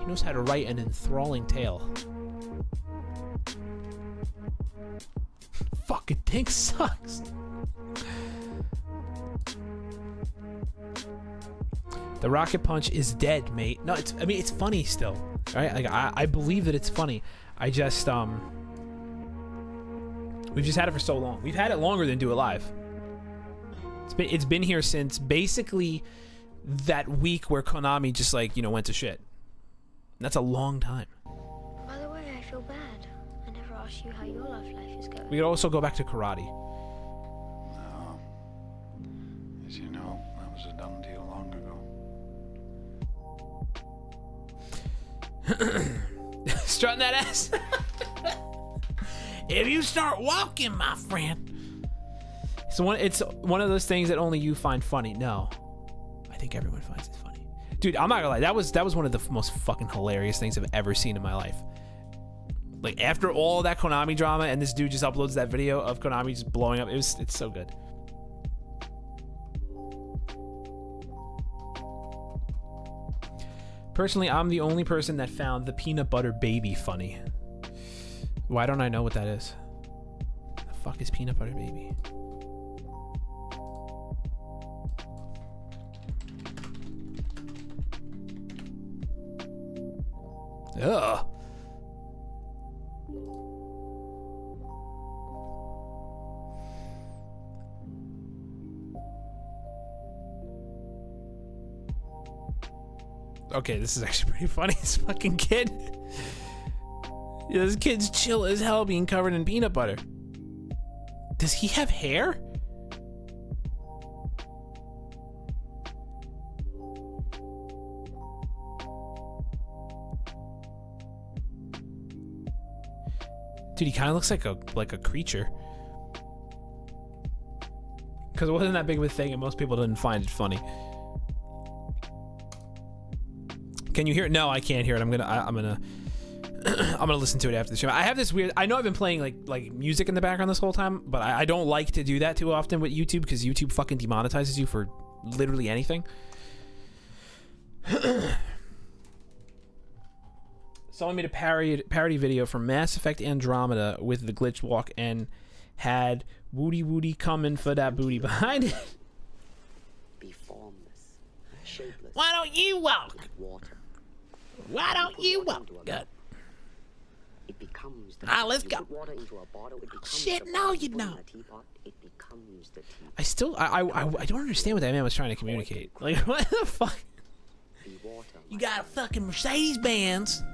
write an enthralling tale. Fucking thing sucks. The rocket punch is dead, mate. No, I mean it's funny still, right? Like I believe that it's funny. I just we've just had it for so long. We've had it longer than Do It Live. It's been here since basically that week where Konami just like, you know, went to shit. That's a long time. By the way, I feel bad. I never asked you how your love life is going. We could also go back to karate. No. As you know, that was a done deal long ago. Strutting that ass. If you start walking, my friend. It's one of those things that only you find funny. No. I think everyone finds it funny. Dude, I'm not gonna lie. That was one of the most fucking hilarious things I've ever seen in my life. Like, after all that Konami drama and this dude just uploads that video of Konami just blowing up, it's so good. Personally, I'm the only person that found the peanut butter baby funny. Why don't I know what that is? The fuck is peanut butter baby? Ugh. Okay, this is actually pretty funny. This fucking kid. Yeah, this kid's chill as hell being covered in peanut butter. Does he have hair? Dude, he kind of looks like a creature. Because it wasn't that big of a thing and most people didn't find it funny. Can you hear it? No, I can't hear it. I'm gonna listen to it after the show. I have this weird, I know I've been playing like music in the background this whole time, but I don't like to do that too often with YouTube because YouTube fucking demonetizes you for literally anything. Someone made a parody video for Mass Effect Andromeda with the glitched walk and had Woody Woody coming for that booty behind it. Be formless, shapeless. Why don't you walk? Like water. Why don't you walk? Good. It becomes the Let's go. Water into a bottle, it becomes Shit, the no, you don't. teapot, it becomes the teapot. I still, I don't understand what that man was trying to communicate. Like, what the fuck? Be water. You got a fucking Mercedes-Benz.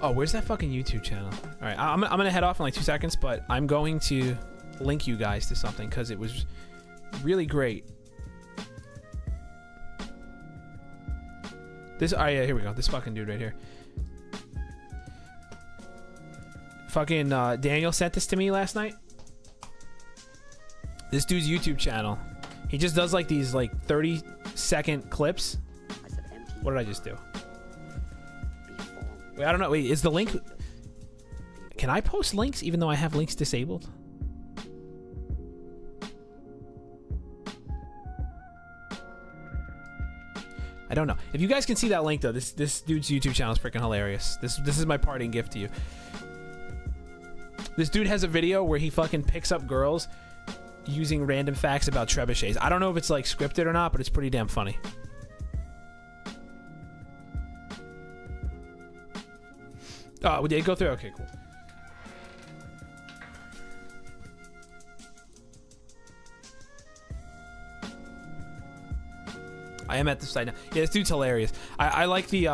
Oh, where's that fucking YouTube channel? All right, I'm gonna head off in like 2 seconds, but I'm going to link you guys to something because it was really great. Oh yeah, here we go. This fucking dude right here. Fucking Daniel sent this to me last night. This dude's YouTube channel. He just does like these like 30-second clips. What did I just do? Wait, I don't know. Wait, is the link... Can I post links even though I have links disabled? I don't know. If you guys can see that link though, this dude's YouTube channel is freaking hilarious. This is my parting gift to you. This dude has a video where he fucking picks up girls using random facts about trebuchets. I don't know if it's like scripted or not, but it's pretty damn funny. Oh, we did go through? Okay, cool. I am at the site now. Yeah, this dude's hilarious. I like the,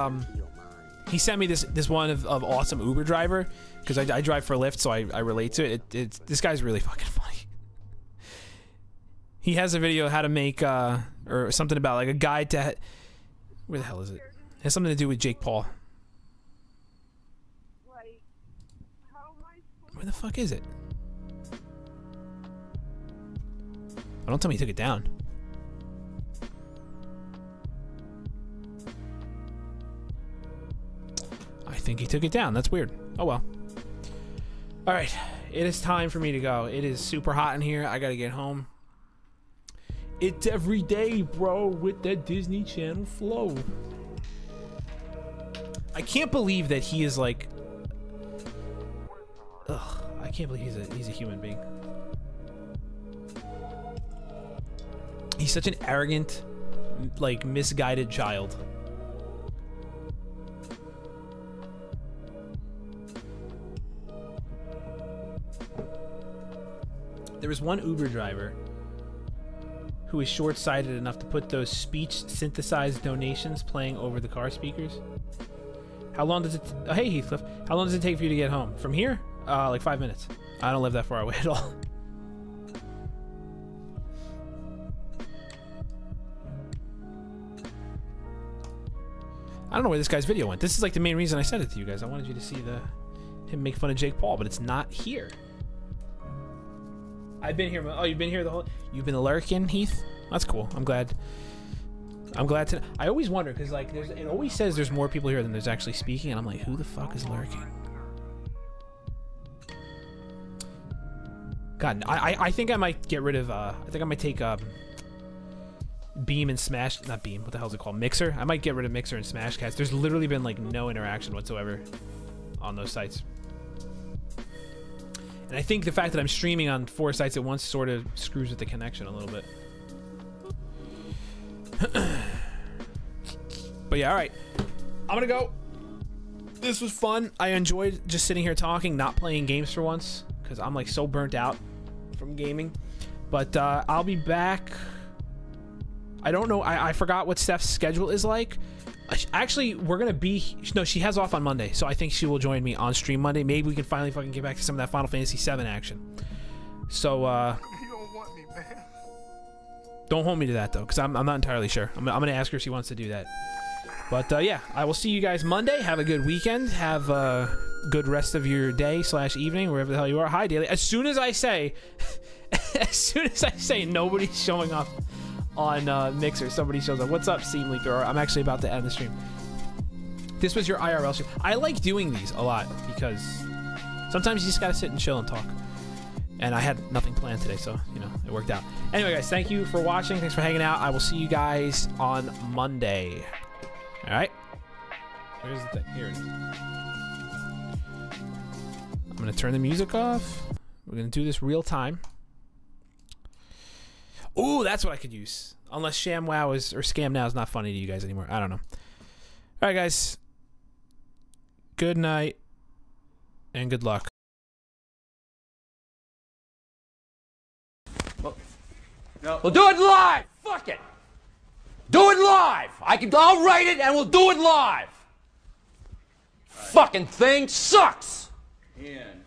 he sent me this one of awesome Uber driver, because I drive for Lyft, so I relate to it. This guy's really fucking funny. He has a video how to make, or or something about like a guide to. Where the hell is it? It has something to do with Jake Paul. Where the fuck is it? Oh, don't tell me he took it down. I think he took it down. That's weird. Oh well. Alright. It is time for me to go. It is super hot in here. I gotta get home. It's every day, bro, with that Disney Channel flow. I can't believe that he is like... Ugh, I can't believe he's a human being. He's such an arrogant, like, misguided child. There was one Uber driver who was short-sighted enough to put those speech-synthesized donations playing over the car speakers. How long does it... Oh, hey, Heathcliff. How long does it take for you to get home? From here? Like 5 minutes. I don't live that far away at all. I don't know where this guy's video went. This is like the main reason I sent it to you guys. I wanted you to see him make fun of Jake Paul, but it's not here. I've been here. Oh, you've been here the whole... You've been lurking, Heath? That's cool. I'm glad. I'm glad to... I always wonder, because like, it always says there's more people here than there's actually speaking, and I'm like, who the fuck is lurking? God, I think I might get rid of, I think I might take, Beam and Smash... Not Beam, what the hell is it called? Mixer? I might get rid of Mixer and Smashcast. There's literally been, like, no interaction whatsoever on those sites. And I think the fact that I'm streaming on 4 sites at once sort of screws with the connection a little bit. But yeah, alright. I'm gonna go. This was fun. I enjoyed just sitting here talking, not playing games for once, because I'm like so burnt out from gaming. But I'll be back. I don't know. I forgot what Steph's schedule is like. Actually, we're gonna be... No, she has off on Monday, so I think she will join me on stream Monday. Maybe we can finally fucking get back to some of that Final Fantasy VII action. So, You don't want me, man. don't hold me to that, though, because I'm not entirely sure. I'm gonna ask her if she wants to do that. But, yeah, I will see you guys Monday. Have a good weekend. Have a good rest of your day / evening, wherever the hell you are. Hi, Daily. As soon as I say... as soon as I say nobody's showing up on Mixer, somebody shows up. What's up, Seam Leaker? I'm actually about to end the stream. This was your IRL stream. I like doing these a lot because sometimes you just gotta sit and chill and talk. And I had nothing planned today, so, you know, it worked out. Anyway, guys, thank you for watching. Thanks for hanging out. I will see you guys on Monday. All right? Where's the thing? Here it is. I'm gonna turn the music off. We're gonna do this real time. Ooh, that's what I could use. Unless ShamWow is, or Scam Now is not funny to you guys anymore. I don't know. All right, guys. Good night. And good luck. We'll do it live. Fuck it. Do it live. I'll write it and we'll do it live. Fucking thing sucks. Ian.